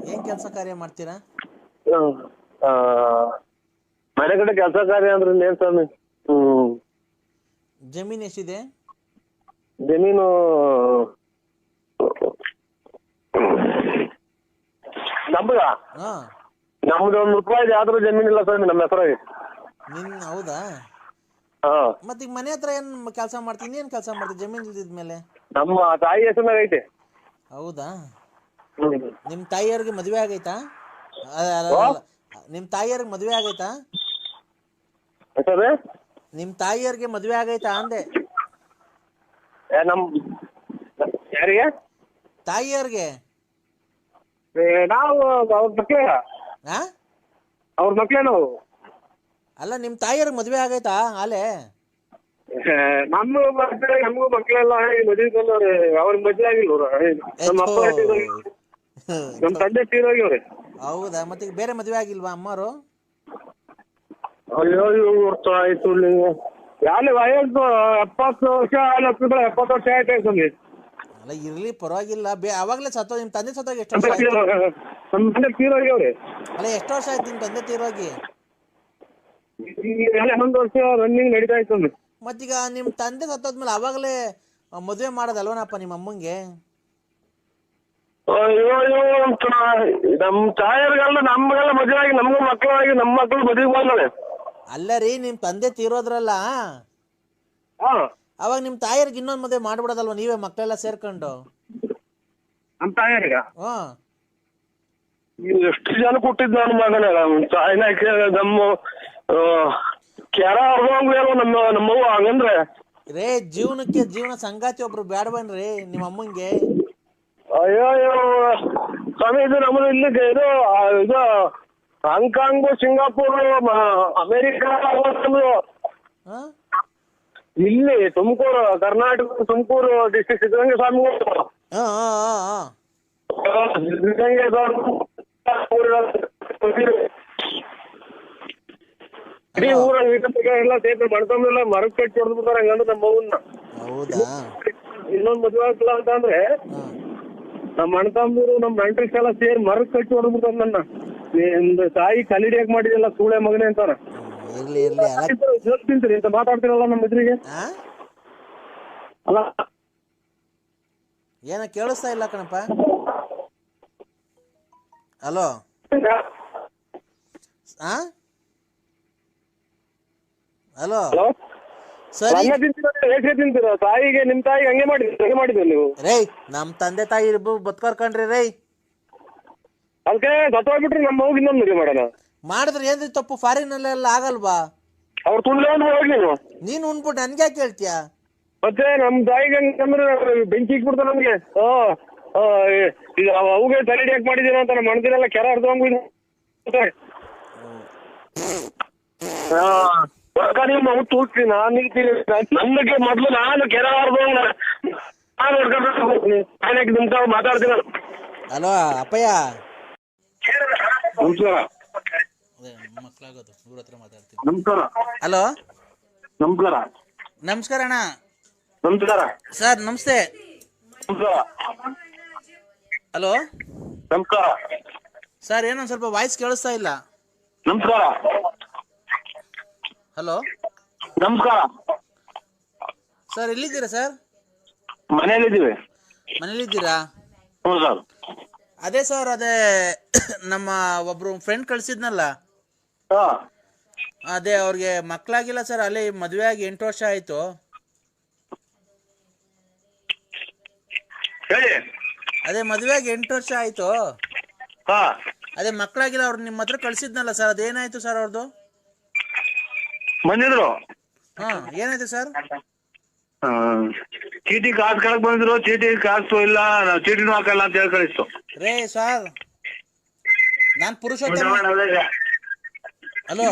ಏನ್ ಕೆಲಸ ಕಾರ್ಯ ಮಾಡ್ತೀರಾ? ಆ, ಮನೆ ಕಡೆ ಕೆಲಸ ಕಾರ್ಯ ಅಂದ್ರೆ ಏನ್ ಸ್ವಾಮಿ? ಜಮೀನ್ ಎಷ್ಟಿದೆ? ಜಮೀನು ನಮ್ಗ ಹಾ, ನಮ್ದು 1 ರೂಪಾಯಿ ಯಾವ್ದ್ರ ಜಮೀನಿಲ್ಲ ಸ್ವಾಮಿ ನಮ್ಮ ಹೆಸರಾಗಿ. ಹೌದಾ? ಹಾ, ಮತ್ತೀಗ ಮನೆ ಹತ್ರ ಏನ್ ಕೆಲಸ ಮಾಡ್ತೀನಿ? ಏನ್ ಕೆಲಸ ಮಾಡ್ತೀನಿ ಜಮೀನ್ ಇಲ್ದಿದ್ಮೇಲೆ? ನಮ್ಮ ತಾಯಿ ಹೆಸರಿನಾಗ ಐತೆ. ಹೌದಾ? ಹ್ಮ್. ನಿಮ್ ತಾಯಿಯವ್ರಿಗೆ ಮದ್ವೆ ಆಗೈತಾ? ಓ? ನಿಮ್ ತಾಯಿಯವ್ರಿಗೆ ಮದ್ವೆ ಆಗೈತಾ? ಹೆಸರು? ನಿಮ್ ತಾಯಿಯವ್ರಿಗೆ ಮದ್ವೆ ಆಗೈತಾ ಅಂದೆ. ನಮ್ ಯಾರಿಗೆ? ತಾಯಿಯವ್ರಿಗೆ. ನಾವು ಅವ್ರ ಮಕ್ಳೇ. ಹಾ, ಅವ್ರ ಮಕ್ಳೇ ನಾವು. ಅಲ್ಲ ನಿಮ್ ತಾಯಿಯವ್ರಿಗೆ ಮದ್ವೆ ಆಗೈತಾ ಆಲೆ? ನಮಗೂ ಮಕ್ಳೆಲ್ಲ ಮದುವೆ ಬಂದವ್ರೆ. ಅವ್ರಿಗೆ ಮದ್ವೆ ಆಗಿಲ್ಲ ಅವ್ರು. ನಮ್ಮ ಅಪ್ಪ ನಮ್ ತಂದೆ ತೀರೋಗ್ಯವ್ರೆ. ಹೌದಾ? ಮತ್ತೆ ಬೇರೆ ಮದ್ವೆ ಆಗಿಲ್ವಾ ಅಮ್ಮರು? ಅಯ್ಯೋ ಆಯ್ತು ನೀವು ಯಾರು ವಯಸ್ಸು 70 ವರ್ಷ 70 ವರ್ಷ ಆಯ್ತು ಸ್ವಾಮಿ. ಅಲ್ಲ ಇರ್ಲಿ ಪರವಾಗಿಲ್ಲ. ಅವಾಗ್ಲೇ ನಿಮ್ ತಂದೆ ಸತ್ತೋಗಿ ಎಷ್ಟು ವರ್ಷ ಆಯ್ತು? ನಮ್ಮ ತಂದೆ ತೀರೋಗ್ಯವ್ರೆ. ಅಲ್ಲ ಎಷ್ಟು ವರ್ಷ ಆಯ್ತು ನಿಮ್ ತಂದೆ ತೀರೋಗಿ? 11 ವರ್ಷ ರನ್ನಿಂಗ್ ನಡೀತಾ ಇತ್ತು. ಮತ್ತೀಗ ನಿಮ್ ತಂದೆ ಸತ್ತೋದ್ಮೇಲೆ ಅವಾಗಲೇ ಮದ್ವೆ ಮಾಡೋದಲ್ವನಪ್ಪ ನಿಮ್ಮ ಅಮ್ಮಂಗೆ? ಅಯ್ಯೋ ನಮ್ ತಾಯರ್ಗೆಲ್ಲ ನಮ್ಗೆಲ್ಲ ಮದುವೆ ಆಗಿ ನಮ್ಗೂ ಮಕ್ಕಳಾಗಿ ನಮ್ಮ ಮಕ್ಕಳು ಮದುವೆ ಬಂದವೆ. ಅಲ್ಲ ರೀ, ನಿಮ್ ತಂದೆ ತೀರೋದ್ರಲ್ಲ, ಅವಾಗ ನಿಮ್ ತಾಯಿಯರ್ಗೆ ಇನ್ನೊಂದ್ ಮದುವೆ ಮಾಡ್ಬಿಡೋದಲ್ವ ನೀವೇ ಮಕ್ಕಳೆಲ್ಲ ಸೇರ್ಕೊಂಡು? ನಮ್ ತಾಯರ್ಗ ಹಾ, ಎಷ್ಟು ಜನ ಕೊಟ್ಟಿದ್ ನಾನು ಮಗನ ತಾಯಿನ ನಮ್ಮ ಕೆರ ಹೊರದಂಗ್ಲೇನೋ ನಮ್ಮವ್ವ ಹಂಗಂದ್ರೆ. ರೇ, ಜೀವನ ಸಂಗಾತಿ ಒಬ್ರು ಬೇಡವನ್ರಿ ನಿಮ್ಮ ಅಮ್ಮಂಗೆ? ಅಯ್ಯೋ ಸ್ವಾಮಿ, ಇದು ನಮ್ಮದು ಇಲ್ಲಿ ಇದು ಹಾಂಗ್ಕಾಂಗ್, ಸಿಂಗಾಪುರ್, ಅಮೇರಿಕಾ, ಇಲ್ಲಿ ತುಮಕೂರು, ಕರ್ನಾಟಕ ತುಮಕೂರು ಡಿಸ್ಟ್ರಿಕ್ಟ್ ಸಿದ್ಧಗಂಗೆ ಸ್ವಾಮಿ. ಇಡೀ ಊರಲ್ಲಿ ಎಲ್ಲ ಸೇರ್ಕೊಂಡು ಮಣ್ತಂಬೆಲ್ಲ ಮರಕ್ ಕಟ್ಟಿ ಹೊಡೆದ್ಬಿಡ್ತಾರೆ. ಹಂಗಂದ್ರೆ ನಮ್ಮ ಅವ್ವನ್ನ. ಹೌದಾ? ಇನ್ನೊಂದ್ ಮದುವೆ ಆಗ್ತಿಲ್ಲ ಅಂತ ಅಂದ್ರೆ ನಮ್ಮ ಅಣ್ಣತಮ್ಮರು ನಮ್ಮ ನೆಂಟ್ರಿಷ್ಟೆಲ್ಲ ಸೇರಿ ಮರಕ್ ಕಟ್ಟಿ ಹೊಡೆದ್ಬಿಡ್ತಾರೆ ನನ್ನ. ನಿಮ್ದು ತಾಯಿ ಕಲ್ಲಿಡಿಯಾಕ್ ಮಾಡಿದೆಲ್ಲ ಸೂಳೆ ಮಗನೇ ಅಂತಾರ. ಇರ್ಲಿ ತಿಂತೀರಿ ಅಂತ ಮಾತಾಡ್ತಿರಲ್ಲ ನಮ್ಮ ಎದುರಿಗೆ. ಅಲ್ಲ ಏನ ಕೇಳಿಸ್ತಾ ಇಲ್ಲ ಕಣಪ್ಪ. ಹಲೋ, ಹಲೋ, ಸರಿ. ತಿಂತೀರ ತಾಯಿಗೆ, ನಿಮ್ ತಾಯಿಗೆ ಹಂಗೆ ಮಾಡಿದ್ರಿ ನೀವು? ರೇ, ನಮ್ ತಂದೆ ತಾಯಿ ಬದುಕರ್ಕಂಡ್ರಿ ರೈ. ಅದಕ್ಕೆ ಸತ್ತೋಗ್ಬಿಟ್ರಿ ನಮ್ಮ ಮಗು ಇನ್ನೊಂದು ಮದುವೆ ಮಾಡೋಣ. ಮಾಡಿದ್ರೆ ಏನ್ರಿ ತಪ್ಪು? ಫಾರಿನ್ ಅಲ್ಲೆಲ್ಲ ಆಗಲ್ವಾ? ಅವ್ರು ತುಳ್ಳೆ ಹೋಗಿ ನೀನು ಉಣ್ಬಿಟ್ಟು ನನ್ಗೆ ಯಾಕೆ ಹೇಳ್ತೀಯ? ಮತ್ತೆ ನಮ್ ತಾಯಿಗೆ ಹಂಗಂದ್ರೆ ಬೆಂಕಿ ಇಕ್ಬಿಡ್ತಾರ ನಮ್ಗೆ. ಈಗ ಅವುಗೆ ತಲೆಡಿಯಾಕ್ ಮಾಡಿದೀನ ಅಂತ ನಮ್ಮ ಮಣದಿನೆಲ್ಲ ಕೆರ ಹರಿದೋಂಗ್ ನೀವು ಮಗು ತೂಗ್ತೀನಿ. ನಾನು ನಮ್ದಕ್ಕೆ ಮೊದ್ಲು ನಾನು ಕೆರ ಹರಿದೋಂಗ್ ನಾನು ಹೊಡ್ಕೊಂಡು ನಿಂತಾವ್ ಮಾತಾಡ್ತೀನಿ. ಹಲೋ ಅಪ್ಪಯ್ಯ. ನಮಸ್ಕಾರ. ಮಕ್ಕಳಾಗೋದು ಇವ್ರ ಹತ್ರ ಮಾತಾಡ್ತೀನಿ. ನಮಸ್ಕಾರ. ಹಲೋ, ನಮಸ್ಕಾರ. ನಮಸ್ಕಾರ ಅಣ್ಣ. ನಮಸ್ಕಾರ ಸರ್, ನಮಸ್ತೆ. ಹಲೋ, ನಮಸ್ಕಾರ ಸರ್. ಏನೊಂದು ಸ್ವಲ್ಪ ವಾಯ್ಸ್ ಕೇಳಿಸ್ತಾ ಇಲ್ಲ. ನಮಸ್ಕಾರ. ಹಲೋ, ನಮಸ್ಕಾರ ಸರ್. ಎಲ್ಲಿದ್ದೀರಾ ಸರ್? ಮನೇಲಿದ್ದೀವಿ. ಮನೇಲಿದ್ದೀರಾ? ಹ್ಞೂ ಸರ್. ಅದೇ ಸರ್, ಅದೇ ನಮ್ಮ ಒಬ್ರು ಫ್ರೆಂಡ್ ಕಳ್ಸಿದ್ನಲ್ಲ, ಅದೇ ಅವ್ರಿಗೆ ಮಕ್ಕಳಾಗಿಲ್ಲ ಸರ್. ಅಲ್ಲಿ ಮದುವೆ ಆಗಿ 8 ವರ್ಷ ಆಯ್ತು. ಹೇಳಿ. ಅದೇ ಮದುವೆ ಆಗಿ 8 ವರ್ಷ ಆಯ್ತು. ಅದೇ ಮಕ್ಕಳಾಗಿಲ್ಲ. ಅವ್ರು ನಿಮ್ಮ ಹತ್ರ ಕಳ್ಸಿದ್ನಲ್ಲ ಸರ್, ಅದೇನಾಯ್ತು ಸರ್ ಅವ್ರದ್ದು? ಬಂದಿದ್ರು. ಏನಾಯ್ತು ಸರ್? ಚೀಟಿ ಕಾಸು ಕಳಕ್ ಬಂದಿದ್ರು. ಚೀಟಿ ಕಾಸು ಇಲ್ಲ, ನಾವು ಚೀಟಿನೂ ಹಾಕಲ್ಲ ಅಂತ ಹೇಳಿ ಕಳಿಸ್ತು. ರೇ ಸರ್, ನಾನ್ ಪುರುಷೋತ್ತಮ. ಹಲೋ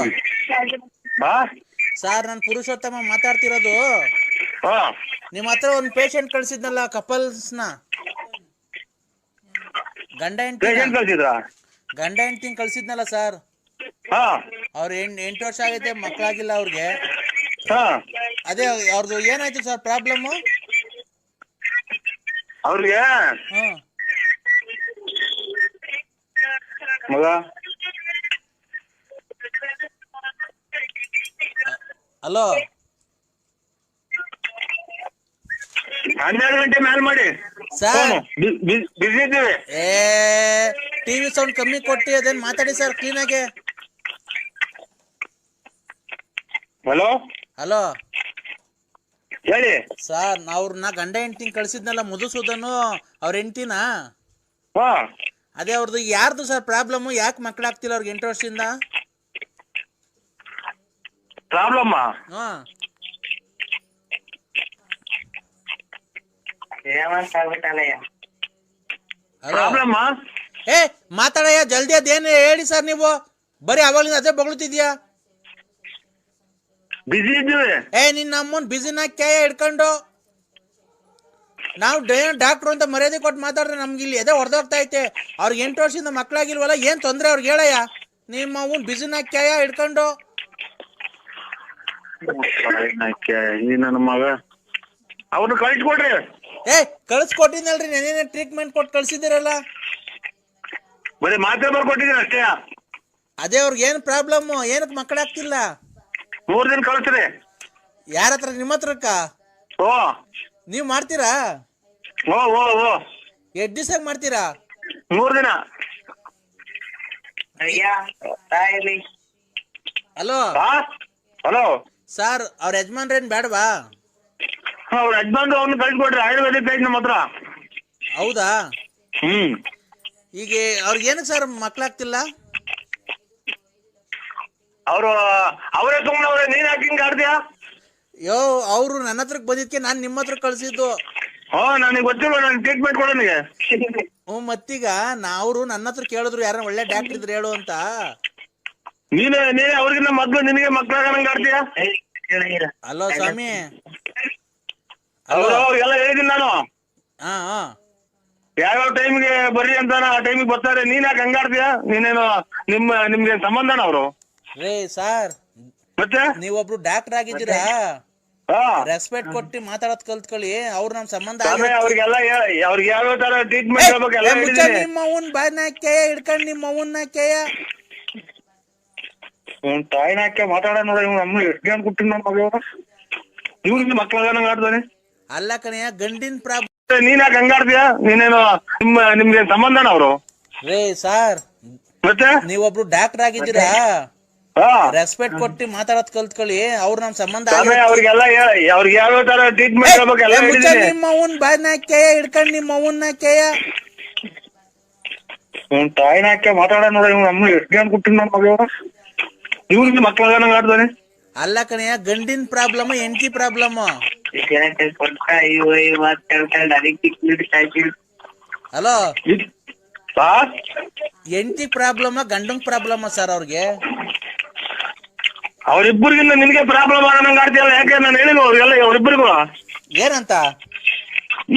ಸರ್, ನಾನು ಪುರುಷೋತ್ತಮ ಮಾತಾಡ್ತಿರೋದು. ನಿಮ್ಮ ಹತ್ರ ಒಂದು ಪೇಷಂಟ್ ಕಳ್ಸಿದ್ನಲ್ಲ, ಕಪಲ್ಸ್ನ, ಗಂಡ ಹೆಂಡತಿ ಕಳ್ಸಿದ್ನಲ್ಲ ಸರ್. ಅವ್ರ 8 ವರ್ಷ ಆಗೈತೆ, ಮಕ್ಕಳಾಗಿಲ್ಲ ಅವ್ರಿಗೆ. ಅದೇ ಅವ್ರದ್ದು ಏನಾಯ್ತು ಸರ್ ಪ್ರಾಬ್ಲಮ್? ಅವ್ರಿಗೆ ಮಗ ಹಲೋ 12 ಗಂಟೆ ಮ್ಯಾಲ್ ಮಾಡಿ ಸರ್. ಬಿಸಿ ಇದ್ದೀವಿ. ಟಿವಿ ಸೌಂಡ್ ಕಮ್ಮಿ ಕೊಟ್ಟಿ ಅದೇನ್ ಮಾತಾಡಿ ಸರ್ ಕ್ಲೀನಾಗೆ. ಹಲೋ ಹಲೋ ಹೇಳಿ ಸರ್, ಅವ್ರನ್ನ ಗಂಡ ಹೆಂಡ್ತಿನ ಕಳ್ಸಿದ್ನಲ್ಲ ಮಧುಸೂದನು ಅವ್ರ ಹೆಂಡ್ತಿನ. ಹಾ ಅದೇ ಅವ್ರದ್ದು ಯಾರ್ದು ಸರ್ ಪ್ರಾಬ್ಲಮ್? ಯಾಕೆ ಮಕ್ಕಳಾಗ್ತಿಲ್ಲ ಅವ್ರಿಗೆ 8 ವರ್ಷದಿಂದ? ಪ್ರಾಬ್ಲಮ್ ಹಾ ಪ್ರಾಬ್ಲಮ್ ಮಾತಾಡಯ್ಯ ಜಲ್ದಿ, ಅದೇನು ಹೇಳಿ ಸರ್. ನೀವು ಬರೀ ಅವಾಗ್ಲಿಂದ ಅದೇ ಬಗಳುತ್ತಿದ್ಯಾ. ಬಿಸಿ ಇದ್ದೀವಿ. ನಿನ್ನ ಅಮ್ಮನ್ ಬಿಸಿನ ಕೈ ಹಿಡ್ಕೊಂಡು ನಾವು ಡಾಕ್ಟ್ರು ಅಂತ ಮರ್ಯಾದೆ ಕೊಟ್ಟು ಮಾತಾಡ್ರೆ ನಮ್ಗೆ ಇಲ್ಲಿ ಎದೆ ಹೊಡೆದೋಗ್ತಾ ಐತೆ. ಅವ್ರಿಗೆ 8 ವರ್ಷದಿಂದ ಮಕ್ಕಳಾಗಿಲ್ವಲ್ಲ, ಏನ್ ತೊಂದ್ರೆ ಅವ್ರಿಗೆ ಹೇಳಯ್ಯ. ನಿಮ್ಮ ಅವ್ವನ್ ಬಿಸಿನ ಕೈ ಹಿಡ್ಕೊಂಡು ನನ್ನ ಮಗ ಅವ್ರನ್ನ ಕಳಿಸ್ಕೊಡ್ರಿ. ಕಳ್ಸ್ಕೊಟ್ಟಿನಲ್ರಿ, ನೆನೇನೆ ಟ್ರೀಟ್ಮೆಂಟ್ ಕೊಟ್ಟು ಕಳ್ಸಿದಿರಲ್ಲ. ಬರೀ ಮಾತ್ರೆ ಬರ್ಕೊಟ್ಟಿದ್ದೀನಿ ಅಷ್ಟೇ. ಅದೇ ಅವ್ರಿಗೆ ಏನ್ ಪ್ರಾಬ್ಲಮ್? ಏನಕ್ಕೆ ಮಕ್ಕಳಾಗ್ತಿಲ್ಲ? 3 ದಿನ ಕಳಿಸ್ರಿ. ಯಾರ ಹತ್ರ? ನಿಮ್ಮ ಹತ್ರಕ್ಕ? ಓ ನೀವ್ ಮಾಡ್ತೀರಾ? ಓ ಓ ಓ 8 ದಿವಸ ಮಾಡ್ತೀರಾ? 3 ದಿನ. ಹಲೋ ಹಲೋ ಸರ್, ಅವ್ರ ಯಜಮಾನ್ರೇನ್ ಬೇಡವಾ? ಅವ್ರ ಯಜಮಾನ್ರು ಅವ್ರನ್ನ ಕಳಿಸ್ಕೊಡ್ರಿ. ಆಯುರ್ವೇದಿಕ್ ಐತಿ ನಮ್ಮ ಹತ್ರ. ಹೌದಾ? ಈಗ ಅವ್ರಿಗೆ ಏನಕ್ಕೆ ಸರ್ ಮಕ್ಕಳಾಗ್ತಿಲ್ಲ? ಅವರೇ ತಗೊಂಡವ್ರೆ. ನೀನ್ ಯಾಕೆ ಹಿಂಗ ಆಡ್ತೀಯಾ? ಅವ್ರು ನನ್ನ ಹತ್ರಕ್ ಬಂದಿದ್ಕೆ ನಾನ್ ನಿಮ್ಮ ಹತ್ರ ಕಳ್ಸಿದ್ದು. ನನಗೆ ಗೊತ್ತಿಲ್ಲ, ನನ್ ಟ್ರೀಟ್ಮೆಂಟ್ ಕೊಡ ನನಗೆ. ಮತ್ತೀಗ ಅವ್ರು ನನ್ನ ಹತ್ರ ಕೇಳಿದ್ರು ಯಾರ ಒಳ್ಳೆ ಡಾಕ್ಟರ್ ಇದ್ರೆ ಹೇಳು ಅಂತ. ನೀನೇ ಅವ್ರಿಗಿನ್ನ ಮೊದ್ಲು ನಿನಗೆ ಮಕ್ಕಳಾಗಂಗ ಆಡ್ತೀಯಾ? ಅಲೋ ಸ್ವಾಮಿ, ಅವ್ರಿಗೆಲ್ಲ ಹೇಳಿದೀನಿ ನಾನು. ಹಾ ಯಾವ್ಯಾವ ಟೈಮ್ಗೆ ಬರ್ರಿ ಅಂತ ಆ ಟೈಮಿಗೆ ಬರ್ತಾರೆ. ನೀನ್ ಯಾಕೆ ಹಂಗಾಡ್ತೀಯ? ನೀನೇನು ನಿಮ್ಗೆ ಸಂಬಂಧನ ಅವರು? ರೇ ಸರ್, ಮತ್ತೆ ನೀವೊಬ್ರು ಡಾಕ್ಟರ್ ಆಗಿದ್ದೀರಾ, ರೆಸ್ಪೆಕ್ಟ್ ಕೊಟ್ಟು ಮಾತಾಡೋದ್ ಕಲ್ತ್ಕೊಳ್ಳಿ. ಅವ್ರು ನಮ್ ಸಂಬಂಧ. ಅವ್ರಿಗೆಲ್ಲ ಅವ್ರಿಗೆ ಯಾವ ತರ ಟ್ರೀಟ್ಮೆಂಟ್ ಹೇಳ್ಬೇಕು. ನಿಮ್ಮ ಅವ್ವನ್ ಬಾಯ್ನ ಕೇಯ ಹಿಡ್ಕೊಂಡ್ ನಿಮ್ಮ ಅವ್ವನ್ನ ಕೇಯ ತಾಯಿನ ಹಾಕಿ ಮಾತಾಡ ನೋಡ. ನಮ್ಮ ಎಷ್ಟು ಗಂಟೆ ಕೊಟ್ಟಿನ ಮಗ ಇವ್ರಿಗೆ ಮಕ್ಕಳ ಆಡ್ತಾನೆ. ಅಲ್ಲ ಕಣಯ್ಯ, ಗಂಡಿನ ಪ್ರಾಬ್ಲಮ್. ನೀನ್ ಯಾಕೆ ಹಂಗಾಡ್ತೀಯ? ನೀನೇನು ನಿಮ್ಗೆ ಸಂಬಂಧನ ಅವರು? ರೇ ಸರ್, ಮತ್ತೆ ನೀವೊಬ್ರು ಡಾಕ್ಟರ್ ಆಗಿದ್ದೀರಾ, ರೆಸ್ಪೆಕ್ಟ್ ಕೊಟ್ಟು ಮಾತಾಡೋದ್ ಕಲ್ತ್ಕೊಳ್ಳಿ. ಅವ್ರು ನಮ್ ಸಂಬಂಧ. ಅವ್ರಿಗೆಲ್ಲ ಅವ್ರಿಗೆ ಯಾವ ತರ ಟ್ರೀಟ್ಮೆಂಟ್ ಹೇಳ್ಬೇಕು. ನಿಮ್ಮ ಅವ್ವನ್ ಬಾಯ್ನ ಕೇಯ ಹಿಡ್ಕೊಂಡ್ ನಿಮ್ಮ ಅವ್ವನ್ನ ಕೇಯ ತಾಯಿನ ಹಾಕಿ ಮಾತಾಡ ನೋಡ. ನಮ್ಮ ಎಷ್ಟು ಗಂಟೆ ಕೊಟ್ಟಿನ ಮಗ ಇವ್ರಿಗೆ ಮಕ್ಕಳ ಆಡ್ತಾನೆ. ಅಲ್ಲ ಕಣಯ್ಯ, ಗಂಡಿನ ಪ್ರಾಬ್ಲಮ್ ಹೆಂಡತಿ ಪ್ರಾಬ್ಲಮ್. ಹಲೋ, ಹೆಂಡತಿ ಪ್ರಾಬ್ಲಮ್ ಗಂಡನ್ ಪ್ರಾಬ್ಲಮ್ ಸರ್ ಅವ್ರಿಗೆ? ಅವ್ರಿಬ್ಬರಿಗಿಂತ ನಿನ್ಗೆ ಪ್ರಾಬ್ಲಮ್ ಆಗಂಗ ಆಡ್ತೀಯಲ್ಲ. ಯಾಕೆ ನಾನು ಹೇಳಿಲ್ಲ ಅವ್ರಿಗೆಲ್ಲ, ಅವ್ರಿಬ್ಬರಿಗೂ ಏನಂತ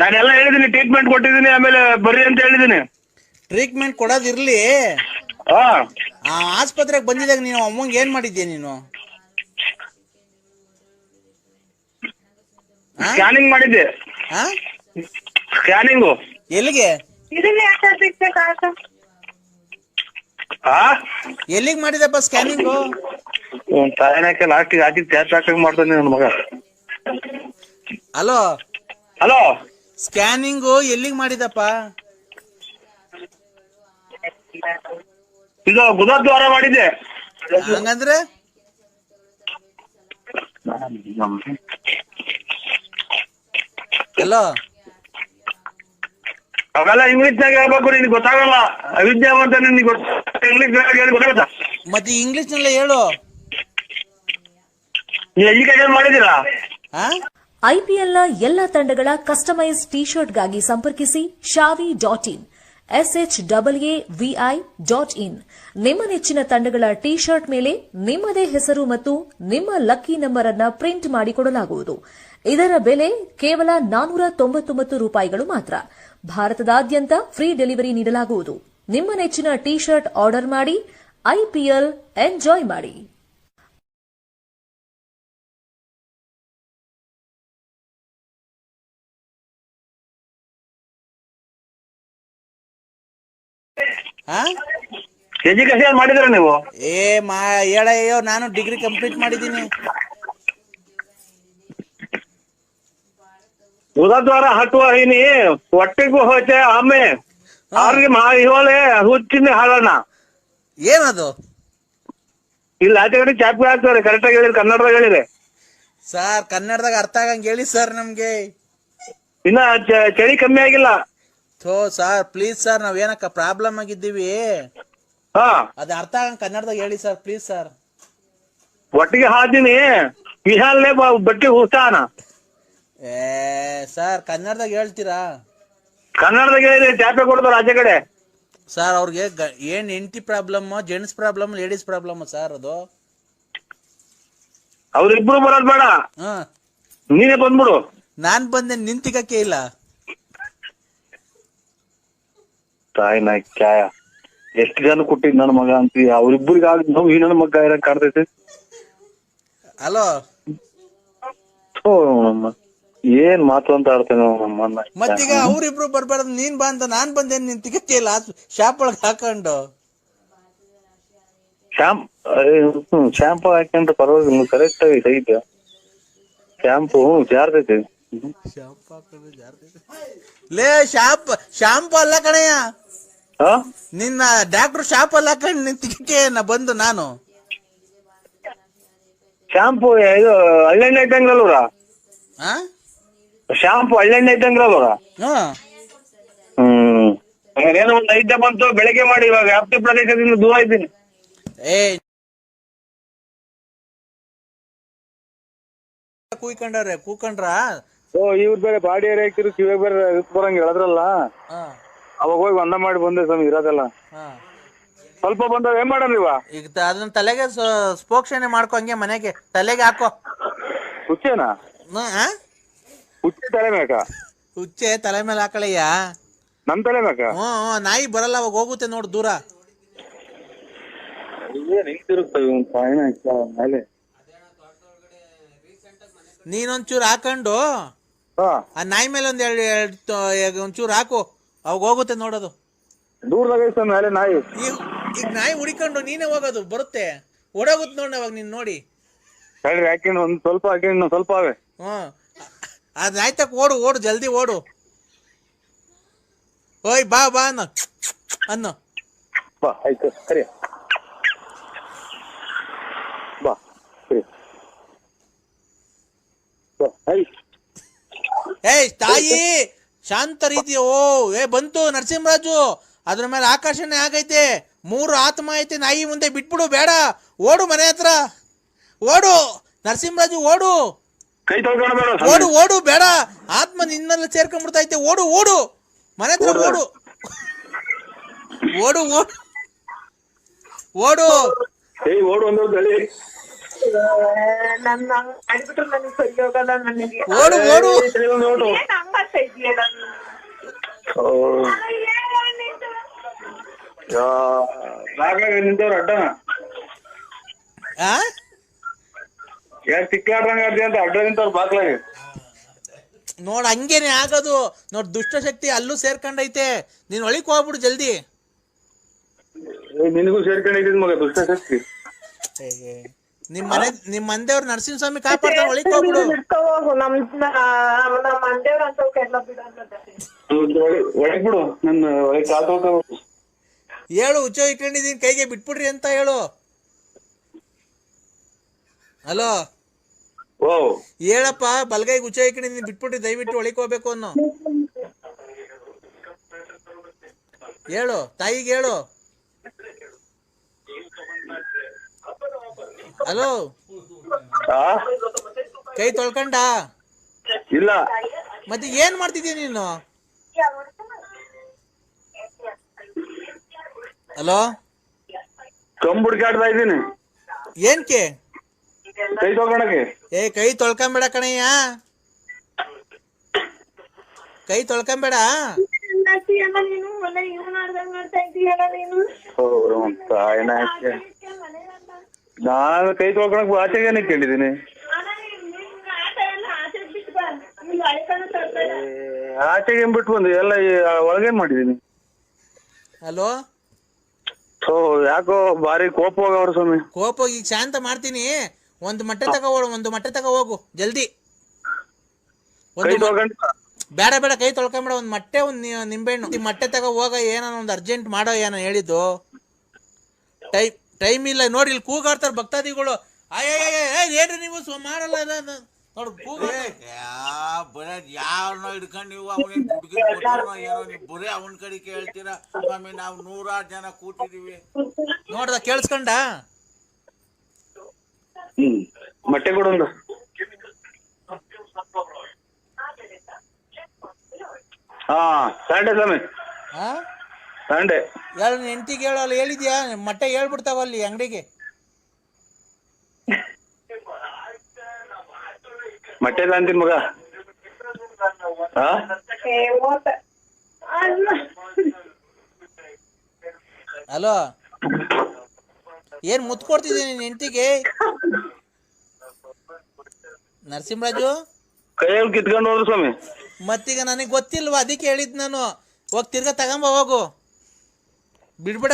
ನಾನೆಲ್ಲ ಹೇಳಿದೀನಿ. ಟ್ರೀಟ್ಮೆಂಟ್ ಕೊಟ್ಟಿದ್ದೀನಿ, ಆಮೇಲೆ ಬರ್ರಿ ಅಂತ ಹೇಳಿದೀನಿ. ಟ್ರೀಟ್ಮೆಂಟ್ ಕೊಡೋದಿರ್ಲಿ, ಆ ಆಸ್ಪತ್ರೆಗೆ ಬಂದಿದಾಗ ನೀನು ಅಮ್ಮಂಗೆ ಏನ್ ಮಾಡಿದ್ಯಾ ನೀನು? ಸ್ಕ್ಯಾನಿಂಗ್ ಮಾಡಿದ್ದೆ. ಸ್ಕ್ಯಾನಿಂಗು ಎಲ್ಲಿಗೆ? ಎಲ್ಲಿಗೆ ಮಾಡಿದಪ್ಪ ಸ್ಕ್ಯಾನಿಂಗು? ತಾಯಿನಾಕೆ ಲಾಸ್ಟಿಗೆ ಹಾಕಿ ತ್ಯಾಗ ಮಾಡ್ತಾನೆ ನನ್ನ ಮಗ. ಹಲೋ ಹಲೋ, ಸ್ಕ್ಯಾನಿಂಗು ಎಲ್ಲಿಗೆ ಮಾಡಿದಪ್ಪ? ಇದು ಗುದದ್ವಾರ ಮಾಡಿದ್ದೆ. ಹಂಗಂದ್ರೆ ಹಲೋ, ಅವೆಲ್ಲ ಇಂಗ್ಲಿಷ್ನಾಗ ಹೇಳ್ಬೇಕು, ನಿನ್ಗೆ ಗೊತ್ತಾಗಲ್ಲ. ಅವಿದ್ಯಾವಂತ ನಿನ್ಗೆ ಇಂಗ್ಲಿಷ್ ಗೊತ್ತಾಗತ್ತ. ಮತ್ತೆ ಇಂಗ್ಲಿಷ್ ನಲ್ಲೇ ಹೇಳು. ನೀವು ಎಜುಕೇಶನ್ ಮಾಡಿದ್ದೀರಾ? ಐಪಿಎಲ್ನ ಎಲ್ಲ ತಂಡಗಳ ಕಸ್ಟಮೈಸ್ ಟಿ ಶರ್ಟ್ಗಾಗಿ ಸಂಪರ್ಕಿಸಿ shavi.in SHAAVI.in. ನಿಮ್ಮ ನೆಚ್ಚಿನ ತಂಡಗಳ ಟಿ ಶರ್ಟ್ ಮೇಲೆ ನಿಮ್ಮದೇ ಹೆಸರು ಮತ್ತು ನಿಮ್ಮ ಲಕ್ಕಿ ನಂಬರ್ ಅನ್ನು ಪ್ರಿಂಟ್ ಮಾಡಿಕೊಡಲಾಗುವುದು. ಇದರ ಬೆಲೆ ಕೇವಲ ₹499 ಮಾತ್ರ. ಭಾರತದಾದ್ಯಂತ ಫ್ರೀ ಡೆಲಿವರಿ ನೀಡಲಾಗುವುದು. ನಿಮ್ಮ ನೆಚ್ಚಿನ ಟಿ ಶರ್ಟ್ ಆರ್ಡರ್ ಮಾಡಿ, ಐಪಿಎಲ್ ಎಂಜಾಯ್ ಮಾಡಿ. ಎಜುಕೇಶನ್ ಮಾಡಿದ್ರ ನೀವು? ಹೇಳಯ್ಯೋ, ನಾನು ಡಿಗ್ರಿ ಕಂಪ್ಲೀಟ್ ಮಾಡಿದ್ದೀನಿ. ಉದದ್ವಾರ ಹಟ್ಟುವ ಹಿನಿ ಹೊಟ್ಟೆಗೂ ಹೋಚೆ ಆಮೆ ಅವ್ರಿಗೆ ಇವಳೆ ಹುಚ್ಚಿನ ಹಾಳಣ್ಣ. ಏನದು? ಇಲ್ಲಿ ಆಚೆ ಕಡೆ ಚಾಪಿ ಹಾಕ್ತಾರೆ. ಕರೆಕ್ಟಾಗಿ ಹೇಳಿರಿ, ಕನ್ನಡದಾಗ ಹೇಳಿರಿ ಸರ್. ಕನ್ನಡದಾಗ ಅರ್ಥ ಆಗಂಗೆ ಹೇಳಿ ಸರ್ ನಮ್ಗೆ. ಇನ್ನ ಚಳಿ ಕಮ್ಮಿ ಆಗಿಲ್ಲ. ಸರ್ ಪ್ಲೀಸ್ ಸರ್, ನಾವೇನಕ್ಕ ಪ್ರಾಬ್ಲಮ್ ಆಗಿದ್ದೀವಿ. ಹಾ, ಅದ ಅರ್ಥ ಆಗಂಗ್ ಕನ್ನಡದಾಗ ಹೇಳಿ ಸರ್, ಪ್ಲೀಸ್ ಸರ್. ಒಟ್ಟಿಗೆ ಹಾದಿನಿ ವಿಹಾಲ್ನೇ ಬಟ್ಟಿ ಹುಸಾನ. ಸರ್ ಕನ್ನಡದಾಗ ಹೇಳ್ತೀರಾ? ಕನ್ನಡದಾಗ ಹೇಳಿರಿ, ಚಾಪೆ ಕೊಡ್ತಾರ ಆಚೆ ಕಡೆ. ಸರ್ ಅವ್ರಿಗೆ ಏನ್ ಹೆಂಡತಿ problem, gents problem, ladies problem sir ಅದು? ಅವ್ರಿಬ್ರು ಬರೋದ್ ಬೇಡ, ನೀನೇ ಬಂದ್ಬಿಡು. ನಾನ್ ಬಂದೆ, ನಿಂತಿಗಕ್ಕೆ ಇಲ್ಲ. ತಾಯಿ ನಾಯ್ ಕ್ಯಾಯ ಎಷ್ಟು ಜನ ಕೊಟ್ಟಿದ್ ನನ್ನ ಮಗ ಅಂತೀವಿ. ಅವ್ರಿಬ್ರಿಗೆ ನಾವು ಈ ನನ್ನ ಮಗ ಇರಕ್ ಕಾಡ್ತೈತಿ. ಹಲೋ, ಏನ್ ಮಾತು ಅಂತ ಆಡ್ತೇನೆ ನಮ್ಮನ್ನ. ಮತ್ತೀಗ ಅವ್ರಿಬ್ರು ಬರ್ಬಾರ್ದು, ನೀನ್ ಬಂದ ನಾನ್ ಬಂದೆ, ನಿಂತಿಗಕ್ಕೆ ಇಲ್ಲ ಶಾಪ್ ಒಳಗ್ ಹಾಕೊಂಡು. ಶಾಂಪು ಹಾಕೊಂಡ್ರೆ ಪರವಾಗಿಲ್ಲ, ಕರೆಕ್ಟ್ ಆಗಿ ಐತೆ ಶಾಂಪು. ಜಾರ್ತೈತಿ ಲೇ, ಶಾಂಪು ಅಲ್ಲ ಕಣಯ್ಯ, ನಿನ್ನ ಡಾಕ್ಟರ್ ಶಾಪ್ ಅಲ್ಲ ಹಾಕೊಂಡ್ ನಿಂತಿಗಕ್ಕೆ ಬಂದು ನಾನು. ಶಾಂಪು ಇದು ಹಳ್ಳೆಣ್ಣೆ ಇದ್ದಂಗ್ರಲ್ವರ, ಶಾಂಪು ಹಳ್ಳೆಣ್ಣೆ ಇದ್ದಂಗ್ರಲ್ವರ. ಏನೋ ಒಂದ್ 5 ಬಂತು ಬೆಳಿಗ್ಗೆ ಮಾಡಿ. ಇವಾಗ ವ್ಯಾಪ್ತಿ ಪ್ರದೇಶದಿಂದ ದೂರ ಇದ್ದೀನಿ. ಕೂಕೊಂಡ್ರ ಇವ್ರ ಬೇರೆ ಬಾಡಿ ಏರಿಯಾ ಹಾಕಿರು, ಕಿವಿ ಬೇರೆ ಬರಂಗ ಹೇಳದ್ರಲ್ಲ. ಅವಾಗ ಹೋಗಿ ಒಂದ ಮಾಡಿ ಬಂದೆ ಸ್ವಾಮಿ. ಇರೋದಲ್ಲ ಸ್ವಲ್ಪ ಬಂದವ್, ಏನ್ ಮಾಡೋಣ ಇವ? ಈಗ ಅದನ್ನ ತಲೆಗೆ ಸ್ಪೋಕ್ಷಣೆ ಮಾಡ್ಕೊ, ಹಂಗೆ ಮನೆಗೆ ತಲೆಗೆ ಹಾಕೋ. ಹುಚ್ಚೇನಾ? ಹುಚ್ಚೆ ತಲೆ ಮೇಕ? ಹುಚ್ಚೆ ತಲೆ ಮೇಲೆ ಹಾಕಳಯ್ಯ. ನಮ್ ತಲೆ ಮೇಕ? ನಾಯಿ ಬರಲ್ಲ, ಅವಾಗ ಹೋಗುತ್ತೆ ನೋಡು ದೂರ. ನೀನೊಂಚೂರು ಹಾಕೊಂಡು ಆ ನಾಯಿ ಮೇಲೆ ಒಂಚೂರು ಹಾಕು, ಅವಾಗ ಹೋಗುತ್ತೆ ನೋಡೋದು. ದೂರದಾಗ ಮೇಲೆ ನಾಯಿ. ಈಗ ನಾಯಿ ಹುಡಿಕೊಂಡು ನೀನೇ ಹೋಗೋದು, ಬರುತ್ತೆ, ಓಡೋಗುತ್ತೆ ನೋಡಿ ಅವಾಗ ನೀನ್ ನೋಡಿ. ಹಾಕೊಂಡು ಒಂದ್ ಸ್ವಲ್ಪ ಹಾಕೊಂಡು ಸ್ವಲ್ಪ ಅವೇ. ಅದ್ ನಾಯಿ ತಕ್ಕ ಓಡು ಜಲ್ದಿ ಓಡು. ಓಯ್ ಬಾ ಅನ್ನೋ. ಬಾ, ಆಯ್ತು ಸರಿ, ಬಾ ಸರಿ. ತಾಯಿ ಶಾಂತ ರೀತಿ. ಬಂತು ನರಸಿಂಹರಾಜು, ಅದ್ರ ಮೇಲೆ ಆಕರ್ಷಣೆ ಆಗೈತೆ. 3 ಆತ್ಮ ಐತೆ ನಾಯಿ ಮುಂದೆ, ಬಿಟ್ಬಿಡು, ಬೇಡ, ಓಡು ಮನೆ ಹತ್ರ, ಓಡು ನರಸಿಂಹರಾಜು, ಓಡು. ಕೈ ತೊಳ್ಕೊಂಡ್ಬೇಡ, ಓಡು ಬೇಡ, ಆತ್ಮ ನಿನ್ನೆಲ್ಲ ಸೇರ್ಕೊಂಡ್ಬಿಡ್ತೈತೆ. ಓಡು ಮನೆ ಹತ್ರ, ಓಡು. ಓಡು ಒಂದು ಬೆಳಿ. ಓಡು ನಿಂತವ್ರ ಅಡ್ಡನ ಯಾರು ತಿಕ್ಲಾಡ್ರಂಗ ಅಂತ ಅಡ್ಡ ನಿಂತವ್ರ ಬಾಗ್ಲಾಗೆ. ನೋಡ್, ಹಂಗೇನೆ ಆಗೋದು ನೋಡ್. ದುಷ್ಟಶಕ್ತಿ ಅಲ್ಲೂ ಸೇರ್ಕೊಂಡೈತೆ, ನೀನ್ ಒಳಿಕ್ ಹೋಗ್ಬಿಡು ಜಲ್ದಿ. ನಿನಗೂ ಸೇರ್ಕೊಂಡಿದ್ ಮಗ ದುಷ್ಟಶಕ್ತಿ. ನಿಮ್ ಮಂದೇವ್ರ ನರಸಿಂಹಸ್ವಾಮಿ ಕಾಪಾಡ್ತಾನೆ, ಒಳಿಕ್ ಹೋಗ್ಬಿಡು. ಒಳಗ್ ಬಿಡು, ನನ್ನ ಒಳಗ್ ಕಾತೋಟ ಹೇಳು, ಹುಚ್ಚೋ ಇಟ್ಕೊಂಡಿದೀನಿ ಕೈಗೆ, ಬಿಟ್ಬಿಡ್ರಿ ಅಂತ ಹೇಳು. ಹಲೋ, ಹೇಳಪ್ಪ, ಬಲ್ಗೈಗೆ ಹುಚ್ಚೋ ಇಟ್ಕೊಂಡಿದೀನಿ, ಬಿಟ್ಬಿಟ್ರಿ, ದಯವಿಟ್ಟು ಒಳಿಕ್ ಹೋಗ್ಬೇಕು ಅನ್ನೋ. ಹೇಳು, ತಾಯಿಗೆ ಹೇಳು. ಹಲೋ, ಕೈ ತೊಳ್ಕೊಂಡ? ಇಲ್ಲ. ಮತ್ತೆ ಏನ್ ಮಾಡ್ತಿದ್ದೀಯ ನೀನು? ಹಲೋ, ಕಂಬುಡ್ಕಾಡ್ತಾ ಇದ್ದೀನಿ. ಏನ್ಕೆ? ಕೈ ತೊಳ್ಕೊಳಕ್ಕೆ. ಕೈ ತೊಳ್ಕೊಂಬೇಡ ಕಣಯ್ಯ, ಕೈ ತೊಳ್ಕೊಂಬೇಡ. ನಾನು ಕೈ ತೊಳ್ಕೊಳಕ್ ಆಚೆಗೆ ನಿಂತ್ಕೊಂಡಿದ್ದೀನಿ. ಆಚೆಗೆ ಬಿಟ್ಟು ಬಂದು ಎಲ್ಲ ಒಳಗೇನ್ ಮಾಡಿದೀನಿ. ಹಲೋ, ಸೊ ಯಾಕೋ ಬಾರಿ ಕೋಪ ಹೋಗವ್ರು ಸ್ವಾಮಿ. ಕೋಪ ಈಗ ಶಾಂತ ಮಾಡ್ತೀನಿ. ಒಂದು ಮೊಟ್ಟೆ ತಗೋ ಹೋಗು ಜಲ್ದಿ. ಬೇಡ ಕೈ ತೊಳ್ಕೊಂಬೇಡ. ಒಂದ್ ಮೊಟ್ಟೆ ಒಂದ್ ನಿಂಬೆಹಣ್ಣು ಮೊಟ್ಟೆ ತಗೋ ಹೋಗ. ಏನೋ ಒಂದು ಅರ್ಜೆಂಟ್ ಮಾಡೋ ಏನೋ ಹೇಳಿದ್ದು. ಟೈಮ್ ಇಲ್ಲ ನೋಡಿ. ಇಲ್ಲಿ ಕೂಗಾಡ್ತಾರ ಭಕ್ತಾದಿಗಳು. ಏನ್ರಿ ನೀವು ಮಾಡಲ್ಲ ನೋಡು ಕೂಗ. ಯಾವನೋ ಹಿಡ್ಕೊಂಡು ನೀವು ಅವನ ಏನೋ ನೀವು ಬರೀ ಅವನ ಕಡೆ ಕೇಳ್ತೀರಾ ಸ್ವಾಮಿ. ನಾವು 100 ಜನ ಕೂತಿದೀವಿ. ನೋಡ್ದ ಕೇಳಿಸ್ಕೊಂಡ. ಮೊಟ್ಟೆ ಕೊಡೊಂದು. ಸಂಡೆ ಸ್ವಾಮಿ ಸಂಡೆ. ಹೇಳ ಹೆಂಡತಿಗೆ ಹೇಳು. ಅಲ್ಲಿ ಹೇಳಿದ್ಯಾ ಮೊಟ್ಟೆ ಹೇಳ್ಬಿಡ್ತಾವ ಅಲ್ಲಿ ಅಂಗಡಿಗೆ. ಮೊಟ್ಟೆ ಅಂತೀನಿ ಮಗ. ಹಲೋ, ಏನ್ ಮುತ್ ಕೊಡ್ತಿದ್ದೀನಿ ನಿನ್ ಹೆಂಡತಿಗೆ? ನರಸಿಂಹರಾಜು ಕೈಯಲ್ಲಿ ಕಿತ್ಕೊಂಡು ಹೋದ್ರು ಸ್ವಾಮಿ. ಮತ್ತೀಗ ನನಗೆ ಗೊತ್ತಿಲ್ವಾ, ಅದಕ್ಕೆ ಹೇಳಿದ್ ನಾನು. ಹೋಗಿ ತಿರ್ಗಾ ತಗೊಂಬ ಹೋಗು. ಬಿಡ್ಬೇಡ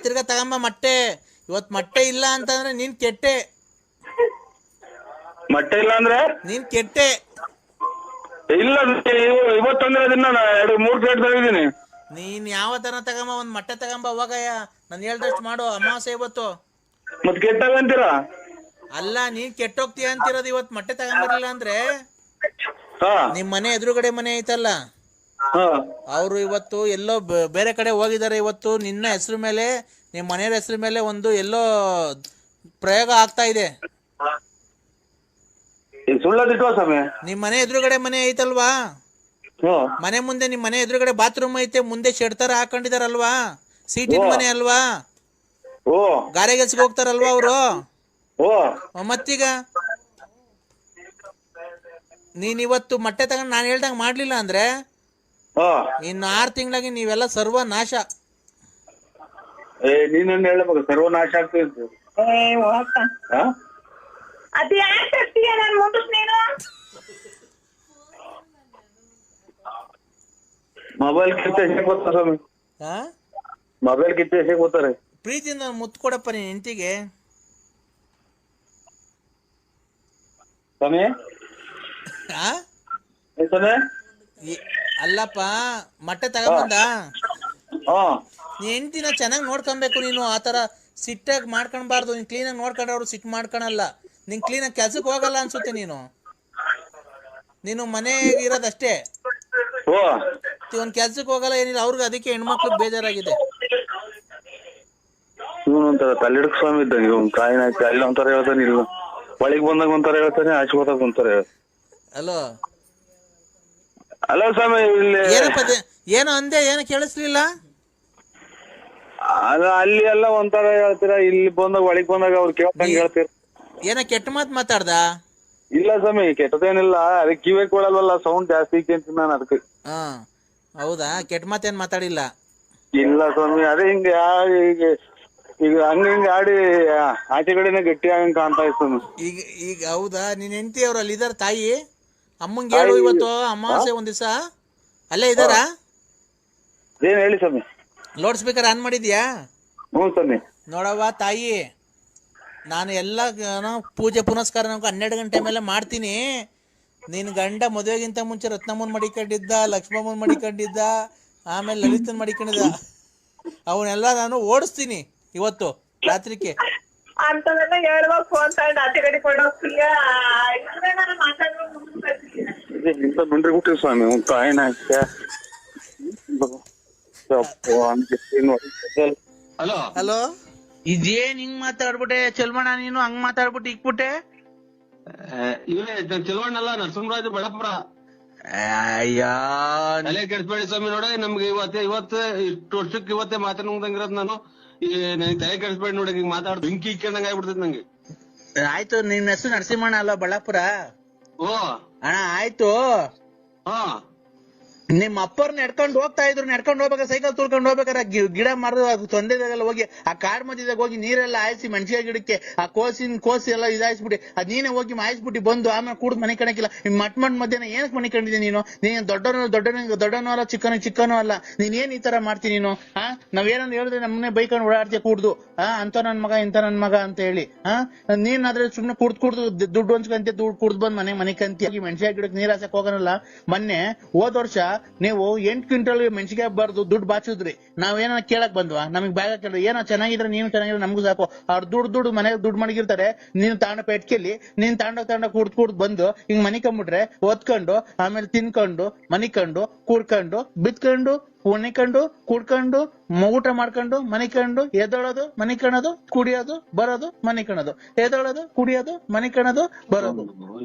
ತಿರ್ಗಾ ತಗೊಂಬ ಮೊಟ್ಟೆ. ಇವತ್ ಮೊಟ್ಟೆ ಇಲ್ಲ ಅಂತಂದ್ರೆ ನೀನ್ ಕೆಟ್ಟೆ. ಮೊಟ್ಟೆ ಇಲ್ಲ ಅಂದ್ರೆ ನೀನ್ ಕೆಟ್ಟೆ. ಇಲ್ಲ ಇವತ್ತಂದ್ರೆ ಅದನ್ನ 2-3 ಪ್ಲೇಟ್ ತಂದಿದ್ದೀನಿ. ನೀನ್ ಯಾವ ತರ ತಗೊಂಬ, ಒಂದ್ ಮೊಟ್ಟೆ ತಗೊಂಬ ಹೋಗಯ್ಯ. ನಾನು ಹೇಳ್ದಷ್ಟು ಮಾಡು. ಅಮಾವಾಸ್ಯೆ ಇವತ್ತು. ಮತ್ ಕೆಟ್ಟಾಗ ಅಂತೀರಾ? ಅಲ್ಲ, ನೀನ್ ಕೆಟ್ಟೋಗ್ತೀಯ ಅಂತಿರೋದು. ಇವತ್ ಮೊಟ್ಟೆ ತಗೊಂಬರ್ಲಿಲ್ಲ ಅಂದ್ರೆ ನಿಮ್ ಮನೆ ಎದುರುಗಡೆ ಮನೆ ಐತಲ್ಲ, ಅವ್ರು ಇವತ್ತು ಎಲ್ಲೋ ಬೇರೆ ಕಡೆ ಹೋಗಿದ್ದಾರೆ. ಇವತ್ತು ನಿನ್ನ ಹೆಸರು ಮೇಲೆ, ನಿಮ್ ಮನೆಯವ್ರ ಹೆಸರು ಮೇಲೆ ಒಂದು ಎಲ್ಲೋ ಪ್ರಯೋಗ ಆಗ್ತಾ ಇದೆ. ನಿಮ್ ಮನೆ ಎದುರುಗಡೆ ಮನೆ ಐತಲ್ವಾ, ಮನೆ ಮುಂದೆ ನಿಮ್ ಮನೆ ಎದುರುಗಡೆ ಬಾತ್ರೂಮ್ ಐತೆ, ಮುಂದೆ ಶೆಡ್ ತರ ಹಾಕೊಂಡಿದಾರಲ್ವಾ, ಸೀಟಿನ ಮನೆ ಅಲ್ವಾ, ಗಾರೆ ಕೆಲ್ಸಕ್ಕೆ ಹೋಗ್ತಾರಲ್ವಾ ಅವರು. ಮತ್ತೀಗ ನೀನ್ ಇವತ್ತು ಮೊಟ್ಟೆ ತಗೊಂಡು ನಾನು ಹೇಳ್ದಂಗ ಮಾಡ್ಲಿಲ್ಲ ಅಂದ್ರೆ ಇನ್ನು 6 ತಿಂಗಳಾಗಿ ನೀವೆಲ್ಲ ಸರ್ವನಾಶ. ನೀನ್ ಹೇಳಬೇಕು ಸರ್ವನಾಶ ಆಗ್ತದೆ. ಮೊಬೈಲ್ ಸ್ವಾಮಿ, ಮೊಬೈಲ್ ಕಿತ್ತೆ ಎಸೆಕ್ ಹೋಗ್ತಾರೆ. ಪ್ರೀತಿಯಿಂದ ಮುತ್ತು ಕೊಡಪ್ಪ ನೀನ್ ಹೆಂಡತಿಗೆ. ಅಲ್ಲಪ್ಪ, ಮೊಟ್ಟೆ ತಗೊಂಬಂದ ನೀ ಹೆಂಡತಿನ ಚೆನ್ನಾಗಿ ನೋಡ್ಕೊಬೇಕು ನೀನು. ಆತರ ಸಿಟ್ಟಾಗಿ ಮಾಡ್ಕೊಳ್ಬಾರ್ದು. ನೀನ್ ಕ್ಲೀನಾಗಿ ನೋಡ್ಕೊಂಡ್ರೆ ಅವ್ರು ಸಿಟ್ ಮಾಡ್ಕೊಳಲ್ಲ. ನೀನ್ ಕ್ಲೀನಾಗಿ ಕೆಲ್ಸಕ್ಕೆ ಹೋಗಲ್ಲ ಅನ್ಸುತ್ತೆ. ನೀನು ಮನೆಗೆ ಇರೋದಷ್ಟೇ, ಒಂದ್ ಕೆಲ್ಸಕ್ಕೆ ಹೋಗಲ್ಲ, ಏನಿಲ್ಲ. ಅವ್ರಿಗೆ ಅದಕ್ಕೆ ಹೆಣ್ಮಕ್ಳಿಗೆ ಬೇಜಾರಾಗಿದೆ. ಇವನೊಂಥರ ತಲೆಡ್ಕ್ ಸ್ವಾಮಿ ಇದ್ದಂಗೆ. ಕಾಯಿನ ಅಲ್ಲಿ ಒಂಥರ ಹೇಳ್ತಾನೆ, ಇಲ್ಲ ಒಳಗ್ ಬಂದಾಗ ಒಂಥರ ಹೇಳ್ತಾನೆ, ಆಚೆ ಹೋದಾಗ ಒಂಥರ ಹೇಳ್ತಾನೆ. ಹಲೋ ಹಲೋ ಸ್ವಾಮಿ, ಇಲ್ಲಿ ಏನೋ ಅಂದೆ, ಏನೋ ಕೇಳಿಸ್ಲಿಲ್ಲ. ಅಲ್ಲಿ ಎಲ್ಲ ಒಂಥರ ಹೇಳ್ತೀರಾ, ಇಲ್ಲಿ ಬಂದಾಗ ಒಳಗ್ ಬಂದಾಗ ಅವ್ರು ಕೇಳ್ತಂಗ ಹೇಳ್ತೀರ. ಏನೋ ಕೆಟ್ಟ ಮಾತು ಮಾತಾಡ್ದ? ಇಲ್ಲ ಸ್ವಾಮಿ, ಕೆಟ್ಟದೇನಿಲ್ಲ. ಅದಕ್ಕೆ ಕಿವಿ ಕೊಡಲ್ವಲ್ಲ, ಸೌಂಡ್ ಜಾಸ್ತಿ ಕೇಳ್ತೀನಿ ನಾನು ಅದಕ್ಕೆ. ಹೌದಾ? ಕೆಟ್ಟ ಮಾತೇನ್ ಮಾತಾಡಿಲ್ಲ? ಇಲ್ಲ ಸ್ವಾಮಿ, ಅದೇ ಹಿಂಗ ಈಗ ಹಂಗ ಆಡಿ ಆಚೆ ಕಡೆನೆ ಗಟ್ಟಿ ಆಗಂಗ್ ಕಾಣ್ತಾ ಇತ್ತು. ಈಗ ಹೌದಾ? ನಿನ್ ಹೆಂಡತಿ ಅವ್ರು ಅಲ್ಲಿ ಇದಾರ? ತಾಯಿ ಅಮ್ಮಂಗೆ ಹೇಳು, ಇವತ್ತು ಅಮಾವಾಸ್ಯೆ ಒಂದ್ ದಿವಸ ಅಲ್ಲೇ ಇದಾರ? ಏನ್ ಹೇಳಿ ಸ್ವಾಮಿ? ಲೌಡ್ ಸ್ಪೀಕರ್ ಆನ್ ಮಾಡಿದ್ಯಾ? ಹ್ಞೂ ಸ್ವಾಮಿ. ನೋಡವ್ವ ತಾಯಿ, ನಾನು ಎಲ್ಲ ಪೂಜೆ ಪುನಸ್ಕಾರ 12 ಗಂಟೆ ಮೇಲೆ ಮಾಡ್ತೀನಿ. ನಿನ್ ಗಂಡ ಮದುವೆಗಿಂತ ಮುಂಚೆ ರತ್ನಮ್ಮನ್ ಮಡಿಕೊಂಡಿದ್ದ, ಲಕ್ಷ್ಮಮ್ಮನ್ ಮಡಿಕೊಂಡಿದ್ದ, ಆಮೇಲೆ ಲಲಿತನ್ ಮಡಿಕೊಂಡಿದ್ದ. ಅವನ್ನೆಲ್ಲ ನಾನು ಓಡಿಸ್ತೀನಿ ಇವತ್ತು ರಾತ್ರಿಗೆ. ಅಂತವೆಲ್ಲ ಹೇಳ್ಬೇಕು ಅಂತ ಆಚೆ ಕಡೆ ಕೊಡೋಗ್ತೀಯ. ಸ್ವಾಮಿ ಹಲೋ ಹಲೋ, ಇದೇನ್ ಹಿಂಗ್ ಮಾತಾಡ್ಬಿಟ್ಟೆ ಚಲ್ಮಣ್ಣ? ನೀನು ಹಂಗ್ ಮಾತಾಡ್ಬಿಟ್ಟು ಇಕ್ಬಿಟ್ಟೆ. ಇವೇ ಚಲವಣ್ಣಲ್ಲ, ನರಸಿಂಹರಾಜು ಬೆಳಪುರ. ಅಯ್ಯೋ ತಲೆ ಕೆಡಿಸ್ಬೇಡಿ ಸ್ವಾಮಿ. ನೋಡಿ, ನಮ್ಗೆ ಇವತ್ತು ಇಷ್ಟು ವರ್ಷಕ್ಕೆ ಇವತ್ತೇ ಮಾತಾಡಂಗಿರೋದ್ ನಾನು. ನನಗೆ ತಲೆ ಕೆಡಿಸ್ಬೇಡಿ ನೋಡಿ, ಹಿಂಗ್ ಮಾತಾಡ್ ಬೆಂಕಿ ಇಕ್ಕೊಂಡಂಗ ಆಗ್ಬಿಡ್ತೈತಿ ನಂಗೆ. ಆಯ್ತು, ನಿನ್ನ ಹೆಸರು ನರಸಿಂಹಣ್ಣ ಅಲ್ಲ, ಬಳ್ಳಾಪುರ? ಓ ಅಣ್ಣ ಆಯ್ತು. ನಿಮ್ಮ ಅಪ್ಪರ್ನ ನಡ್ಕೊಂಡು ಹೋಗ್ತಾ ಇದ್ರು, ನಡ್ಕೊಂಡು ಹೋಗ್ಬೇಕಾದ್ರೆ ಸೈಕಲ್ ತುಳ್ಕೊಂಡು ಹೋಗ್ಬೇಕಾದ್ರೆ ಗಿಡ ಮರದ ತೊಂದರೆದಾಗೆಲ್ಲ ಹೋಗಿ ಆ ಕಾಡ್ ಮಧ್ಯದಾಗ ಹೋಗಿ ನೀರೆಲ್ಲ ಹಾಯಿಸಿ ಮೆಣಸಿನ ಗಿಡಕ್ಕೆ ಆ ಕೋಸಿ ಎಲ್ಲ ಇದಾಯಿಸ್ಬಿಟ್ಟು ಅದ್ ನೀನೇ ಹೋಗಿ ಮಾಯಿಸ್ಬಿಟ್ಟು ಬಂದು ಆಮೇಲೆ ಕೂಡ್ ಮನೆ ಕಣಕಿಲ್ಲ ಮಟ್ ಮಧ್ಯಾಹ್ನ ಏನಕ್ಕೆ ಮನೆ ಕಂಡಿದ್ದೆ ನೀನು? ನೀನ್ ದೊಡ್ಡನೂ ಅಲ್ಲ ಚಿಕ್ಕನೂ ಅಲ್ಲ, ನೀನ್ ಏನ್ ಈ ತರ ಮಾಡ್ತೀನಿ ನೀನು? ನಾವೇನಂದ್ ಹೇಳಿದ್ರೆ ನಮ್ಮನೆ ಬೈಕೊಂಡು ಓಡಾಡ್ತೀಯ ಕೂಡ್ದು ಅಂತ ನನ್ ಮಗ ಇಂತ ನನ್ ಮಗ ಅಂತ ಹೇಳಿ ನೀನ್ ಆದ್ರೆ ಸುಮ್ನೆ ಕುಡ್ದು ದುಡ್ಡು ಹೊಂಚ್ಕಂತ ದುಡ್ಡು ಕುಡ್ದು ಬಂದ್ ಮನೆ ಕಂತಿ ಮೆಣಸಿನ ಗಿಡಕ್ಕೆ ನೀರ್ ಹಾಸಕ್ ಹೋಗೋನಲ್ಲ. ಮೊನ್ನೆ ಹೋದ್ ವರ್ಷ ನೀವು 8 ಕ್ವಿಂಟಲ್ ಮೆಣಸಿಗೆ ಬಾರ್ದು ದುಡ್ಡು ಬಾಚಿದ್ರಿ, ನಾವೇನ ಕೇಳಕ್ ಬಂದ್ವಾ? ನಮಗ್ ಬ್ಯಾಗ ಕೇಳಿದ್ರೆ ಏನೋ ಚೆನ್ನಾಗಿದ್ರೆ ನೀವು ಚೆನ್ನಾಗಿದ್ರೆ ನಮಗೂ ಸಾಕು. ಅವ್ರು ದುಡ್ಡು ಮನೆಗೆ ದುಡ್ಡು ಮಡಗಿರ್ತಾರೆ, ನೀನು ತಾಂಡ ಪೆಟ್ಕೆಲ್ಲಿ ನೀನ್ ತಾಂಡ ಕುಡ್ದು ಬಂದು ಹಿಂಗ್ ಮನಿಕೊಂಡ್ಬಿಟ್ರೆ ಒತ್ಕೊಂಡು ಆಮೇಲೆ ತಿನ್ಕೊಂಡು ಮನಿಕೊಂಡು ಕೂಡ್ಕೊಂಡು ಬಿತ್ಕೊಂಡು ಉಣಿಕೊಂಡು ಕುಡ್ಕೊಂಡು ಊಟ ಮಾಡ್ಕೊಂಡು ಮನಿಕೊಂಡು ಎದೊಳೋದು ಮನಿಕಣೋದು ಕುಡಿಯೋದು ಬರೋದು ಮನಿಕಣೋದು ಎದೊಳೋದು ಕುಡಿಯೋದು ಮನಿಕಣೋದು ಬರೋದು.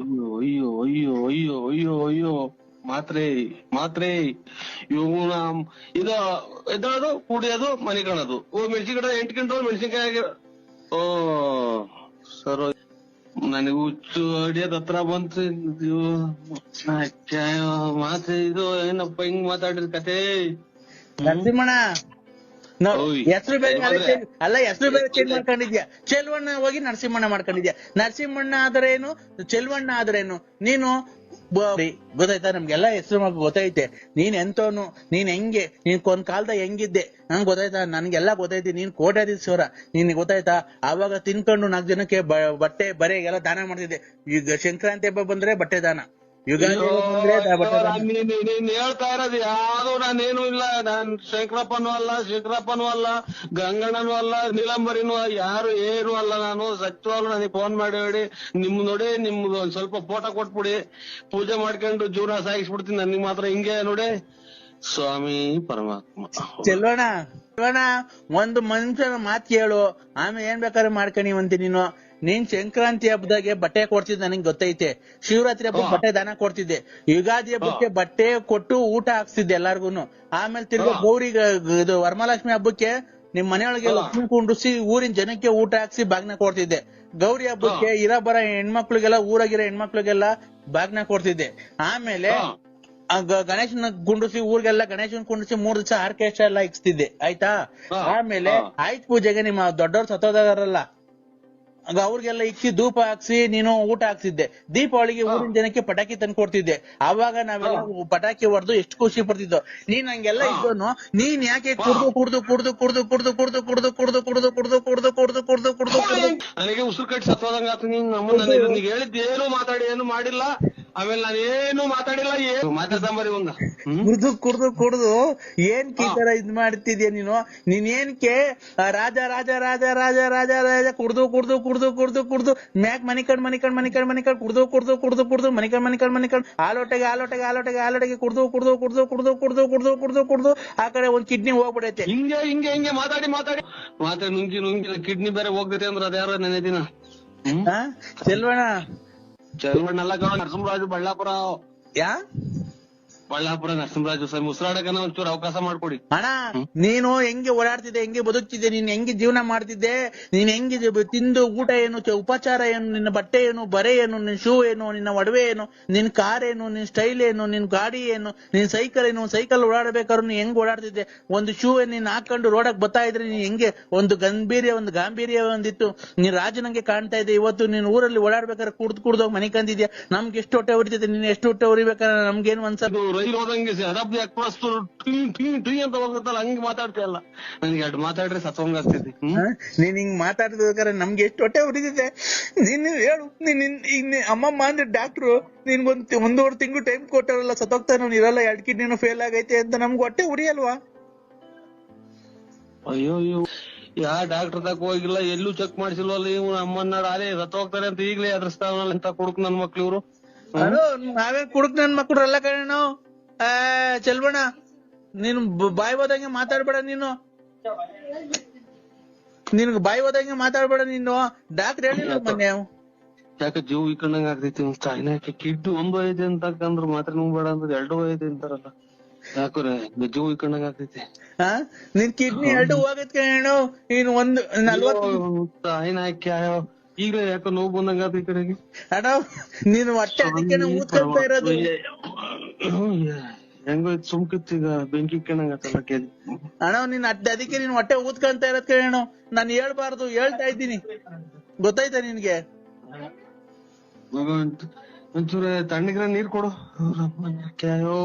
ಅಯ್ಯೋ ಅಯ್ಯೋ ಅಯ್ಯೋ ಅಯ್ಯೋ ಅಯ್ಯೋ ಮಾತ್ರೆ ಇವನ ಇದು ಎದ್ದೋದು ಕುಡಿಯೋದು ಮನೆ ಕಾಣೋದು. ಮೆಣಸಿನ ಗಿಡ 8 ಕ್ವಿಂಟಲ್ ಮೆಣಸಿನ್ಕಾಯಿ. ಓ ಸರ್ ನನಗೆ ಹುಚ್ಚು ಅಡಿಯೋದ್ ಹತ್ರ ಬಂತು. ಮಾತ್ರೆ ಇದು ಏನಪ್ಪ ಹಿಂಗ್ ಮಾತಾಡಿದ ಕತೆ? ನರಸಿಂಹಣ್ಣ ಹೆಸರು ಬೇರೆ ಅಲ್ಲ, ಹೆಸರು ಬೇರೆ ಚೇಂಜ್ ಮಾಡ್ಕೊಂಡಿದ್ಯಾ. ಚೆಲ್ವಣ್ಣ ಹೋಗಿ ನರಸಿಂಹಣ್ಣ ಮಾಡ್ಕೊಂಡಿದ್ಯಾ. ನರಸಿಂಹಣ್ಣ ಆದ್ರೇನು ಚೆಲ್ವಣ್ಣ ಆದ್ರೇನು? ನೀನು ಗೊತ್ತಾಯ್ತಾ? ನಮ್ಗೆಲ್ಲಾ ಹೆಸರು ಗೊತ್ತೈತೆ. ನೀನ್ ಎಂತವನು, ನೀನ್ ಹೆಂಗೆ, ನೀನ್ ಒಂದ್ ಕಾಲದ ಹೆಂಗಿದ್ದೆ ನಂಗೆ ಗೊತ್ತಾಯ್ತಾ? ನನ್ಗೆಲ್ಲಾ ಗೊತ್ತೈತಿ. ನೀನ್ ಕೋಟ್ಯಾಧೀಶ್ವರ, ನಿನ್ ಗೊತ್ತಾಯ್ತಾ? ಆವಾಗ ತಿನ್ಕೊಂಡು 4 ಜನಕ್ಕೆ ಬಟ್ಟೆ ಬರೆಗೆಲ್ಲ ದಾನ ಮಾಡ್ತಿದ್ದೆ. ಈಗ ಸಂಕ್ರಾಂತಿ ಹಬ್ಬ ಬಂದ್ರೆ ಬಟ್ಟೆ ದಾನ, ಯುಗಾದಿ ಬಂದ್ರೆ ನೀನ್ ಹೇಳ್ತಾ ಇರೋದು ಯಾವ್ದು ನಾನೇನು ಇಲ್ಲ. ನಾನ್ ಶಂಕರಪ್ಪನೂ ಅಲ್ಲ ಗಂಗಣ್ಣನೂ ಅಲ್ಲ ನೀಲಂಬರಿನೂ ಯಾರು ಏನು ಅಲ್ಲ. ನಾನು ಸತ್ಯವಾಗ್ಲು ನನಗೆ ಫೋನ್ ಮಾಡಿ ನಿಮ್ ನೋಡಿ ನಿಮ್ದು ಒಂದ್ ಸ್ವಲ್ಪ ಫೋಟೋ ಕೊಟ್ಬಿಡಿ, ಪೂಜೆ ಮಾಡ್ಕೊಂಡು ಜೀವನ ಸಾಗಿಸ್ಬಿಡ್ತೀನಿ. ನನಗೆ ಮಾತ್ರ ಹಿಂಗೆ ನೋಡಿ ಸ್ವಾಮಿ ಪರಮಾತ್ಮ. ಚೆಲ್ವಣ ಒಂದು ಮನುಷ್ಯನ ಮಾತು ಕೇಳು, ಆಮೇಲೆ ಏನ್ ಬೇಕಾದ್ರೆ ಮಾಡ್ಕೊಂಡಿವಂತೆ ನೀನು. ನೀನ್ ಸಂಕ್ರಾಂತಿ ಹಬ್ಬದಾಗೆ ಬಟ್ಟೆ ಕೊಡ್ತಿದ್ದೆ ನನಗೆ ಗೊತ್ತೈತೆ. ಶಿವರಾತ್ರಿ ಹಬ್ಬಕ್ಕೆ ಬಟ್ಟೆ ದಾನ ಕೊಡ್ತಿದ್ದೆ. ಯುಗಾದಿ ಹಬ್ಬಕ್ಕೆ ಬಟ್ಟೆ ಕೊಟ್ಟು ಊಟ ಹಾಕ್ತಿದ್ದೆ ಎಲ್ಲಾರ್ಗುನು. ಆಮೇಲೆ ತಿರ್ಗಾ ಗೌರಿಗೆ ಇದು ವರಮಹಾಲಕ್ಷ್ಮಿ ಹಬ್ಬಕ್ಕೆ ನಿಮ್ ಮನೆಯೊಳಗೆ ಲಕ್ಷ್ಮಿ ಕುಂಡ್ರಿಸಿ ಊರಿನ ಜನಕ್ಕೆ ಊಟ ಹಾಕ್ಸಿ ಬಾಗ್ನ ಕೊಡ್ತಿದ್ದೆ. ಗೌರಿ ಹಬ್ಬಕ್ಕೆ ಬರ ಹೆಣ್ಮಕ್ಳಿಗೆಲ್ಲ ಊರಾಗಿರೋ ಹೆಣ್ಮಕ್ಳಿಗೆಲ್ಲ ಬಾಗ್ನ ಕೊಡ್ತಿದ್ದೆ. ಆಮೇಲೆ ಗಣೇಶನ ಕುಂಡ್ರಿಸಿ ಊರಿಗೆಲ್ಲ ಗಣೇಶನ್ ಕುಂಡ್ರಿಸಿ 3 ದಿವಸ ಆರ್ಕೆಸ್ಟ್ರಾ ಎಲ್ಲ ಇಕ್ಸ್ತಿದ್ದೆ. ಆಯ್ತಾ? ಆಮೇಲೆ ಆಯ್ತು ಪೂಜೆಗೆ ನಿಮ್ಮ ದೊಡ್ಡವ್ರು ಸತ್ತೋದಾರಲ್ಲ ಅವ್ರಿಗೆಲ್ಲ ಇಕ್ಕಿ ಧೂಪ ಹಾಕ್ಸಿ ನೀನು ಊಟ ಹಾಕ್ಸಿದ್ದೆ. ದೀಪಾವಳಿಗೆ ಊರಿನ ಜನಕ್ಕೆ ಪಟಾಕಿ ತಂದು ಕೊಡ್ತಿದ್ದೆ. ಅವಾಗ ನಾವೆಲ್ಲ ಪಟಾಕಿ ಹೊಡೆದು ಎಷ್ಟು ಖುಷಿ ಪಡ್ತಿದ್ದೋ. ನೀನ್ ಹಂಗೆಲ್ಲ ಇದ್ದೋನು ನೀನ್ ಯಾಕೆ ನನಗೆ ಉಸಿರು ಕಟ್ಟಿ ಸತ್ತೋದಂಗ ಆತು. ನೀನ್ ನಮ್ಮನ್ನ ಹೇಳಿದ್ದು ಏನು ಮಾತಾಡಿ ಏನು ಮಾಡಿಲ್ಲ. ಆಮೇಲೆ ನಾನೇನು ಮಾತಾಡಿಲ್ಲ, ಏನು ಮಾತಾಡ್ತಾಂಬರಿ ಒಂದ ಕುಡ್ದು ಏನ್ ಈ ತರ ಇದ್ ಮಾಡ್ತಿದ್ಯಾ ನೀನು? ನೀನ್ ಏನ್ಕೆ ರಾಜ ರಾಜ ರಾಜ ರಾಜ ರಾಜ ರಾಜ ಕುಡ್ದು ಮ್ಯಾಕ್ ಮನಿಕಂಡ್ ಕುಡ್ದು ಮನಿಕಂಡ್ ಆಲೋಟೆಗೆ ಕುಡ್ದು ಆ ಕಡೆ ಒಂದ್ ಕಿಡ್ನಿ ಹೋಗ್ಬಿಡೈತೆ. ಹಿಂಗೆ ಮಾತಾಡಿ ನುಂಗಿ ಕಿಡ್ನಿ ಬೇರೆ ಹೋಗ್ತೈತೆ ಅಂದ್ರೆ ಅದ್ಯಾರ ನೆನೆ ದಿನ. ಚೆಲ್ವಣ್ಣ ಎಲ್ಲ ನರಸಿಂಹರಾಜು ಬಳ್ಳಾಪುರ ನರಸಿಂಹರಾಜು ಸ್ವಾಮಿ ಉಸಿರಾಡಕನ ಒಂಚೂರು ಅವಕಾಶ ಮಾಡ್ಕೊಡಿ ಅಣ್ಣ. ನೀನು ಹೆಂಗೆ ಓಡಾಡ್ತಿದ್ದೆ, ಹೆಂಗೆ ಬದುಕ್ತಿದ್ದೆ, ನೀನ್ ಹೆಂಗೆ ಜೀವನ ಮಾಡ್ತಿದ್ದೆ, ನೀನ್ ಹೆಂಗೆ ತಿಂದು ಊಟ ಏನು, ಉಪಚಾರ ಏನು, ನಿನ್ನ ಬಟ್ಟೆ ಏನು, ಬರೆ ಏನು, ನಿನ್ ಶೂ ಏನು, ನಿನ್ನ ಒಡವೆ ಏನು, ನಿನ್ ಕಾರ್ ಏನು, ನಿನ್ ಸ್ಟೈಲ್ ಏನು, ನಿನ್ ಗಾಡಿ ಏನು, ನಿನ್ ಸೈಕಲ್ ಏನು. ಸೈಕಲ್ ಓಡಾಡ್ಬೇಕಾದ್ರು ನೀನ್ ಹೆಂಗ್ ಓಡಾಡ್ತಿದ್ದೆ? ಒಂದು ಶೂ ನೀನ್ ಹಾಕೊಂಡು ರೋಡಕ್ ಬರ್ತಾ ಇದ್ರೆ ನೀನ್ ಹೆಂಗೆ ಒಂದು ಗಾಂಭೀರ್ಯ ಒಂದಿತ್ತು. ನೀನ್ ರಾಜನಂಗೆ ಕಾಣ್ತಾ ಇದ್ದೆ. ಇವತ್ತು ನೀನ್ ಊರಲ್ಲಿ ಓಡಾಡ್ಬೇಕಾದ್ರೆ ಕುಡ್ದು ಮನೆ ಕಂದಿದ್ಯಾ. ನಮ್ಗೆ ಎಷ್ಟು ಹೊಟ್ಟೆ ಉರಿತೈತೆ, ನೀನ್ ಎಷ್ಟು ಹೊಟ್ಟೆ ಉರಿಬೇಕಾದ್ರೆ ನಮ್ಗೇನು ಅನ್ಸದು? ರೈಲು ಹೋದಂಗೆ ಅರಬ್ ಎಕ್ಸ್ಪ್ರೆಸ್ ಟೀ ಅಂತ ಹೋಗುತ್ತಲ್ಲ ಹಂಗೆ ಮಾತಾಡ್ತಿಯಲ್ಲ. ನನ್ಗೆ 2 ಮಾತಾಡ್ರೆ ಸತ್ವಂಗ ಆಗ್ತೈತಿ. ನೀನ್ ಹಿಂಗ್ ಮಾತಾಡ್ಬೇಕಾದ್ರೆ ನಮ್ಗೆ ಎಷ್ಟು ಹೊಟ್ಟೆ ಉರಿತೈತೆ ನೀನ್ ಹೇಳು. ನೀನ್ ಅಮ್ಮಮ್ಮ ಅಂದ್ರೆ ಡಾಕ್ಟ್ರು ನಿನ್ಗೊಂದ್ 1.5 ತಿಂಗಳು ಟೈಮ್ ಕೊಟ್ಟಾರಲ್ಲ, ಸತ್ತೋಗ್ತಾನೋ ಇರಲ್ಲ, 2 ಕಿಡ್ನಿನೂ ಫೇಲ್ ಆಗೈತೆ ಅಂತ ನಮ್ಗೆ ಹೊಟ್ಟೆ ಉರಿಯಲ್ವಾ? ಅಯ್ಯೋ ಯಾ ಡಾಕ್ಟರ್ ತಕ ಹೋಗಿಲ್ಲ, ಎಲ್ಲೂ ಚೆಕ್ ಮಾಡಿಸಿಲ್ವಲ್ಲ. ಇವ್ನು ಅಮ್ಮನ್ನ ಅದೇ ಸತ್ತೋಗ್ತಾರೆ ಅಂತ ಈಗ್ಲೇ ಅದ್ರಸ್ತಾವಲ್ಲ ಅಂತ ಕುಡುಕ್ ನನ್ ಮಕ್ಳು ಇವ್ರು. ನಾವೇ ಕುಡುಕ್ ನನ್ ಮಕ್ಳು ಎಲ್ಲ ಕಣೋ. ಚೆಲ್ವಣ್ಣ ನೀನು ಬಾಯಿ ಹೋದಂಗೆ ಮಾತಾಡ್ಬೇಡ. ನಿನ್ಗೆ ಬಾಯಿ ಹೋದಂಗೆ ಮಾತಾಡ್ಬೇಡ ನೀನು. ಡಾಕ್ಟರ್ ಹೇಳಿಲ್ಲ ಮೊನ್ನೆ. ಯಾಕೆ ಜೀವ ಇಕ್ಕಂಡಂಗ ಆಗ್ತೈತಿ. ಚಾಯ್ನಾಕೆ ಕಿಡ್ನಿ 1 ಐತೆ ಅಂತಂದ್ರ ಮಾತ್ರ ನುಂಗ್ಬೇಡ ಅಂದ್ರೆ 2 ಐತೆ ಅಂತಾರಲ್ಲ. ಯಾಕ್ರೆ ಜೀವ ಇಕ್ಕಂಡಂಗ ಆಗ್ತೈತಿ. ನಿನ್ ಕಿಡ್ನಿ 2 ಹೋಗೈತ್ ಕಣೋ. ನೀನು 40 ಚಾಯ್ನಾಕೆ ಈಗಲೇ ಯಾಕೋ ನೋವು ಬಂದಂಗ ಆತ ಈ ಕಡೆಗೆ. ಅಣ್ಣ ನೀನು ಹೊಟ್ಟೆ ಅದಕ್ಕೆ ಊದ್ಕೊಳ್ತಾ ಇರೋದು. ಹೆಂಗೋಯ್ತು ಸುಮ್ಕಿತ್ತು ಈಗ ಬೆಂಕಿ ಕೇಳಂಗತ್ತಲ್ಲ ಕೇಳಿ. ಅಣ್ಣ ನೀನ್ ಅದಕ್ಕೆ ನೀನ್ ಹೊಟ್ಟೆ ಊದ್ಕೊಂತ ಇರೋದ್ ಕೇಳೋಣ, ನಾನು ಹೇಳ್ಬಾರ್ದು ಹೇಳ್ತಾ ಇದ್ದೀನಿ, ಗೊತ್ತಾಯ್ತಾ ನಿನ್ಗೆ? ಮಗ ಒಂಚೂರ ತಣ್ಣಗಿರ ನೀರ್ ಕೊಡು. ಅಯ್ಯೋ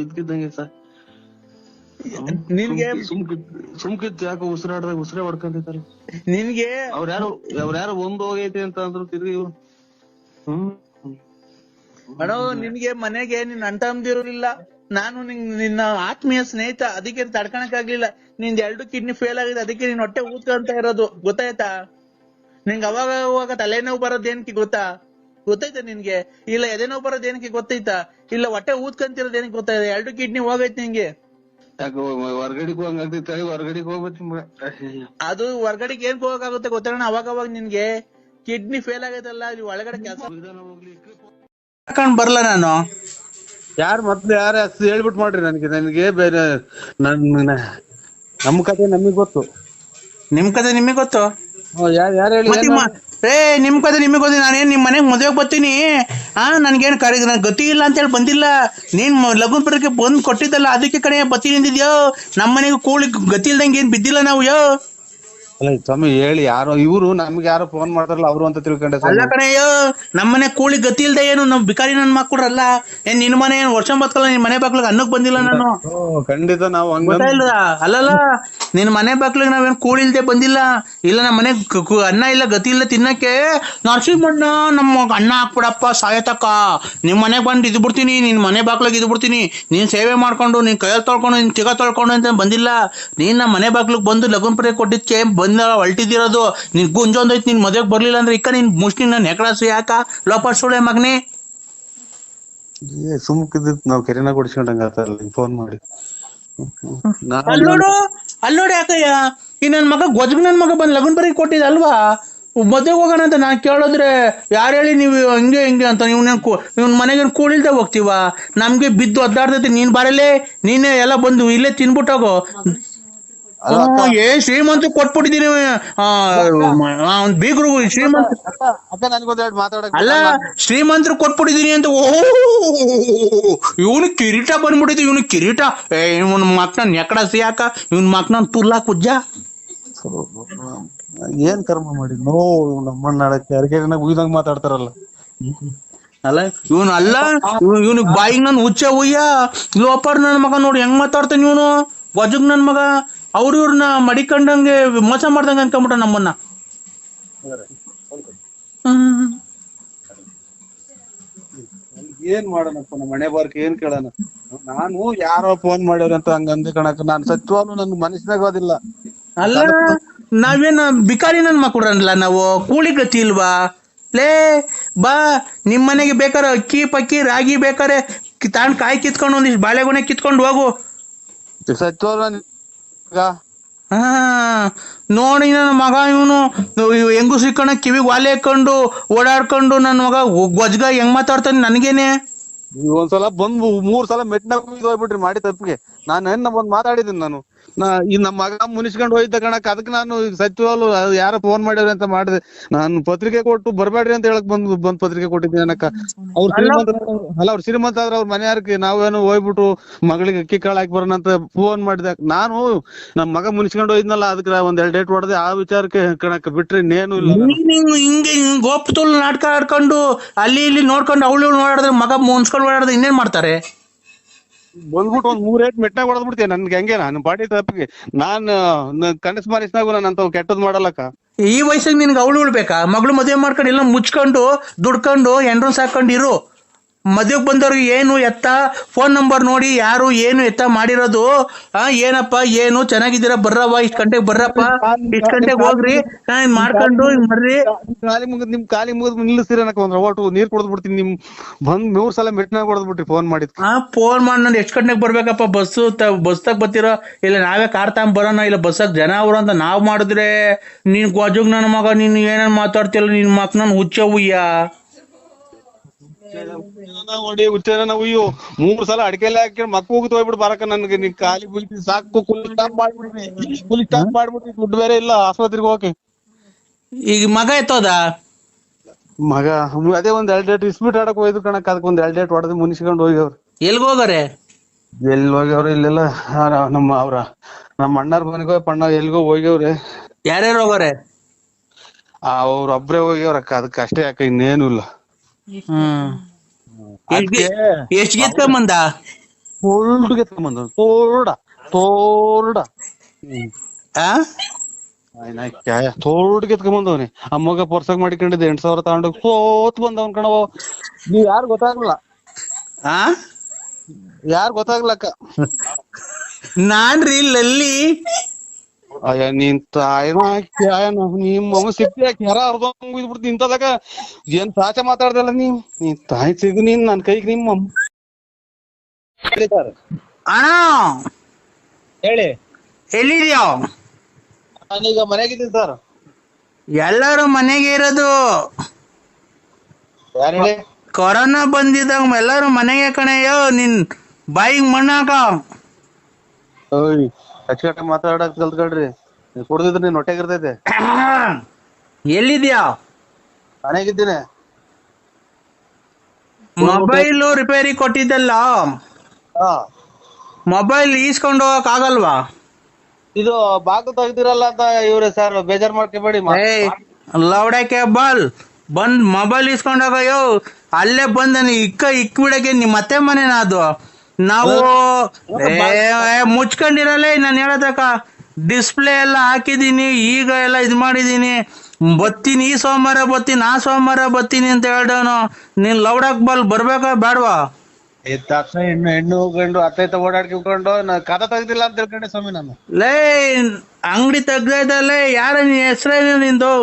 ಇದ್ಕಿದ್ದಂಗೆ ಸರ್ ನಿನ್ಗೆ ಸುಮ್ಕಿತ್ತು ಯಾಕೋ ಉಸಿರಾಡ್ದಾಗ ಉಸಿರೇ ಹೊಡ್ಕೊಂತಿತ್ತಲ್ಲ. ನಿನ್ಗೆ ಅವ್ರ್ಯಾರು ಒಂದ್ ಹೋಗೈತೆ ಅಂತ ಅಂದ್ರು ತಿರ್ಗಿ ಇವ್ರು. ಅಣ್ಣ ನಿನ್ಗೆ ಮನೆಗೆ ನಿನ್ ಅಣ್ಣ ತಮ್ಮದಿರೋರಿಲ್ಲ, ನಾನು ನಿನ್ನ ಆತ್ಮೀಯ ಸ್ನೇಹಿತ, ಅದಕ್ಕೆ ತಡ್ಕಣಕ್ ಆಗ್ಲಿಲ್ಲ. ನಿಂದ್ 2 ಕಿಡ್ನಿ ಫೇಲ್ ಆಗಿದೆ, ಅದಕ್ಕೆ ನೀನ್ ಹೊಟ್ಟೆ ಊದ್ಕೊಂತ ಇರೋದು, ಗೊತ್ತಾಯ್ತಾ? ನಿಂಗೆ ಅವಾಗ ತಲೆನೋವು ಬರೋದೇನಕ್ಕೆ ಗೊತ್ತಾಯ್ತಾ ನಿನ್ಗೆ? ಇಲ್ಲ ಎದೆನೋವು ಬರೋದೇನಕ್ಕೆ ಗೊತ್ತೈತಾ? ಇಲ್ಲ ಹೊಟ್ಟೆ ಊದ್ಕೊಂತಿರೋದ್ ಏನಕ್ಕೆ ಗೊತ್ತಾಯ್ತಾ? 2 ಕಿಡ್ನಿ ಹೋಗೈತೆ ನಿಂಗೆ. ಯಾಕೋ ಹೊರ್ಗಡೆಗ್ ಹೋಗಂಗಾಗ್ತೈತೆ, ಹೊರ್ಗಡೆಗ್ ಹೋಗ್ಬೇಕು. ಅದು ಹೊರ್ಗಡೆಗೆ ಏನ್ ಹೋಗಕ್ಕಾಗುತ್ತೆ ಗೊತ್ತಣ್ಣ? ಅವಾಗ ನಿನ್ಗೆ ಕಿಡ್ನಿ ಫೇಲ್ ಆಗೈತಲ್ಲ, ಅಲ್ಲಿ ಒಳಗಡೆ ಕೆಲಸ ಬರ್ಲ ನಾನು ಯಾರು ಮೊದ್ಲು ಯಾರ ಹೇಳ್ಬಿಟ್ಟು ಮಾಡ್ರಿ ನನಗೆ ಬೇರೆ ನಮ್ ಕತೆ ನಮಗ್ ಗೊತ್ತು. ನಿಮ್ ಕತೆ ನಿಮಗ್ ಗೊತ್ತು? ಯಾರು ಹೇಳಿ ನಿಮ್ ಕತೆ ನಿಮಗ್ ಗೊತ್ತಿ. ನಾನೇನ್ ನಿಮ್ ಮನೆಗ್ ಮದ್ವೆಗ್ ಬರ್ತೀನಿ, ನನ್ಗೇನ್ ನನ್ ಗತಿ ಇಲ್ಲ ಅಂತ ಹೇಳಿ ಬಂದಿಲ್ಲ. ನೀನ್ ಲಗುನ್ ಬರಕ್ಕೆ ಬಂದ್ ಕೊಟ್ಟಿದ್ದಲ್ಲ, ಅದಕ್ಕೆ ಕಡೆ ಬತ್ತೀನಿ ಅಂದಿದ್ಯೋ. ನಮ್ ಮನೆಗೆ ಕೂಳಿ ಗತಿ ಇಲ್ದಂಗೆ ಏನ್ ಬಿದ್ದಿಲ್ಲ ನಾವು. ಅಲ್ಲ ಸ್ವಾಮಿ ಹೇಳಿ, ಯಾರೋ ಇವ್ರು ನಮ್ಗೆ ಯಾರೋ ಫೋನ್ ಮಾಡ್ತಾರಲ್ಲ ಅವ್ರು ಅಂತ ತಿಳ್ಕೊಂಡೆ. ಅಲ್ಲ ಕಣಯ್ಯೋ, ನಮ್ಮನೆ ಕೂಳಿ ಗತಿ ಇಲ್ದೆ ಏನು ನಮ್ ಬಿಕಾರಿ ನನ್ ಮಕ್ಕಳ್ರಲ್ಲ. ಏನ್ ನಿನ್ ಮನೆ ಏನ್ ವರ್ಷ ಬತ್ಕಲ್ಲ, ನಿನ್ ಮನೆ ಬಾಗ್ಲಿಗೆ ಅನ್ನಕ್ ಬಂದಿಲ್ಲ ನಾನು. ಖಂಡಿತ ನಾವು ಗೊತ್ತಾಯಿಲ್ಲ. ಅಲ್ಲಲ್ಲ, ನಿನ್ ಮನೆ ಬಾಗ್ಲಿಗೆ ನಾವೇನ್ ಕೂಳಿ ಇಲ್ದೆ ಬಂದಿಲ್ಲ. ಇಲ್ಲ ನಮ್ಮ ಮನೆ ಅನ್ನ ಇಲ್ಲ ಗತಿ ಇಲ್ಲ ತಿನ್ನಕ್ಕೆ. ನರಸಿಂಹಣ್ಣ ನಮ್ಮ ಅನ್ನ ಹಾಕ್ಬಿಡಪ್ಪ ಸಾಯತಕ್ಕ, ನಿಮ್ ಮನೆಗ್ ಬಂದು ಇದ್ ಬಿಡ್ತೀನಿ, ನಿನ್ ಮನೆ ಬಾಗ್ಲಿಗೆ ಇದ್ ಬಿಡ್ತೀನಿ, ನೀನ್ ಸೇವೆ ಮಾಡ್ಕೊಂಡು ನೀನ್ ಕೈಯಲ್ಲಿ ತೊಳ್ಕೊಂಡು ನೀನ್ ತಿಗ ತೊಳ್ಕೊಂಡು ಅಂತ ಬಂದಿಲ್ಲ. ನೀನ್ ನಮ್ಮ ಮನೆ ಬಾಗ್ಲಿಗೆ ಬಂದು ಲಗುನ್ ಪುರಿ ಕೊಟ್ಟಿದ್ಕೆ ಹೊಲ್ಟಿದಿರೋದು. ನಿನ್ ಗುಂಜೊಂದೈತಿ, ನಿನ್ ಮದ್ವೆಗ್ ಬರ್ಲಿಲ್ಲ ಅಂದ್ರೆ ಇಕ್ಕ ನಿನ್ ಮುಷ್ಟಿ ನನ್ ಹೆಕಳಾಸು ಯಾಕ ಲೋಪ ಸುಳೆ ಮಗನೇ. ಸುಮ್ಕಿದ್ ನಾವ್ ಕೆರೆನ ಕೊಡ್ಸ್ಕೊಂಡಂಗ ಫೋನ್ ಮಾಡಿ. ಅಲ್ಲೋಡು ಯಾಕಯ್ಯ, ಈ ನನ್ ಮಗ ನನ್ ಮಗ ಬಂದ್ ಲಗುನ್ ಬರೀ ಕೊಟ್ಟಿದ ಅಲ್ವಾ, ಮದ್ವೆಗ್ ಹೋಗೋಣ ಅಂತ ನಾನ್ ಕೇಳಿದ್ರೆ ಯಾರು ಹೇಳಿ ನೀವು ಹಿಂಗೆ ಅಂತ. ಇವ್ನ ಮನೆಗೆ ಕೂಳಿಲ್ದೆ ಹೋಗ್ತೀವ, ನಮ್ಗೆ ಬಿದ್ದು ಒದ್ದಾಡ್ತೈತಿ. ನೀನ್ ಬರಲೇ, ನೀನೇ ಎಲ್ಲ ಬಂದು ಇಲ್ಲೇ ತಿನ್ಬಿಟ್ಟೋಗೋ. ಶ್ರೀಮಂತ ಕೊಟ್ಬಿಟ್ಟಿದೀನಿ ಬೀಗರು. ಶ್ರೀಮಂತ ಅಲ್ಲ, ಶ್ರೀಮಂತರು ಕೊಟ್ಬಿಟ್ಟಿದೀನಿ ಅಂತ. ಇವನು ಕಿರೀಟ ಬಂದ್ಬಿಟ್ಟಿದ್ವಿ, ಇವನು ಕಿರೀಟ. ಇವನ್ ಮಕ್ನ ನೆಕಡಸಿ ಯಾಕ, ಇವನ್ ಮಕ್ನ ತುಲ್ಲಾ ಕುಜ್ಜ. ಏನ್ ಕರ್ಮ ಮಾಡಿ ನಮ್ಮನ್ನ ಅರ್ಗೆನ ಉಯ್ದಂಗ್ ಮಾತಾಡ್ತಾರಲ್ಲ. ಅಲ್ಲ ಇವನು ಅಲ್ಲ, ಇವನಿಗೆ ಬಾಯಿಗೆ ನಾನು ಹುಚ್ಚ ಉಯ್ಯ. ಲೋಪರ್ ನನ್ ಮಗ ನೋಡಿ ಹೆಂಗ್ ಮಾತಾಡ್ತಾನೆ ಇವನು, ವಜಗ್ ನನ್ ಮಗ. ಇವ್ರನ್ನ ಮಡಿಕೊಂಡಂಗೆ ಮೋಸ ಮಾಡ್ದಂಗ ಅನ್ಕೊಂಬಿಟ್ಟ ನಮ್ಮನ್ನ. ಏನ್ ಮಾಡೋಣಪ್ಪ, ನಮ್ಮ ಮನೆ ಬಾರ್ಕ್ ಏನ್ ಕೇಳೋಣ. ನಾನು ಯಾರೋ ಫೋನ್ ಮಾಡ್ಯಾರ ಅಂತ ಹಂಗಂದೆ ಕಣಕ್, ನಾನ್ ಸತ್ಯವಾಗ್ಲೂ ನನ್ ಮನಸ್ಸಿನಾಗ ಅದಿಲ್ಲ. ಅಲ್ಲ ನಾವೇನ್ ಬಿಕಾರಿ ನನ್ ಮಕ್ಕಳಲ್ಲ, ನಾವು ಕೂಲಿ ಗತಿ ಇಲ್ವಾ? ಲೇ ಬಾ, ನಿಮ್ ಮನೆಗೆ ಬೇಕಾರೆ ಅಕ್ಕಿ ಪಕ್ಕಿ ರಾಗಿ ಬೇಕಾರೆ ತಾಂಡ್ ಕಾಯಿ ಕಿತ್ಕೊಂಡು ಒಂದಿಷ್ಟು ಬಾಳೆಗೊನೆ ಕಿತ್ಕೊಂಡು ಹೋಗು. ಸತ್ಯವಾಗ್ಲೂ ನೋಡಿ ನನ್ನ ಮಗ ಇವನು ಹೆಂಗು ಸಿಕ್ಕಣ ಕಿವಿಗೆ ವಾಲೆ ಹಾಕೊಂಡು ಓಡಾಡ್ಕೊಂಡು ನನ್ನ ಮಗ ಗೊಜ್ಗ ಹೆಂಗ್ ಮಾತಾಡ್ತಾನೆ ನನ್ಗೇನೆ. ಒಂದ್ಸಲ ಬಂದ್ 3 ಸಲ ಮೆಟ್ನಾಗ ಹೋಗ್ಬಿಟ್ರಿ ಮಾಡಿ ತಪ್ಪಿಗೆ. ನಾನು ಬಂದ್ ಮಾತಾಡಿದ್ದೀನಿ. ನಾನು ಈ ನಮ್ಮ ಮಗ ಮುನಿಸ್ಕೊಂಡ್ ಹೋಯ್ತ ಕಣಕ್, ಅದಕ್ಕೆ ನಾನು ಸತ್ಯವಾಗ್ಲು ಯಾರೋ ಫೋನ್ ಮಾಡ್ಯಾರ ಅಂತ ಮಾಡಿದೆ. ನಾನು ಪತ್ರಿಕೆ ಕೊಟ್ಟು ಬರ್ಬೇಡ್ರಿ ಅಂತ ಹೇಳಕ್ ಬಂದ್ ಪತ್ರಿಕೆ ಕೊಟ್ಟಿದ್ದೀನಿ ಅನ್ನಕ್ಕ. ಅವ್ರ ಶ್ರೀಮಂತ ಆದ್ರೆ ಅವ್ರ ಮನೆಯಾರಕ್ಕೆ ನಾವೇನು ಹೋಗ್ಬಿಟ್ಟು ಮಗಳಿಗೆ ಅಕ್ಕಿ ಕಾಳು ಹಾಕಿ ಬರೋಣ ಅಂತ ಫೋನ್ ಮಾಡಿದೆ. ನಾನು ನಮ್ ಮಗ ಮುನಿಸ್ಕೊಂಡ್ ಹೋಯ್ದ್ನಲ್ಲ, ಅದಕ್ಕೆ ಒಂದ್ 2 ಡೇಟ್ ಹೊಡೆದೆ. ಆ ವಿಚಾರಕ್ಕೆ ಕಣಕ್ ಬಿಟ್ರೆ ಇನ್ನೇನು ಇಲ್ಲ. ಹಿಂಗೆ ಗೋಪ್ತುಲ್ ನಾಟಕ ಆಡ್ಕೊಂಡು ಅಲ್ಲಿ ಇಲ್ಲಿ ನೋಡ್ಕೊಂಡು ಅವಳು ಓಡಾಡಿದ್ರೆ ಮಗ ಮುನ್ಸ್ಕೊಂಡು ಓಡಾಡಿದ್ರೆ ಇನ್ನೇನ್ ಮಾಡ್ತಾರೆ? ಬಂದ್ಬಿಟ್ಟು ಒಂದ್ 3 ಏಟ್ ಮೆಟ್ನಾಗ ಹೊಡೆದ್ ಬಿಡ್ತೀನಿ. ನನ್ಗೆ ಹೆಂಗೆ ನಾನು ಬಾಡಿ ತಪ್ಪಿಗೆ ನಾನು ಕನಸ್ ಮನಸ್ನಾಗು ನಾನು ಅಂತ ಕೆಟ್ಟದ್ ಮಾಡಲ್ಲಕ್ಕ. ಈ ವಯಸ್ಸಿಗೆ ನಿನ್ಗೆ ಅವಳು ಉಳ್ಬೇಕಾ? ಮಗಳು ಮದುವೆ ಮಾಡ್ಕೊಂಡು ಎಲ್ಲ ಮುಚ್ಕೊಂಡು ದುಡ್ಕೊಂಡು ಎಂಡ್ರನ್ ಸಾಕೊಂಡು ಇರು. ಮದುವೆಗೆ ಬಂದವ್ರಿಗೆ ಏನು ಎತ್ತ ಫೋನ್ ನಂಬರ್ ನೋಡಿ ಯಾರು ಏನು ಎತ್ತ ಮಾಡಿರೋದು. ಏನಪ್ಪ ಏನು ಚೆನ್ನಾಗಿದ್ದೀರಾ, ಬರ್ರವ್ವ ಇಷ್ಟ್ ಗಂಟೆಗೆ ಬರ್ರಪ್ಪ, ಇಷ್ಟ್ ಗಂಟೆಗೆ ಹೋಗ್ರಿ ಮಾಡ್ಕೊಂಡು ಬರ್ರಿ. ನಿಮ್ ಕಾಲಿ ಮುಗಿದ್ ನಿಲ್ಲಿಸ್ತೀರ ಒಂದ್ ಒಟ್ಟು ನೀರ್ ಕುಡ್ದ್ ಬಿಡ್ತೀನಿ. ನಿಮ್ ಬಂದ್ 3 ಸಲ ಮೆಟ್ನಾಗ ಹೊಡೆದ್ ಬಿಟ್ರಿ ಫೋನ್ ಮಾಡಿದ್. ಫೋನ್ ಮಾಡಿ ನಾನು ಎಷ್ಟ್ ಗಂಟೆಗೆ ಬರ್ಬೇಕಪ್ಪ, ಬಸ್ತಾಗ ಬರ್ತೀರೋ ಇಲ್ಲ ನಾವೇ ಕಾರ್ ತಗೊಂಡ್ ಬರೋಣ, ಇಲ್ಲ ಬಸ್ಸಾಗ ಜನ ಅವ್ರು ಅಂತ ನಾವ್ ಮಾಡಿದ್ರೆ ನೀನ್ ಗೊಜಗ್ ನನ್ನ ಮಗ ನೀನ್ ಏನೇನ್ ಮಾತಾಡ್ತಿಲ್ಲ, ನಿನ್ ಮಕ್ ನನ್ ಹುಚ್ಚ ಉಯ್ಯ. ನೋಡಿ ಹುಚ್ಚನ ಉಯ್ಯು 3 ಸಲ ಅಡಿಕೆಲ್ಲ ಹಾಕಿ ಮಕ್ಕ ಹೋಗಿ ಹೋಗ್ಬಿಟ್ಟು ಬರಕ ನನ್ಗೆ ನೀನ್ ಖಾಲಿ ಬುಲ್ತಿ ಸಾಕು. ಫುಲ್ ಸ್ಟಾಪ್ ಮಾಡ್ಬಿಟ್ರಿ ದುಡ್ಡು ಬೇರೆ ಇಲ್ಲ ಆಸ್ಪತ್ರೆಗೆ ಹೋಗಕ್ಕೆ. ಈಗ ಮಗ ಎತ್ತೋದ ಮಗ ಅದೇ ಒಂದ್ 2 ಡೇಟ್ ಇಸ್ಬಿಟ್ ಆಡಕ್ ಹೋಯ್ದು ಕಣಕ್, ಅದಕ್ಕೆ ಒಂದ್ 2 ಡೇಟ್ ಹೊಡೆದು ಮುನಿಸ್ಕೊಂಡು ಹೋಗ್ಯವ್ರು. ಎಲ್ಗ ಹೋಗಾರೆ? ಎಲ್ಲಿ ಹೋಗ್ಯವ್ರ ಇಲ್ಲೆಲ್ಲ ನಮ್ಮ ಅಣ್ಣಾರ್ ಮನೆಗೋ ಪಣ್ಣ ಎಲ್ಗೋ ಹೋಗ್ಯವ್ರೆ. ಯಾರ್ಯಾರು ಹೋಗೋರೆ? ಅವ್ರೊಬ್ರೇ ಹೋಗ್ಯವ್ರಕ್ಕ, ಅದಕ್ಕೆ ಅಷ್ಟೇ ಅಕ್ಕ, ಇನ್ನೇನು ಇಲ್ಲ. ಎಷ್ಟ್ ಗೆತ್ಕೊಂಬಂದ? ತೋರ್ಡ ಗೆತ್ಕೊಂಬಂದ, ತೋರ್ಡ ತೋರ್ಡ್ ಗೆತ್ಕೊಂಬಂದವ್ನಿ. ಆ ಮಗ ಪರ್ಸಾಗ ಮಾಡಿಕೊಂಡಿದ್ದೆ 8,000 ತಗೊಂಡೋಗಿ ಸೋತ್ ಬಂದವನ್ ಕಣವ. ನೀವ್ ಯಾರು ಗೊತ್ತಾಗ್ಲಿಲ್ಲ, ಯಾರು ಗೊತ್ತಾಗ್ಲಕ್ಕ. ನಾನ್ರಿ ಲಲ್ಲಿ. ಅಯ್ಯ ನೀನ್ ನಿಮ್ಮ ಸಿಕ್ಕಿ ಕೆರ ಅರ್ಧಂಗ್ ಇದ್ಬಿಡ್ತಿ ಇಂತದಾಗ. ಏನ್ ಸಾಚ ಮಾತಾಡ್ದಲ್ಲ ನೀನ್ ತಾಯಿ ಸಿಗು ನೀನ್ ನನ್ ಕೈಗೆ ನಿಮ್ಮ ಅಣ್ಣ ಹೇಳಿ. ಎಲ್ಲಿದ್ಯೋ? ನಾನೀಗ ಮನೆಗಿದ್ದೀನಿ ಸರ್. ಎಲ್ಲರೂ ಮನೆಗೆ ಇರೋದು. ಯಾರು ಹೇಳಿ? ಕೊರೋನಾ ಬಂದಿದ್ದಾಗ ಎಲ್ಲರೂ ಮನೆಗೆ ಕಣೆಯೋ. ನಿನ್ ಬಾಯಿಗೆ ಮಣ್ಣಾಕ. ಓಯ್ ಅಚ್ಚುಕಟ್ಟಾಗಿ ಮಾತಾಡಕ್ ಕಲ್ತ್ಕೊಳ್ರಿ. ನೀವ್ ಕುಡ್ದಿದ್ರೆ ನೀನ್ ಹೊಟ್ಟೆಗಿರ್ತೈತೆ. ಎಲ್ಲಿದ್ಯಾ? ಮನೆಗಿದ್ದೀನಿ. ಮೊಬೈಲು ರಿಪೇರಿ ಕೊಟ್ಟಿದ್ದಲ್ಲ, ಮೊಬೈಲ್ ಈಸ್ಕೊಂಡು ಹೋಗಕ್ ಆಗಲ್ವಾ? ಇದು ಬಾಗಿಲು ತೆಗ್ದಿರಲ್ಲ ಅಂತ ಇವ್ರೆ ಸರ್, ಬೇಜಾರ್ ಮಾಡ್ಕೊಬೇಡಿ. ಲೌಡಕ್ಕೆ ಬಂದ್ ಮೊಬೈಲ್ ಇಸ್ಕೊಂಡೋಗಯ್ಯೋ. ಅಲ್ಲೇ ಬಂದ ಇಕ್ಬಿಡಕ್ಕೆ ನಿಮ್ ಮತ್ತೆ ಮನೇನ ಅದು. ನಾವು ಮುಚ್ಕೊಂಡಿರಲ್ಲೇ. ನಾನು ಹೇಳದಕ್ಕ ಡಿಸ್ಪ್ಲೇ ಎಲ್ಲ ಹಾಕಿದೀನಿ, ಈಗ ಎಲ್ಲ ಇದ್ ಮಾಡಿದೀನಿ. ಬತ್ತೀನಿ, ಈ ಸೋಮವಾರ ಬತ್ತೀನಿ, ಆ ಸೋಮವಾರ ಬತ್ತೀನಿ ಅಂತ ಹೇಳ್ದವನು. ನೀನ್ ಲೌಡಕ್ ಬರ್ಬೇಕಾ ಬೇಡವಾ? ತಕ್ಷಣ ಹೆಣ್ಣು ಗಂಡು ಅತ್ತೈತ ಓಡಾಡ್ಕೊಂಡು ಕದ ತೆಗ್ದಿಲ್ಲ ಅಂತ ತಿಳ್ಕೊಂಡೆ ಸ್ವಾಮಿ ನಾನು. ಲೇ ಅಂಗಡಿ ತೆಗ್ದಲ್ಲೇ ಯಾರ ನಿನ್ ಹೆಸ್ರೇನು ನಿಂದು?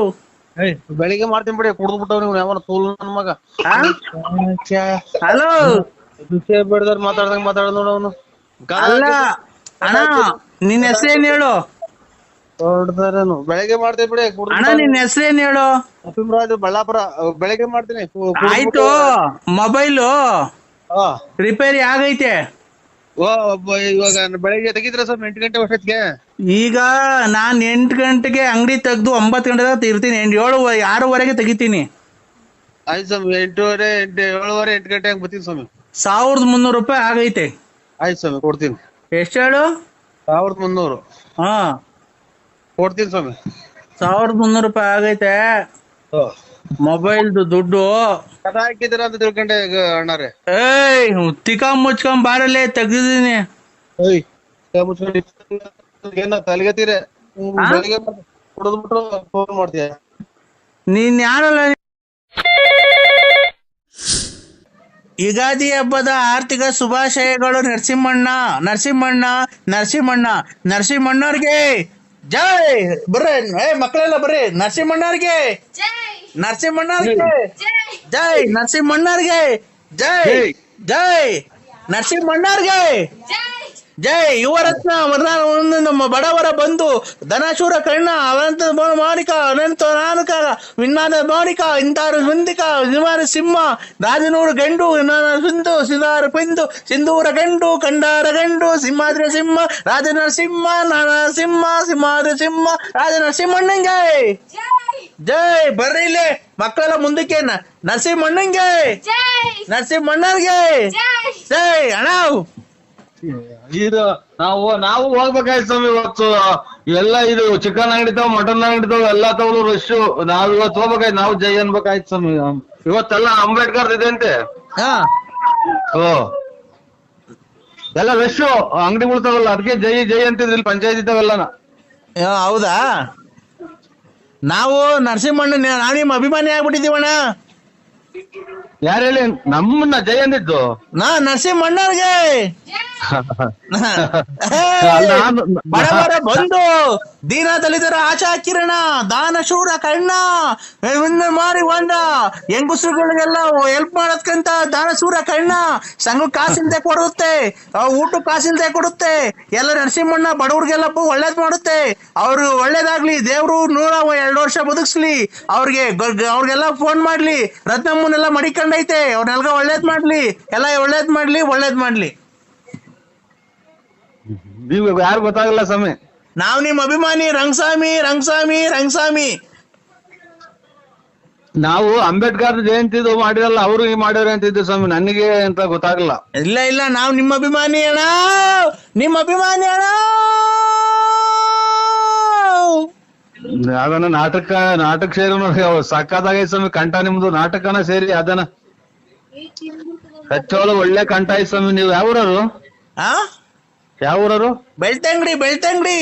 ಬೆಳಿಗ್ಗೆ ಮಾಡ್ತೀನಿ ಬಿಡಿ, ಕುಡ್ದ್ಬಿಟ್ಟವ್ರಿ ಯಾವನ ತೂಲ್ ನನ್ ಮಗ. ಹಲೋ, ಬೇಡದವ್ರು ಮಾತಾಡ್ದಂಗ್ ಮಾತಾಡ ನೋಡ ಅವನು. ಅಲ್ಲ ಅಣ್ಣ, ನಿನ್ ಹೆಸ್ರೇನ್ ಹೇಳು? ಹೊಡ್ದಾರೇನು? ಬೆಳಿಗ್ಗೆ ಮಾಡ್ತೀನಿ ಬಿಡಿ. ಅಣ್ಣ ನಿನ್ ಹೆಸ್ರೇನ್ ಹೇಳು? ನರಸಿಂಹರಾಜು, ಬಳ್ಳಾಪುರ. ಬೆಳಿಗ್ಗೆ ಮಾಡ್ತೀನಿ. ಆಯ್ತು, ಮೊಬೈಲು ರಿಪೇರಿ ಆಗೈತೆ. ಇವಾಗ ಬೆಳಿಗ್ಗೆ ತೆಗಿದ್ರ ಸರ್ 8 ಗಂಟೆ ವರ್ಷಕ್ಕೆ. ಈಗ ನಾನ್ 8 ಗಂಟೆಗೆ ಅಂಗಡಿ ತೆಗ್ದು 9 ಗಂಟೆ ಇರ್ತೀನಿ. 6:30 ತೆಗಿತೀನಿ. ಆಯ್ತು ಸ್ವಾಮಿ, 8:30, 7:30, 8 ಗಂಟೆ ಹಂಗ್ ಬರ್ತೀನಿ ಸ್ವಾಮಿ. 1,300 ರೂಪಾಯಿ ಆಗೈತೆ. ಆಯ್ತು ಸ್ವಾಮಿ, ಕೊಡ್ತೀನಿ. ಎಷ್ಟು ಹೇಳು? 1,300. ಹಾ, ಕೊಡ್ತೀನಿ ಸ್ವಾಮಿ. 1,300 ರೂಪಾಯಿ ಆಗೈತೆ. ಮೊಬೈಲ್ದು ದುಡ್ಡು ಕದ ಹಾಕಿದ್ದೀರ ಅಂತ ತಿಳ್ಕೊಂಡೆ ಅಣ್ಣಾರೆ. ತಿಕ್ಕ ಮುಚ್ಕೊಂಡ್ ಬಾರಲ್ಲೇ ತೆಗ್ದಿದ್ದೀನಿ. ಏನ ತಲೆಗತ್ತೀರ? ಬೆಳಿಗ್ಗೆ ಕುಡಿದ್ಬಿಟ್ಟು ಫೋನ್ ಮಾಡ್ತೀಯ? ನೀನ್ ಯಾರಲ್ಲ? ಯುಗಾದಿ ಹಬ್ಬದ ಆರ್ಥಿಕ ಶುಭಾಶಯಗಳು. ನರಸಿಂಹಣ್ಣವ್ರಿಗೆ ಜೈ. ಬರ್ರಿ ಮಕ್ಕಳೆಲ್ಲ ಬರ್ರಿ. ನರಸಿಂಹಣ್ಣವ್ರಿಗೆ ಜೈ. ನರಸಿಂಹಣ್ಣವ್ರಿಗೆ ಜೈ. ನರಸಿಂಹಣ್ಣವ್ರಿಗೆ ಜೈ. ಯುವರತ್ನ ನಮ್ಮ ಬಡವರ ಬಂಧು ಧನಶೂರ ಕರ್ಣ ಅನಂತ ಮಾಣಿಕ ಅನಂತ ನಾನಕ ವಿನ್ನಾದ ಮಾಣಿಕ ಇಂತಾರು ಮುಂದಿಕ ನಿವಾರ ಸಿಂಹ ರಾಜನೂರು ಗಂಡು ಸಿಂಧು ಸಿಂಧಾರ ಪಿಂದು ಸಿಂಧೂರ ಗಂಡು ಕಂಡಾರ ಗಂಡು ಸಿಂಹಾದ್ರಿ ಸಿಂಹ ರಾಜನರಸಿಂಹ ನರಸಿಂಹ ಸಿಂಹಾದ್ರಿ ಸಿಂಹ ರಾಜನರಸಿಂಹಣ್ಣಂಗೆ ಜೈ. ಬರ್ರಿ ಇಲ್ಲಿ ಮಕ್ಕಳೆಲ್ಲ ಮುಂದಕ್ಕೆ. ನರಸಿಂಹಣ್ಣಂಗೆ ನರಸಿಂಹಣ್ಣರ್ಗೆ ಜೈ. ಅಣ್ಣ ಇದು ನಾವು ಹೋಗ್ಬೇಕಾಯ್ತು ಸ್ವಾಮಿ. ಇವತ್ತು ಎಲ್ಲ ಇದು ಚಿಕನ್ ಅಂಗಡಿ ತಾವ್, ಮಟನ್ ಅಂಗಡಿ ತಾವ್ ಎಲ್ಲಾ ತಗೊಳ್ಳೋ ರಶ್. ನಾವ್ ಇವತ್ತು ಹೋಗ್ಬೇಕಾಯ್ತು, ನಾವು ಜೈ ಅನ್ಬೇಕಾಯ್ತು ಸ್ವಾಮಿ. ಇವತ್ತೆಲ್ಲ ಅಂಬೇಡ್ಕರ್ ಇದೆ ಅಂತೆ. ಎಲ್ಲ ರಶ್ ಅಂಗಡಿಗಳು ತಗೊಲ್ಲ, ಅದಕ್ಕೆ ಜೈ ಜೈ ಅಂತಿದ್ರಿ ಪಂಚಾಯತಿ ತಾವೆಲ್ಲ. ಹೌದಾ? ನಾವು ನರಸಿಂಹಣ್ಣ ನಿಮ್ಮ ಅಭಿಮಾನಿ ಆಗ್ಬಿಟ್ಟಿದೀವಣ್ಣ. ಯಾರು ಹೇಳಿ ನಮ್ಮನ್ನ ಜೈ ಅಂದಿದ್ದು? ನರಸಿಂಹಣ್ಣವ್ರಿಗೆ ಬಡವರ ಬಂಧು ದೀನ ದಲಿತರ ಆಶಾ ಕಿರಣ ದಾನಶೂರ ಕರ್ಣ ಮಾರಿ ಹೊಂಡ ಹೆಂಗಸರುಗಳಿಗೆಲ್ಲ ಹೆಲ್ಪ್ ಮಾಡೋದ್ಕಂತ ದಾನಶೂರ ಕರ್ಣ. ಸಂಘ ಕಾಸಿಲ್ದೆ ಕೊಡುತ್ತೆ, ಊಟ ಕಾಸಿಲ್ದೆ ಕೊಡುತ್ತೆ. ಎಲ್ಲ ನರಸಿಂಹಣ್ಣ ಬಡವ್ರಿಗೆಲ್ಲ ಒಳ್ಳೇದ್ ಮಾಡುತ್ತೆ. ಅವ್ರು ಒಳ್ಳೇದಾಗ್ಲಿ, ದೇವ್ರು 102 ವರ್ಷ ಬದುಕ್ಸ್ಲಿ. ಅವ್ರಿಗೆಲ್ಲ ಫೋನ್ ಮಾಡ್ಲಿ. ರತ್ನಮ್ಮನೆಲ್ಲ ಮಡಿಕೊಂಡೈತೆ, ಅವ್ರನ್ನೆಲ್ಲ ಒಳ್ಳೇದ್ ಮಾಡ್ಲಿ. ಎಲ್ಲ ಒಳ್ಳೇದ್ ಮಾಡ್ಲಿ. ನೀವು ಯಾರು ಗೊತ್ತಾಗಲ್ಲ ಸ್ವಾಮಿ. ನಾವ್ ನಿಮ್ ಅಭಿಮಾನಿ ರಂಗಸ್ವಾಮಿ. ನಾವು ಅಂಬೇಡ್ಕರ್ ಜಯಂತಿದು ಮಾಡಿರಲ್ಲ, ಅವರು ಮಾಡ್ಯಾರ ಅಂತಿದ್ದು ಸ್ವಾಮಿ, ನನಗೆ ಅಂತ ಗೊತ್ತಾಗಲ್ಲ. ಇಲ್ಲ ನಾವು ನಿಮ್ಮ ಅಭಿಮಾನಿ ಅಣ್ಣ, ನಿಮ್ಮ ಅಭಿಮಾನಿ ಅಣ್ಣ. ಯಾವ್ದನ ನಾಟಕ ಸೇರಿ ನೋಡಿ, ಸಕ್ಕತ್ತಾಗೈತೆ ಸ್ವಾಮಿ ಕಂಠ ನಿಮ್ದು. ನಾಟಕನ ಸೇರಿ ಅದನ್ನ ಹೆಚ್ಚೋಳು ಒಳ್ಳೆ ಕಂಠ ಐತ್ ಸ್ವಾಮಿ. ನೀವು ಯಾವೂರರು? ಯಾವೂರರು? ಬೆಳ್ತಂಗಡಿ.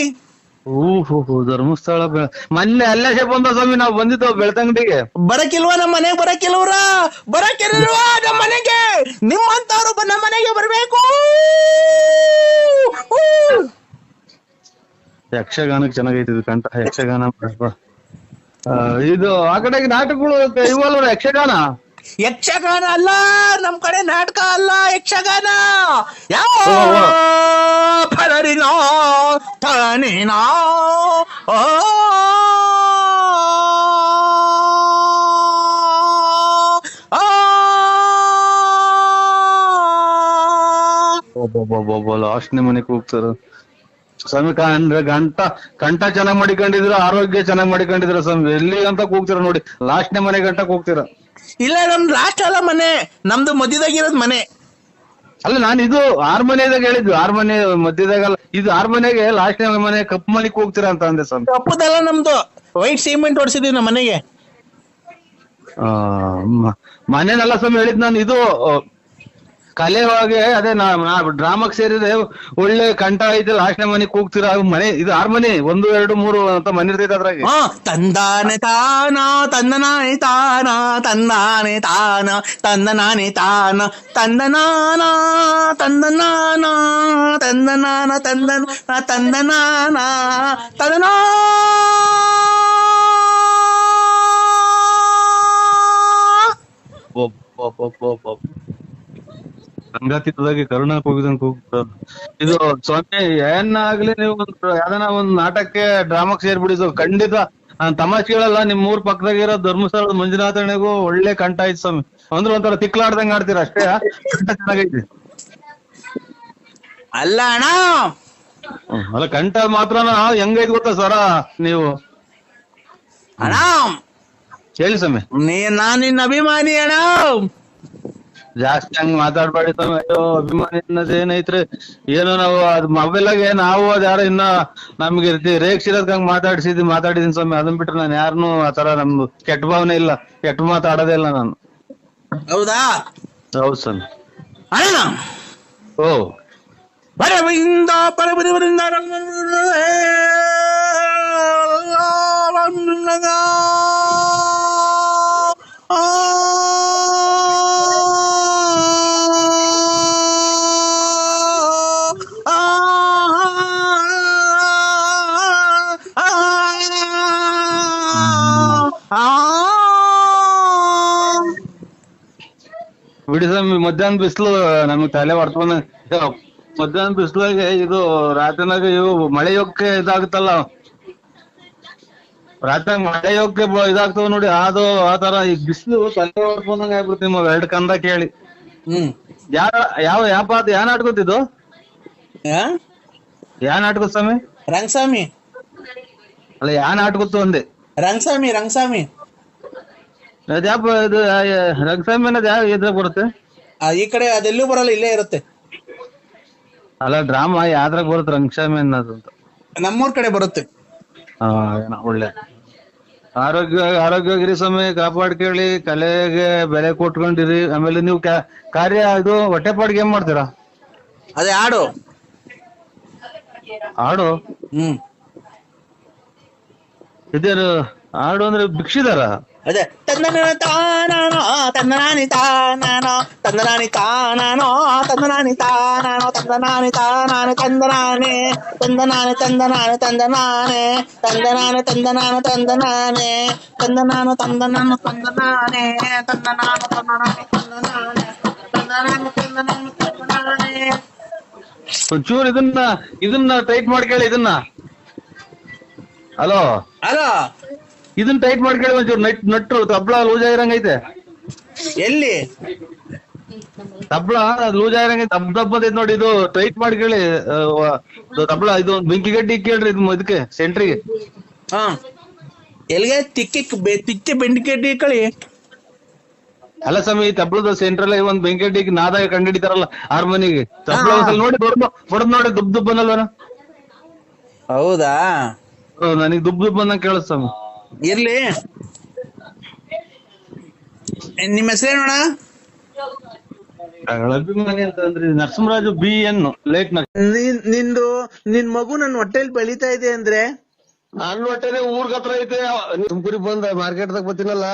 ಓಹೋ, ಧರ್ಮಸ್ಥಳ. ಮೊನ್ನೆ ಅಲ್ಲೇ ಬಂದ ಸ್ವಾಮಿ, ನಾವು ಬಂದಿದ್ದು ಬೆಳ್ತಂಗಡಿಗೆ. ಬರಕಿಲ್ವಾ ನಮ್ಮ ಮನೆಗೆ? ಬರಕಿಲ್ವಾ ನಮ್ಮ ಮನೆಗೆ? ನಿಮ್ಮಂತವ್ರು ನಮ್ಮ ಮನೆಗೆ ಬರ್ಬೇಕು. ಯಕ್ಷಗಾನಕ್ಕೆ ಚೆನ್ನಾಗೈತಿ ಇದು ಕಂಠ. ಯಕ್ಷಗಾನ ಇದು ಆ ಕಡೆಗೆ ನಾಟಕಗಳು ಇವಲ್ವ? ಯಕ್ಷಗಾನ ಅಲ್ಲ ನಮ್ ಕಡೆ, ನಾಟಕ ಅಲ್ಲ, ಯಕ್ಷಗಾನ. ಯಾವ ಫಲರಿನೋ ತನೇನೋ ಲಾಸ್ಟ್ನೇ ಮನೆಗೆ ಹೋಗ್ತಾರ ಸ್ವಾಮಿ. ಕಂಠ ಚೆನ್ನಾಗ್ ಮಾಡಿಕೊಂಡಿದ್ರ, ಆರೋಗ್ಯ ಚೆನ್ನಾಗ್ ಮಾಡಿಕೊಂಡಿದ್ರ ಸ್ವಾಮಿ. ಎಲ್ಲಿ ಅಂತ ಕೂಗ್ತೀರ ನೋಡಿ, ಲಾಸ್ಟ್ನೇ ಮನೆ ಗಂಟ ಕೂಗ್ತೀರ. ಇಲ್ಲ, ನಮ್ದು ಲಾಸ್ಟ್ ಅಲ್ಲ ಮನೆ, ನಮ್ದು ಮಧ್ಯದಾಗಿರೋದ್ ಮನೆ. ಅಲ್ಲ, ನಾನು ಇದು ಆರ್ಮನೆದಾಗ ಹೇಳಿದ್ವಿ, ಆರ್ಮನೆ ಮಧ್ಯದಾಗಲ್ಲ, ಇದು ಆರ್ಮನೆಗೆ ಲಾಸ್ಟ್ನೇ ಮನೆ ಕಪ್ಪು ಮನೆಗೆ ಹೋಗ್ತೀರಾ ಅಂತ ಅಂದೆ ಸ್ವಾಮಿ. ಕಪ್ಪದಲ್ಲ ನಮ್ದು, ವೈಟ್ ಸಿಮೆಂಟ್ ಹೊಡ್ಸಿದೀವಿ ನಮ್ಮ ಮನೆಗೆ. ಮನೇನಲ್ಲ ಸ್ವಾಮಿ ಹೇಳಿದ್ ನಾನು. ಇದು ಕಲೆ ಒಳಗೆ ಅದೇ ಡ್ರಾಮಾಕ್ ಸೇರಿದೆ, ಒಳ್ಳೆ ಕಂಠ ಐತೆ, ಲಾಸ್ಟ್ನೇ ಮನೆ ಕೂಗ್ತೀರಾ. ಮನೆ ಇದು 6 ಮನೆ, 1 2 3 ಅಂತ ಮನೆ ಇರ್ತೈತೆ ಅದ್ರಾಗೆ. ತಂದಾನೆ ತಾನ ತಂದನಾನೆ ತಾನ ತಂದಾನೆ ತಾನ ತಂದನಾನೆ ತಾನ ತಂದನಾನ ತಂದನಾನ ತಂದನಾನ ತಂದನ ತಂದನಾನ ತಂದನಾ. ಸಂಗಾತಿದಾಗಿ ಕರುಣಾ ಕೂಗಿದಂಗ್ ಕೂಗ್ತಾರ. ಇದು ಸ್ವಾಮಿ ಏನಾಗ್ಲಿ, ನೀವು ಯಾವ್ದನ ಒಂದ್ ನಾಟಕಕ್ಕೆ ಡ್ರಾಮಾಕ್ ಸೇರ್ಬಿಡಿದು ಖಂಡಿತ ನಾನ್ ತಮಾಷೆ ಹೇಳಲ್ಲ. ನಿಮ್ ಊರ್ ಪಕ್ಕದಾಗಿರೋ ಧರ್ಮಸ್ಥಳದ ಮಂಜುನಾಥನಿಗೂ ಒಳ್ಳೆ ಕಂಠ ಐತಿ ಸ್ವಾಮಿ. ಅಂದ್ರೆ ಒಂಥರ ತಿಕ್ಲಾಡ್ದಂಗ್ ಆಡ್ತೀರ ಅಷ್ಟೇ, ಕಂಠ ಚೆನ್ನಾಗೈತಿ. ಅಲ್ಲ ಅಣ್ಣ, ಅಲ್ಲ ಕಂಠ ಮಾತ್ರನ ಹೆಂಗೈತಿ ಗೊತ್ತಾ ಸರ ನೀವು? ಅಣ್ಣ ಹೇಳಿ ಸ್ವಾಮಿ. ನಾನ್ ನಿನ್ನ ಅಭಿಮಾನಿ ಅಣ್ಣ. ಜಾಸ್ತಿ ಹಂಗ್ ಮಾತಾಡ್ಬೇಡಿ ಸ್ವಾಮಿ. ಅಯ್ಯೋ, ಅಭಿಮಾನಿ ಅನ್ನೋದೇನೈತ್ರಿ? ಏನೋ ನಾವು ಅದ್ ಮೊಬೈಲಾಗೆ ನಾವು ಅದ್ ಯಾರೋ ಇನ್ನ ನಮ್ಗೆ ರೇಗ್ಸಿರೋದ್ ಹಂಗ್ ಮಾತಾಡಿದೀನಿ ಸ್ವಾಮಿ. ಅದನ್ ಬಿಟ್ರೆ ನಾನು ಯಾರನ್ನು ಆತರ ನಮ್ದು ಕೆಟ್ಟ ಭಾವನೆ ಇಲ್ಲ, ಕೆಟ್ಟ ಮಾತಾಡೋದೇ ಇಲ್ಲ ನಾನು. ಹೌದಾ? ಹೌದು ಸ್ವಾಮಿ. ಅಣ್ಣ ಓ ಬರವಿಂದ ಪರಬರಿವರಿಂದ ಬಿಡಿ ಸ್ವಾಮಿ. ಮಧ್ಯಾಹ್ನ ಬಿಸಿಲು ನಮ್ಗೆ ತಲೆ ಹೊಡ್ಕೊಂಡ. ಮಧ್ಯಾಹ್ನ ಬಿಸಿಲಾಗೆ ಇದು ರಾತ್ರಿನಾಗ ಇವು ಮಳೆ ಯೋಗಕ್ಕೆ ಇದಾಗುತ್ತಲ್ಲ, ರಾತ್ರಿ ಮಳೆ ಯೋಗಕ್ಕೆ ಇದಾಗ್ತಾವ ನೋಡಿ, ಅದು ಆತರ. ಈಗ ಬಿಸಿಲು ತಲೆ ಹೊಡ್ಕೊಂಡಂಗ ಆಗ್ಬಿಡ್ತೀವಿ ನಾವು 2 ಕಂದ ಕೇಳಿ. ಯಾವ ನಾಟಕತ್ತಿದ್ದು? ಯಾ ನಾಟಕ ಸ್ವಾಮಿ? ರಂಗಸ್ವಾಮಿ. ಅಲ್ಲ, ಯಾ ನಾಟಕತ್ತು ಅಂದೆ? ರಂಗಸ್ವಾಮಿ. ಅದ್ಯಾಪ ಇದು ರಂಗಸ್ವಾಮಿ ಅನ್ನೋದು ಯಾವ ಇದ್ರಾಗ ಬರುತ್ತೆ? ಈ ಕಡೆ ಅದೆಲ್ಲೂ ಬರಲ್ಲ, ಇಲ್ಲೇ ಇರುತ್ತೆ. ಅಲ್ಲ, ಡ್ರಾಮಾ ಯಾವ್ದ್ರಾಗ ಬರುತ್ತೆ ರಂಗಸ್ವಾಮಿ ಅನ್ನೋದು ಅಂತ? ನಮ್ಮೂರ್ ಕಡೆ ಬರುತ್ತೆ. ಒಳ್ಳೆ ಆರೋಗ್ಯವಾಗಿರಿ ಸ್ವಾಮಿ, ಕಾಪಾಡ್ಕೊಳ್ಳಿ, ಕಲೆಗೆ ಬೆಲೆ ಕೊಟ್ಕೊಂಡಿರಿ. ಆಮೇಲೆ ನೀವು ಕಾರ್ಯ ಇದು ಹೊಟ್ಟೆಪಾಡಿಗೆ ಏನ್ ಮಾಡ್ತೀರಾ? ಅದೇ ಹಾಡು. ಇದೇನು ಹಾಡು ಅಂದ್ರೆ ಭಿಕ್ಷಿದಾರ? ಅದೇ ತಂದನ ತಾನಾನೋ ತಂದನಾನಿ ತಾನಾನೋ ತಂದನಾನಿ ತಾನಾನೋ ತಂದನಾನಿ ತಾನಾನೋ ತಂದನಾನಿ ತಾನಾನೆ ತಂದನಾನೆ ತಂದನಾನೆ ತಂದನಾನೆ ತಂದನಾನೆ ತಂದನಾನೆ ತಂದನಾನು ತಂದನಾನೆ ತಂದನಾನು ತಂದನಾನು ತಂದನಾನೆ ತಂದನಾನು ತಂದನಾನೆ ತಂದನಾನೆ ತಂದನಾನು ತಂದನಾನು ತಂದನಾನೆ. ಒಂಚೂರು ಇದನ್ನ ಟೈಟ್ ಮಾಡ್ಕೊಳ್ಳಿ. ಇದನ್ನ ಹಲೋ ಇದನ್ನ ಟೈಟ್ ಮಾಡ್ಕೊಳ್ಳಿ ಒಂಚೂರು. ನಟ್ರು ತಬ್ಲಾ ಲೂಸ್ ಆಗಿರಂಗೈತೆ. ಎಲ್ಲಿ ತಬ್ಲಾ ಲೂಸ್ ಆಗಿರಂಗೈತೆ, ದಬ್ಬ ಐತೆ ನೋಡಿ. ಇದು ಟೈಟ್ ಮಾಡ್ಕೊಳ್ಳಿ ತಬ್ಲಾ. ಇದು ಬೆಂಕಿ ಗಡ್ಡಿ ಕೇಳ್ರಿ ಇದು ಇದಕ್ಕೆ ಸೆಂಟ್ರಿಗೆ. ಎಲ್ಲಿಗೆ ತಿಕ್ಕೆ ಬೆಂಡಿಕೆಟ್ಟಿ ಕಳಿ. ಅಲ್ಲ ಸ್ವಾಮಿ, ತಪ್ಪಳದ ಸೆಂಟ್ರಲ್ ಒಂದ್ ಬೆಂಕಟಿಗೆ ನಾದ ಕಂಡಿಡಿತಾರಲ್ಲ ಹಾರ್ಮೋನಿಗೆ, ತಪ್ಪಳ ಒಂದ್ಸಲ ನೋಡಿ ಹೊಡೆದ್ ನೋಡಿ ದುಬ್ ದುಬ್ ಅನ್ನಲ್ವನ. ಹೌದಾ, ನನಗ್ ದುಬ್ ದುಬ್ ಅನ್ನಂಗ್ ಕೇಳಿಸ್ ಸ್ವಾಮಿ. ಇರ್ಲಿ. ನಿಮ್ಮ ಹೆಸರೇನೋಣ? ಅಭಿಮಾನಿ ಅಂತಂದ್ರಿ ನರಸಿಂಹರಾಜು BN ಲೇಟ್. ನಿನ್ ಮಗು ನನ್ನ ಹೊಟ್ಟೆಲ್ ಬೆಳಿತಾ ಇದೆ ಅಂದ್ರೆ ನನ್ನ ಹೊಟ್ಟೆನೆ ಊರ್ಗ್ ಹತ್ರ ಐತೆ. ತುಮಕೂರಿಗೆ ಬಂದ ಮಾರ್ಕೆಟ್ದಾಗ ಬರ್ತೀನಲ್ಲ,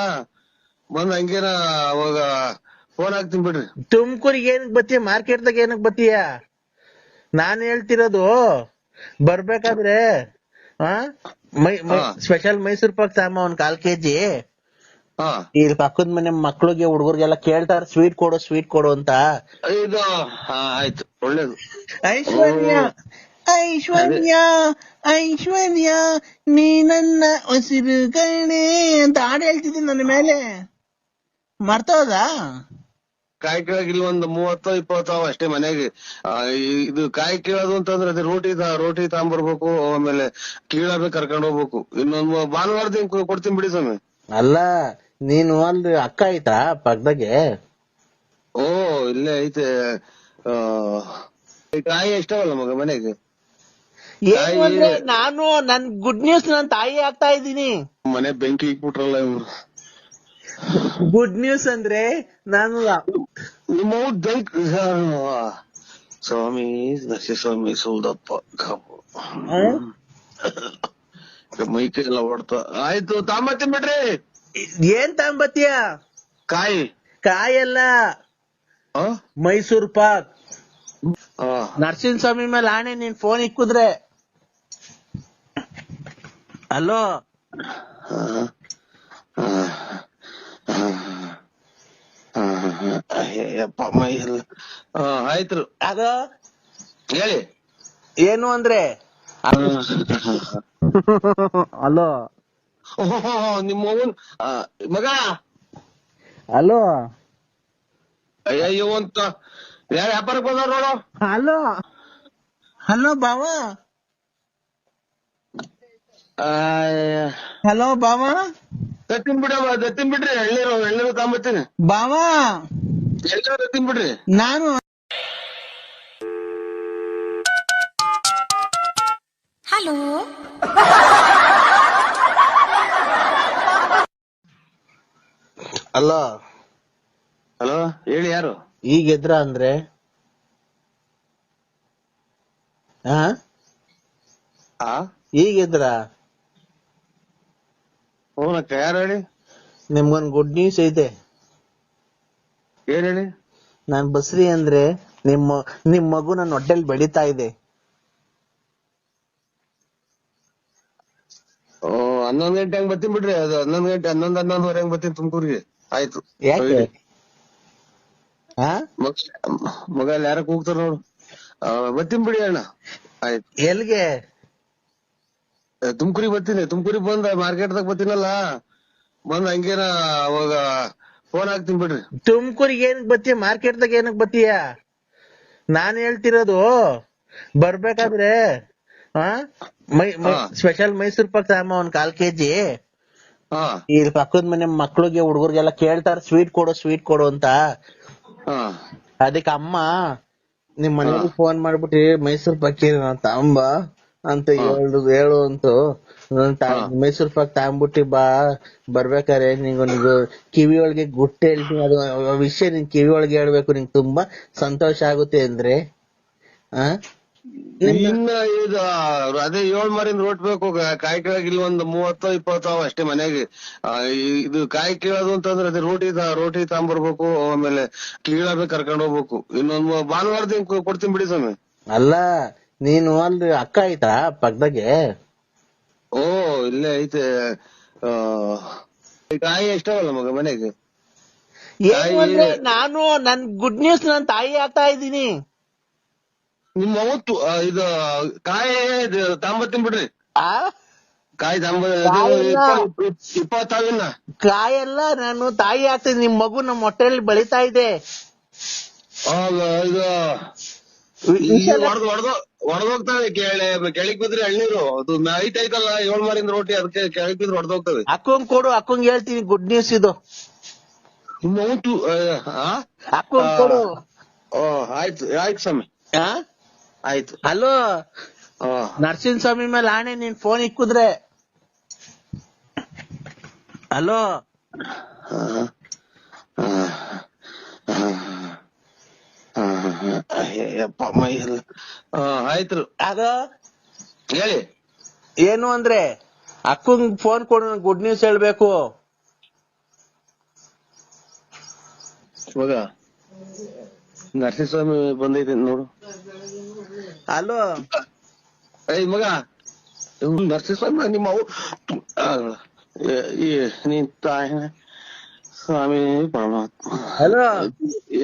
ಬಂದ್ ಹಂಗೇನ ಅವಾಗ ಫೋನ್ ಹಾಕ್ತೀನಿ ಬಿಡ್ರಿ. ತುಮಕೂರಿಗೆ ಏನಕ್ ಬತ್ತೀಯ? ಮಾರ್ಕೆಟ್ದಾಗ ಏನಕ್ ಬತ್ತೀಯ? ನಾನ್ ಹೇಳ್ತಿರೋದು ಬರ್ಬೇಕಾದ್ರೆ ಸ್ಪೆಷಲ್ ಮೈಸೂರ್ ಪಾಕ್ ಸಾಮ ಒಂದ್ 1/4 kg. ಇಲ್ಲಿ ಪಕ್ಕದ ಮನೆ ಮಕ್ಳಿಗೆ ಹುಡುಗರಿಗೆಲ್ಲ ಕೇಳ್ತಾರ ಸ್ವೀಟ್ ಕೊಡು ಅಂತ. ಇದು ಆಯ್ತು, ಒಳ್ಳೇದು. ಐಶ್ವರ್ಯ ನೀ ನನ್ನ ಉಸಿರು ಕಣೆ ಅಂತ ಹಾಡು ಹೇಳ್ತಿದ್ದೀನಿ. ನನ್ನ ಮೇಲೆ ಮರ್ತೋದಾ? ಕಾಯಿ ಕೀಳಕ್ ಇಲ್ಲಿ ಒಂದ್ 30-20 ಅಷ್ಟೇ ಮನೆಗೆ. ಇದು ಕಾಯಿ ಕೀಳೋದು ಅಂತಂದ್ರೆ ಅದೇ ರೋಟಿ ತಗೊಂಬರ್ಬೇಕು, ಆಮೇಲೆ ಕೀಳಬೇಕು, ಕರ್ಕೊಂಡ್ ಹೋಗ್ಬೇಕು. ಇನ್ನೊಂದು ಭಾನುವಾರದ ಕೊಡ್ತೀನಿ ಬಿಡಿ ಸ್ವಾಮಿ. ಅಲ್ಲ, ನೀನು ಅಲ್ಲಿ ಅಕ್ಕ ಆಯ್ತಾ ಪಕ್ಕದಾಗೆ? ಓ, ಇಲ್ಲೇ ಐತೆ. ಕಾಯಿ ಎಷ್ಟವಲ್ಲ ಮಗ ಮನೆಗೆ. ನಾನು ನನ್ ಗುಡ್ ನ್ಯೂಸ್ ನನ್ ತಾಯಿ ಆಗ್ತಾ ಇದ್ದೀನಿ. ಮನೆ ಬೆಂಕಿ ಇಕ್ಬಿಟ್ರಲ್ಲ ಇವ್ರು. ಗುಡ್ ನ್ಯೂಸ್ ಅಂದ್ರೆ ನಾನು ನಿಮ್ಮ ಸ್ವಾಮಿ ನರಸಿಂಹಸ್ವಾಮಿ ಸೋಲ್ದಪ್ಪ ಮೈಕೈ ಎಲ್ಲ ಹೊಡ್ತ. ಆಯ್ತು, ತಾಂಬತ್ತೀನಿ ಬಿಡ್ರಿ. ಏನ್ ತಗೊಂಬತ್ತೀಯ? ಕಾಯಲ್ಲ, ಮೈಸೂರ್ ಪಾಕ್. ನರಸಿಂಹಸ್ವಾಮಿ ಮೇಲೆ ಆಣೆ, ನೀನ್ ಫೋನ್ ಇಕ್ಕುದ್ರೆ. ಹಲೋ, ಮೈ ಎಲ್ಲ ಆಯ್ತು. ಅದು ಹೇಳಿ ಏನು ಅಂದ್ರೆ ಹಲೋ ನಿಮ್ಮ ಮಗ. ಹಲೋ, ಅಯ್ಯೋ ಅಂತ ಯಾರ ವ್ಯಾಪಾರಕ್ಕೆ ಬಂದವ್ರ ನೋಡು. ಹಲೋ ಬಾವ. ಹಲೋ ಬಾವ. ತತ್ತಿನ್ ಬಿಡ್ರಿ. ಎಳ್ನೀರು ತಗೊಂಬತ್ತೀನಿ ಬಾವ. ಎಳ್ನೀರು ತತ್ತಿನ್ ಬಿಡ್ರಿ. ನಾನು ಹಲೋ ಹಲೋ, ಹೇಳಿ ಯಾರು? ಈಗ ಎದ್ರ ಅಂದ್ರೆ ಈಗ ಎದ್ರ? ಹೂನಕ್ಕ, ಯಾರು ಹೇಳಿ? ನಿಮ್ಗೊಂದ್ ಗುಡ್ ನ್ಯೂಸ್ ಐತೆ. ಏನ್ ಹೇಳಿ? ನಾನ್ ಬಸ್ರಿ ಅಂದ್ರೆ ನಿಮ್ ಮಗು ನನ್ನ ಹೊಟ್ಟೆಲ್ ಬೆಳಿತಾ ಇದೆ. 11 ಗಂಟೆ ಹಂಗ್ ಬರ್ತೀನಿ ಬಿಡ್ರಿ. ಅದು 11 ಗಂಟೆ 11-11:30 ಹಂಗ್ ಬರ್ತೀನಿ ತುಮಕೂರಿಗೆ. ಆಯ್ತು. ಯಾಕೆ? ಮಗ ಅಲ್ಲಿ ಯಾರ ಕೂಗ್ತಾರ ನೋಡು. ಬರ್ತೀನಿ ಬಿಡಿ ಅಣ್ಣ. ಆಯ್ತು. ಎಲ್ಗೆ? ತುಮಕೂರಿಗೆ ಬರ್ತೀನಿ. ತುಮಕೂರಿಗೆ ಬಂದ ಮಾರ್ಕೆಟ್ದಾಗ ಬರ್ತೀನಲ್ಲ, ಬಂದ್ ಹಂಗೇನ ಅವಾಗ ಫೋನ್ ಹಾಕ್ತೀನಿ ಬಿಡ್ರಿ. ತುಮಕೂರಿಗೆ ಏನಕ್ ಬತ್ತೀಯ? ಮಾರ್ಕೆಟ್ದಾಗ ಏನಕ್ ಬತ್ತೀಯ? ನಾನ್ ಹೇಳ್ತಿರೋದು ಬರ್ಬೇಕಾದ್ರೆ ಸ್ಪೆಷಲ್ ಮೈಸೂರ್ ಪಾಕ್ ಸಾಮ ಒಂದ್ 1/4 kg. ಇಲ್ಲಿ ಪಕ್ಕದ ಮನೆ ಮಕ್ಳಿಗೆ ಹುಡುಗರಿಗೆಲ್ಲ ಕೇಳ್ತಾರ ಸ್ವೀಟ್ ಕೊಡು ಅಂತ. ಅದಕ್ಕೆ ಅಮ್ಮ ನಿಮ್ ಮನೆಗೆ ಫೋನ್ ಮಾಡ್ಬಿಟ್ಟು ಮೈಸೂರ್ ಪಾಕ್ ತಗೊಂಬ ಅಂತ ಹೇಳು ಅಂತು. ಮೈಸೂರ್ ಪಾಕ್ ತಗೊಂಬಿಟ್ಟು ಬರ್ಬೇಕಾರೆ ನಿಂಗೊಂದು ಕಿವಿ ಒಳಗೆ ಗುಟ್ಟೆ ಹೇಳ್ತೀನಿ. ಅದು ವಿಷಯ ನಿನ್ ಕಿವಿ ಒಳಗೆ ಹೇಳ್ಬೇಕು, ನಿಂಗೆ ತುಂಬಾ ಸಂತೋಷ ಆಗುತ್ತೆ ಅಂದ್ರೆ. ಇನ್ನ ಇದು ಅದೇ 7 ಮಾರಿಂದ ರೋಟ್ ಬೇಕು. ಕಾಯಿ ಕೀಳಕ್ ಇಲ್ಲಿ ಒಂದ್ 30-20 ಅಷ್ಟೇ ಮನೆಗೆ. ಇದು ಕಾಯಿ ಕೀಳೋದು ಅಂತಂದ್ರೆ ಅದೇ ರೋಟಿ ತಗೊಂಬರ್ಬೇಕು, ಆಮೇಲೆ ಕೀಳಬೇಕು, ಕರ್ಕೊಂಡ್ ಹೋಗ್ಬೇಕು. ಇನ್ನೊಂದು ಭಾನುವಾರದ ಕೊಡ್ತೀನಿ ಬಿಡಿ ಸ್ವಾಮಿ. ಅಲ್ಲ, ನೀನು ಅಲ್ಲಿ ಅಕ್ಕ ಆಯ್ತಾ ಪಕ್ಕದಾಗೆ? ಓ, ಇಲ್ಲೇ ಐತೆ. ಕಾಯಿ ಎಷ್ಟವಲ್ಲ ಮಗ ಮನೆಗೆ. ನಾನು ನನ್ ಗುಡ್ ನ್ಯೂಸ್ ನನ್ ತಾಯಿ ಆಗ್ತಾ ಇದ್ದೀನಿ. ನಿಮ್ಮ ಅವತ್ತು ಇದು ಕಾಯಿ ತಾಂಬತ್ತೀನಿ ಬಿಡ್ರಿ. ಕಾಯಿ 20 ಕಾಯೆಲ್ಲ ನಾನು ತಾಯಿ ಆಗ್ತೀನಿ. ನಿಮ್ ಮಗು ನಮ್ ಹೊಟ್ಟೆಯಲ್ಲಿ ಬೆಳಿತಾ ಇದೆ. ಇದು ಹೊಡೆದೋಗ್ತದೆ. ಕೆಳಗ್ ಬಿದ್ರೆ ಎಳ್ನೀರು ಅದು ಐತಲ್ಲ 7 ಮಾರಿಂದ ರೋಟಿ, ಅದಕ್ಕೆ ಕೆಳಗ್ ಬಿದ್ರೆ ಹೊಡೆದೋಗ್ತದೆ. ಅಕ್ಕಂಗ್ ಕೊಡು, ಅಕ್ಕಂಗ್ ಹೇಳ್ತೀನಿ ಗುಡ್ ನ್ಯೂಸ್ ಇದು. ಅಕ್ಕಂಗ್ ಕೊಡು. ಆಯ್ತು ಸ್ವಾಮಿ, ಆಯ್ತು. ಹಲೋ, ನರಸಿಂಹ ಸ್ವಾಮಿ ಮೇಲೆ ಆಣೆ, ನೀನ್ ಫೋನ್ ಇಕ್ಕುದ್ರೆ. ಹಲೋ, ಆಯ್ತು. ಅದು ಹೇಳಿ. ಏನು ಅಂದ್ರೆ ಅಕ್ಕಂಗ್ ಫೋನ್ ಕೊಡು, ಗುಡ್ ನ್ಯೂಸ್ ಹೇಳ್ಬೇಕು. ಮಗ ನರಸಿಂಹಸ್ವಾಮಿ ಬಂದೈತೆ ನೋಡು. ಹಲೋ, ಮಗ ನರಸಿಂಹಸ್ವಾಮಿ ನಿಮ್ಮ ನೀನ್ ತಾಯಿ ಸ್ವಾಮಿ ಪರಮಾತ್ಮ. ಹಲೋ,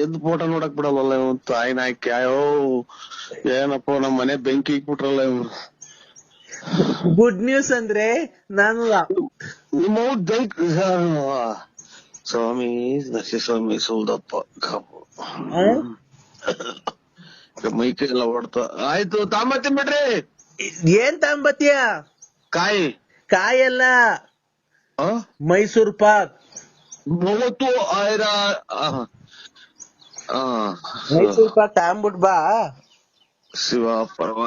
ಎದ್ದು ಫೋಟೋ ನೋಡಕ್ ಬಿಡಲ್ಲ ಇವ್ ತಾಯಿ ನಾಯ್ಕೆ. ಅಯ್ಯೋ ಏನಪ್ಪ, ನಮ್ ಮನೆ ಬೆಂಕಿ ಇಕ್ಬಿಟ್ರಲ್ಲ ಇವ್ರು. ಗುಡ್ ನ್ಯೂಸ್ ಅಂದ್ರೆ ನಾನು ನಿಮ್ಮ ಬೆಂಕಿ ಸ್ವಾಮಿ ನರಸಿಂಹಸ್ವಾಮಿ ಸೌದಪ್ಪ ಮೈಕೈ ಎಲ್ಲ ಹೊಡ್ತಾ. ಆಯ್ತು, ತಾಂಬತ್ತೀನಿ ಬಿಡ್ರಿ. ಏನ್ ತಗೊಂಬತ್ತೀಯ? ಕಾಯಲ್ಲ, ಮೈಸೂರ್ ಪಾಕ್. 30,000 ಮೈಸೂರ್ ಪಾಕ್ ತಗೊಂಬಿಟ್ ಬಾ. ಶಿವ ಪರಮ.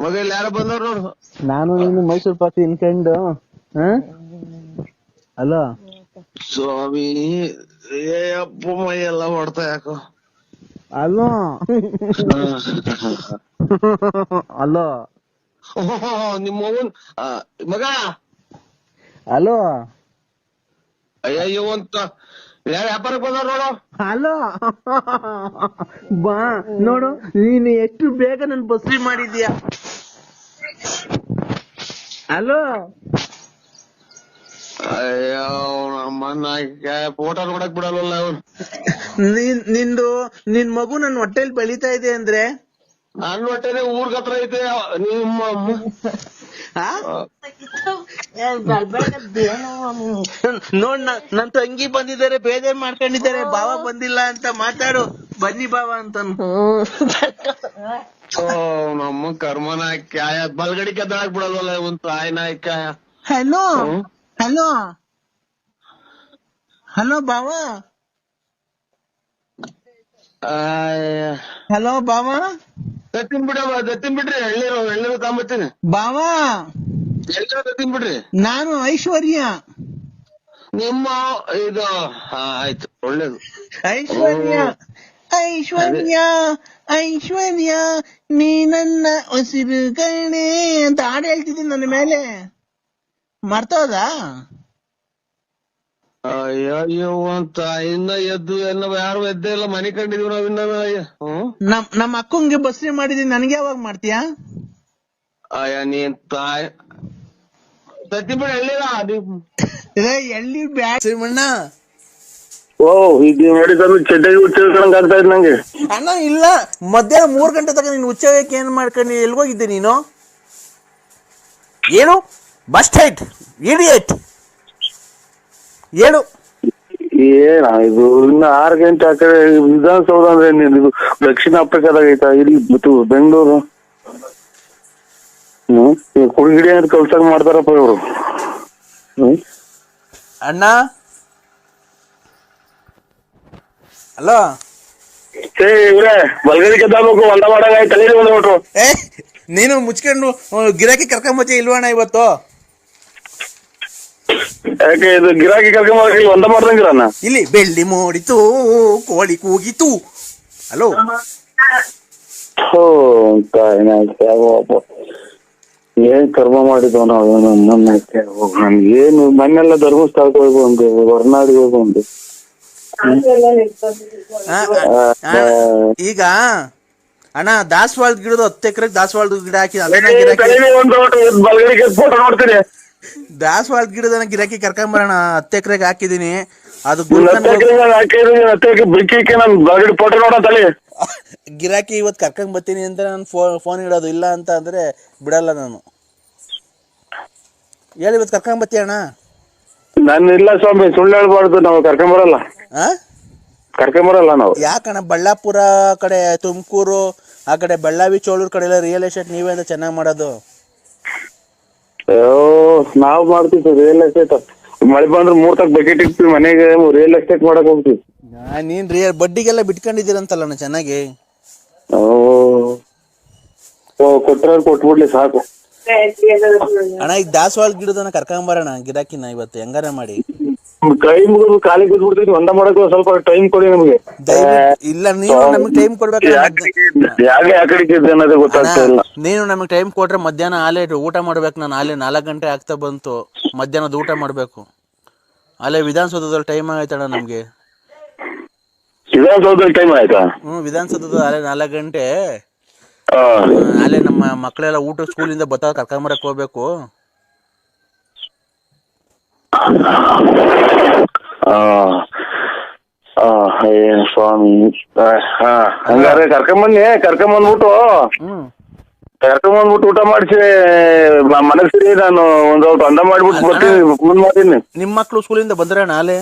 ಮಗ ಇಲ್ಲಿ ಯಾರ ಬಂದವ್ರು ನೋಡು. ನಾನು ನೀನು ಮೈಸೂರ್ ಪಾಕ್ ತಿನ್ಕೊಂಡು. ಹಲೋ ಸ್ವಾಮಿ, ಅಪ್ಪ ಮೈ ಎಲ್ಲ ಹೊಡ್ತಾ ಯಾಕೋ. ಹಲೋ ಹಲೋ ನಿಮ್ಮ ಮಗ. ಹಲೋ, ಅಯ್ಯೋ ಅಂತ ಯಾರ ವ್ಯಾಪಾರಕ್ಕೆ ಬಂದವ್ರು ನೋಡು. ಹಲೋ ಬಾ ನೋಡು, ನೀನು ಎಷ್ಟು ಬೇಗ ನನ್ ಬಸ್ರಿ ಮಾಡಿದ್ಯಾ. ಹಲೋ, ಅಯ್ಯೋ ನಮ್ಮನ್ನ ಫೋಟೋ ನೋಡಕ್ ಬಿಡಲ್ವಲ್ಲ ಅವ್ನು. ನಿನ್ ಮಗು ನನ್ ಹೊಟ್ಟೆಲ್ ಬೆಳೀತಾ ಇದೆ ಅಂದ್ರೆ ನನ್ನ ಹೊಟ್ಟೆನೆ ಊರ್ಗ ಹತ್ರ ಐತೆ. ನಿಮ್ಮ ನೋಡ್, ನನ್ ತಂಗಿ ಬಂದಿದ್ದಾರೆ, ಬೇಜಾರ್ ಮಾಡ್ಕೊಂಡಿದ್ದಾರೆ, ಬಾವ ಬಂದಿಲ್ಲ ಅಂತ ಮಾತಾಡು. ಬನ್ನಿ ಬಾವ ಅಂತ. ನಮ್ಮ ಕರ್ಮ ನಾಯ್ಕಾಯ ಬಲ್ಗಡಿಕೆ ದಾಕ್ ಬಿಡಲ್ವಲ್ಲ ಇವನ್ ತಾಯಿ ನಾಯ್ಕಾಯ. ಹಲೋ ಹಲೋ ಹಲೋ ಬಾವ. ಹಲೋ ಬಾವ. ದತ್ತಿನ್ ಬಿಡ್ರಿ. ಎಳ್ನೀರು ತಾಂಬತ್ತೀನಿ ಬಾವ. ಎಳ್ನೀರು ದತ್ತಿನ್ ಬಿಡ್ರಿ. ನಾನು ಐಶ್ವರ್ಯ. ನಿಮ್ಮ ಇದು ಆಯ್ತು, ಒಳ್ಳೇದು. ಐಶ್ವರ್ಯ ನೀ ನನ್ನ ಉಸಿರು ಕಣೆ ಅಂತ ಹಾಡು ಹೇಳ್ತಿದ್ದೀನಿ ನನ್ನ ಮೇಲೆ. ಮರ್ತೋದಾ? ಅಯ್ಯೋ ಅಂತ ಇನ್ನ ಎದ್ದು ಯಾರು ಎದ್ದೇ ಇಲ್ಲ, ಮನೆ ಕಂಡಿದೀವಿ ನಾವ್ ಇನ್ನ. ನಮ್ಮ ಅಕ್ಕಂಗೆ ಬಸ್ರಿ ಮಾಡಿದೀನಿ, ನನ್ಗೆ ಯಾವಾಗ ಮಾಡ್ತೀಯಾ? ನೀನ್ ತಾಯಿ ತತ್ತಿ ಬಿಡ. ಎಳ್ಳಿ ಬ್ಯಾಡ ಶ್ರೀಮಣ್ಣ. ಓ, ಈಗ ನೋಡಿ ಚಡ್ಡಿಗೆ ಹುಚ್ಚಿಡ್ಕೊಂಡ್ ಆಗ್ತಾ ಇದ್ ನಂಗೆ. ಅಣ್ಣ ಇಲ್ಲ, ಮಧ್ಯಾಹ್ನ 3 ಗಂಟೆ ತನಕ ನೀನು ಹುಚ್ಚಕ್ಕೆ ಏನ್ ಮಾಡ್ಕೊಂಡು ಎಲ್ಗೋಗಿದ್ದೆ ನೀನು? ಏನು ಬಸ್ ಸ್ಟ್ಯಾಂಡ್ ಇಡಿಯಟ್ ಹೇಳು. ಇದು ಇನ್ನ 6 ಗಂಟೆ ಆ ಕಡೆ ವಿಧಾನಸೌಧ ಅಂದ್ರೆ ಇದು ದಕ್ಷಿಣ ಆಫ್ರಿಕಾದಾಗ ಐತಾ? ಇಲ್ಲಿ ಬೆಂಗಳೂರು ಕುಡಿಗಿಡಿ ಅಂತ ಕಲ್ಸಾಗ ಮಾಡ್ತಾರಪ್ಪ ಇವ್ರು. ಅಣ್ಣ ಹಲೋ, ಇವ್ರೆ ಬಲ್ಗಡಿ ಗೆದ್ದಾಗಬೇಕು, ಒಂದ ಮಾಡಾಗ ತಲೆ ಬಂದ್ಬಿಟ್ರು. ನೀನು ಮುಚ್ಕೊಂಡು ಗಿರಾಕಿ ಕರ್ಕೊಂಬತ್ತಿ ಇಲ್ವಣ್ಣ ಇವತ್ತು? ಯಾಕೆ ಇದು ಗಿರಾಕಿ ಕರ್ಕೊಂಬ ಒಂದ ಮಾಡ್ದಂಗಿರಣ್ಣ? ಇಲ್ಲಿ ಬೆಳ್ಳಿ ಮೂಡಿತು, ಕೋಳಿ ಕೂಗಿತು. ಹಲೋ ಏನ್ ಕರ್ಮ ಮಾಡಿದ್ವ ನಾವು. ನನ್ಗೇನು ಮನೆಲ್ಲ ಧರ್ಮಸ್ಥಳಕ್ಕೆ ಹೋಗು ಒಂದು, ಹೊರನಾಡಿಗೆ ಹೋಗು ಒಂದು. ಈಗ ಅಣ್ಣ ದಾಸವಾಳದ ಗಿಡದ 10 ಎಕರೆಗೆ ದಾಸವಾಳದ ಗಿಡ ಹಾಕಿ ಫೋಟೋ ನೋಡ್ತೀನಿ. ದಾಸವಾಳದ ಗಿಡದನ್ನ ಗಿರಾಕಿ ಕರ್ಕೊಂಬರೋಣ, 10 ಎಕರೆಗೆ ಹಾಕಿದೀನಿ. ಅದು ಫೋಟೋ ನೋಡತ್ತಲ್ಲಿ ಗಿರಾಕಿ ಇವತ್ತು ಕರ್ಕೊಂಡ್ ಬರ್ತೀನಿ ಅಂತ ನಾನು ಫೋನ್ ಇಡೋದು. ಇಲ್ಲ ಅಂತ ಅಂದ್ರೆ ಬಿಡಲ್ಲ ನಾನು. ಹೇಳಿ, ಇವತ್ತು ಕರ್ಕೊಂಡ್ ಬರ್ತೀಯ ಅಣ್ಣ? ನಾನು ಇಲ್ಲ ಸ್ವಾಮಿ, ಸುಳ್ಳು ಹೇಳ್ಬಾರ್ದು, ನಾವು ಕರ್ಕೊಂಬರಲ್ಲ. ಕರ್ಕೊಂಬರಲ್ಲ ನಾವು. ಯಾಕಣ್ಣ ಬಳ್ಳಾಪುರ ಕಡೆ, ತುಮಕೂರು ಆ ಕಡೆ, ಬೆಳ್ಳಾವಿ ಚೋಳೂರ್ ಕಡೆ ಎಲ್ಲ ರಿಯಲ್ ಎಸ್ಟೇಟ್ ನೀವೇ ಅಂತ ಚೆನ್ನಾಗಿ ಮಾಡೋದು. ನಾವ್ ಮಾಡ್ತೀವಿ ಸರ್ ರಿಯಲ್ ಎಸ್ಟೇಟ್. ಮಳೆ ಬಂದ್ರೆ 3 ತಕ್ ಬಕೆಟ್ ಇಡ್ತೀವಿ ಮನೆಗೆ, ರಿಯಲ್ ಎಸ್ಟೇಟ್ ಮಾಡಕ್ ಹೋಗ್ತೀವಿ. ನೀನ್ ಬಡ್ಡಿಗೆಲ್ಲ ಬಿಟ್ಕೊಂಡಿದ್ದೀರಂತಲ್ಲ ಚೆನ್ನಾಗಿ. ಕೊಟ್ರ ಕೊಟ್ಬಿಡ್ಲಿ ಸಾಕು. ಅಣ್ಣ ಈಗ ದಾಸವಾಳ ಗಿಡದನ್ನ ಕರ್ಕೊಂಬರೋಣ ಗಿರಾಕಿನ ಇವತ್ತು ಹೆಂಗಾರ ಮಾಡಿ. ಕೈ ಮುಗಿದು ಕಾಲಿ ಬಿದ್ಬಿಡ್ತೀವಿ, ಒಂದ ಮಾಡಕ್ ಸ್ವಲ್ಪ ಟೈಮ್ ಕೊಡಿ ನಮ್ಗೆ. ಇಲ್ಲ ನೀವು ನಮಗೆ ಟೈಮ್ ಕೊಡ್ಬೇಕು. ಅನ್ನೋದೇ ಗೊತ್ತಾಗ್ತಾ ಇಲ್ಲ. ನೀನು ನಮಗೆ ಟೈಮ್ ಕೊಟ್ರೆ ಮಧ್ಯಾಹ್ನ ಆಲೆ ಊಟ ಮಾಡ್ಬೇಕು. ನಾನು ಆಲೆ 4 ಗಂಟೆ ಆಗ್ತಾ ಬಂತು, ಮಧ್ಯಾಹ್ನದ ಊಟ ಮಾಡ್ಬೇಕು. ಅಲ್ಲೇ ವಿಧಾನಸೌಧದಲ್ಲಿ ಟೈಮ್ ಆಗೈತಣ್ಣ ನಮ್ಗೆ. ವಿಧಾನಸೌಧದಲ್ಲಿ ಟೈಮ್ ಆಯ್ತಾ? ವಿಧಾನಸೌಧದ ಅಲ್ಲೇ 4 ಗಂಟೆ. ಅಲ್ಲೇ ನಮ್ಮ ಮಕ್ಕಳೆಲ್ಲ ಊಟ ಸ್ಕೂಲಿಂದ ಬತ್ತ ಕರ್ಕೊಂಬರಕ್ ಹೋಗ್ಬೇಕು. ಸ್ವಾಮಿ ಹಂಗಾರೆ ಕರ್ಕೊಂಬಂದ್ಬಿಟ್ಟು ಊಟ ಮಾಡಿಸಿ ಮನಸ್ಸಿರಿ. ನಾನು ಒಂದ್ ಸ್ವಲ್ಪ ಅಂದ ಮಾಡ್ಬಿಟ್ಟು ಬರ್ತೀನಿ, ಫೋನ್ ಮಾಡ್ತೀನಿ. ನಿಮ್ ಮಕ್ಳು ಸ್ಕೂಲಿಂದ ಬಂದ್ರೆ ನಾಳೆ?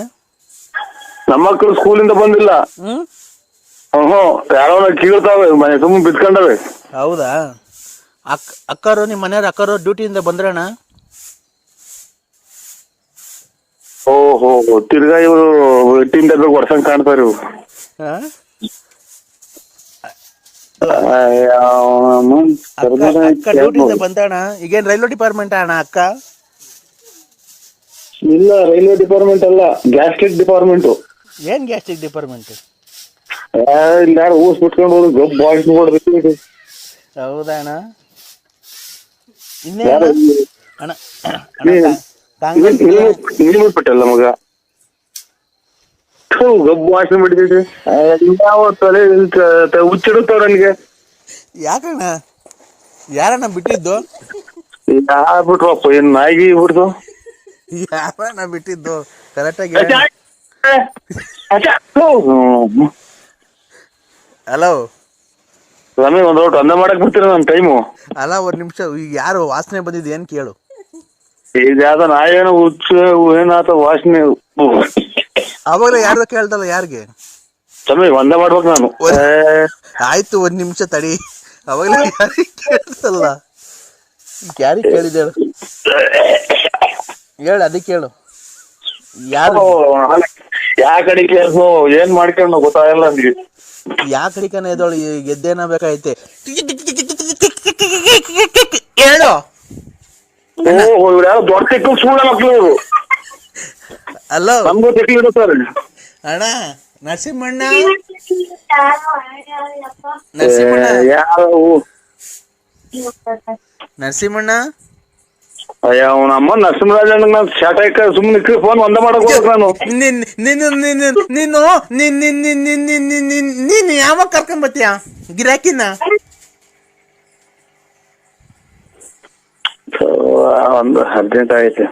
ನಮ್ಮ ಮಕ್ಳು ಸ್ಕೂಲಿಂದ ಬಂದಿಲ್ಲ. ಯಾರೋ ಕೀಳ್ತಾವೆ, ಮನೆ ಸುಮ್ಮನೆ ಬಿತ್ಕೊಂಡವೆ. ಹೌದಾ? ಅಕ್ಕರು ನಿಮ್ ಮನೆಯವ್ರ ಅಕ್ಕರು ಡ್ಯೂಟಿಯಿಂದ ಬಂದ್ರಣ್ಣ? ಓಹೋ, ತಿರ್ಗಾ ಇವರು ಟೀಮ್ ಡಬ್ಬ ಹೊಡ್ಸಂಗ್ ಕಾಣ್ತಾರ ಇವ್ರು. ಅಕ್ಕ ಡ್ಯೂಟಿಯಿಂದ ಬಂದಣ್ಣ. ಈಗೇನ್ ರೈಲ್ವೆ ಡಿಪಾರ್ಟ್ಮೆಂಟ್ ಅಣ್ಣ ಅಕ್ಕ? ಇಲ್ಲ, ರೈಲ್ವೆ ಡಿಪಾರ್ಟ್ಮೆಂಟ್ ಅಲ್ಲ, ಗ್ಯಾಸ್ಟ್ರಿಕ್ ಡಿಪಾರ್ಟ್ಮೆಂಟ್. ಏನ್ ಗ್ಯಾಸ್ಟ್ರಿಕ್ ಡಿಪಾರ್ಟ್ಮೆಂಟ್? ಇಲ್ಲ, ಊಸ್ ಬಿಟ್ಕೊಂಡು ಹೋದ್ರು ಗಬ್ ಬಾಯ್ಸ್ ನೋಡ್ಬೇಕು. ಹೌದಾ ಅಣ್ಣ? ಇನ್ನೇ ಅಣ್ಣ ಬಿಟ್ಟಲ್ಲ ಮಗ, ಗಬ್ ವಾಸನೆ ಬಿಡ್ತೈತಿ. ಯಾವ ತಲೆ ಹುಚ್ಚಿಡುತ್ತವ್ರ ನನಗೆ. ಯಾಕಣ್ಣ? ಯಾರಣ್ಣ ಬಿಟ್ಟಿದ್ದು? ಯಾರ್ಬಿಟ್ರಪ್ಪ, ಏನ್ ನಾಯಿಗೆ ಬಿಡ್ತು? ಯಾರಣ್ಣ ಬಿಟ್ಟಿದ್ದು ಕರೆಕ್ಟಾಗಿ? ಹಲೋ ಸ್ವಾಮಿ, ಒಂದ್ ಔಟ್ ಅಂದ ಮಾಡಕ್ ಬಿಡ್ತೀರ ನನ್ ಟೈಮು. ಅಲ್ಲ, ಒಂದ್ ನಿಮಿಷ. ಈಗ ಯಾರು ವಾಸನೆ ಬಂದಿದ್ದು ಏನ್ ಕೇಳು. ಈಗ ಯಾವ್ದ ನಾಯೇನು ಹುಚ್ಚ ಏನಾತ ವಾಸನೆ. ಅವಾಗಲೇ ಯಾರು ಕೇಳ್ದಲ್ಲ, ಯಾರಿಗೆ? ಸ್ವಾಮಿ, ಒಂದ ಮಾಡ್ಬೇಕು ನಾನು. ಆಯ್ತು, ಒಂದ್ ನಿಮಿಷ ತಡಿ. ಅವಾಗಲೇ ಯಾರಿಗೆ ಕೇಳ್ದಲ್ಲ, ಯಾರಿಗೆ ಕೇಳಿದ ಹೇಳು, ಅದಕ್ಕೆ ಹೇಳು. ಯಾರು ಯಾ ಕಡೆ ಕೇಳ್ಸು, ಏನ್ ಮಾಡ್ಕೊಂಡು ಗೊತ್ತಾಗಲ್ಲ ನನ್ಗೆ. ಯಾ ಕಡಿಕನ ಎದೋಳು ಗೆದ್ದೇನ ಬೇಕಾಯ್ತೆ. ಹೇಳು. ಯಾವ ದೊಡ್ಡ ತೆಕ್ಕು ಸುಳ್ಳ ಮಕ್ಳು ಇವರು. ಅಲ್ಲ, ನಮ್ಗೂ ತೆಕ್ಕು ಇಡುತ್ತಾರೆ. ಅಣ್ಣ ನರಸಿಂಹಣ್ಣ, ನರಸಿಂಹಣ್ಣ ಅಯ್ಯ, ಅವನಮ್ಮ ನರಸಿಂಹರಾಜ ನಾನು ಶಾಟ ಸುಮ್ಮನೆ ಫೋನ್ ಒಂದ ಮಾಡಕ್ ಹೋಗ್ಬೇಕು ನಾನು. ನೀನು ಯಾವಾಗ ಕರ್ಕೊಂಬತ್ತೀಯ ಗಿರಾಕಿನ? ಒಂದು ಅರ್ಜೆಂಟ್ ಆಗೈತೆ.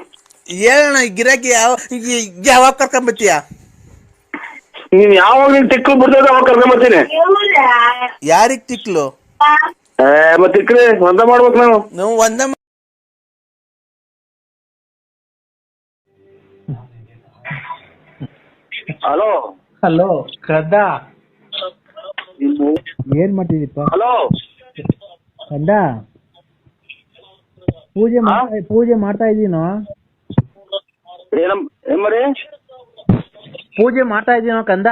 ಹೇಳಣ್ಣ, ಗಿರಾಕಿ ಯಾವಾಗ ಕರ್ಕೊಂಬತ್ತೀಯ? ನೀನ್ ಯಾವಾಗ ನಿನ್ ತಿಕ್ಲು ಬಿಡ್ತದ ಅವಾಗ ಕರ್ಕೊಂಬರ್ತೀನಿ. ಯಾರಿಗ್ ತಿಕ್ಲು? ಮತ್ತೆ ತಿಕ್ಕ್ರಿ ಒಂದ ಮಾಡ್ಬೇಕು ನಾನು. ನಾವು ಒಂದ. ಹಲೋ ಹಲೋ ಕದ, ಏನ್ ಮಾಡ್ತಿದ್ದೀಪ? ಹಲೋ ಕದ, ಪೂಜೆ ಮಾಡ್ತಾ ಇದೀನೋ? ಏಮರಿ ಪೂಜೆ ಮಾಡ್ತಾ ಇದೀನೋ ಕಂದ?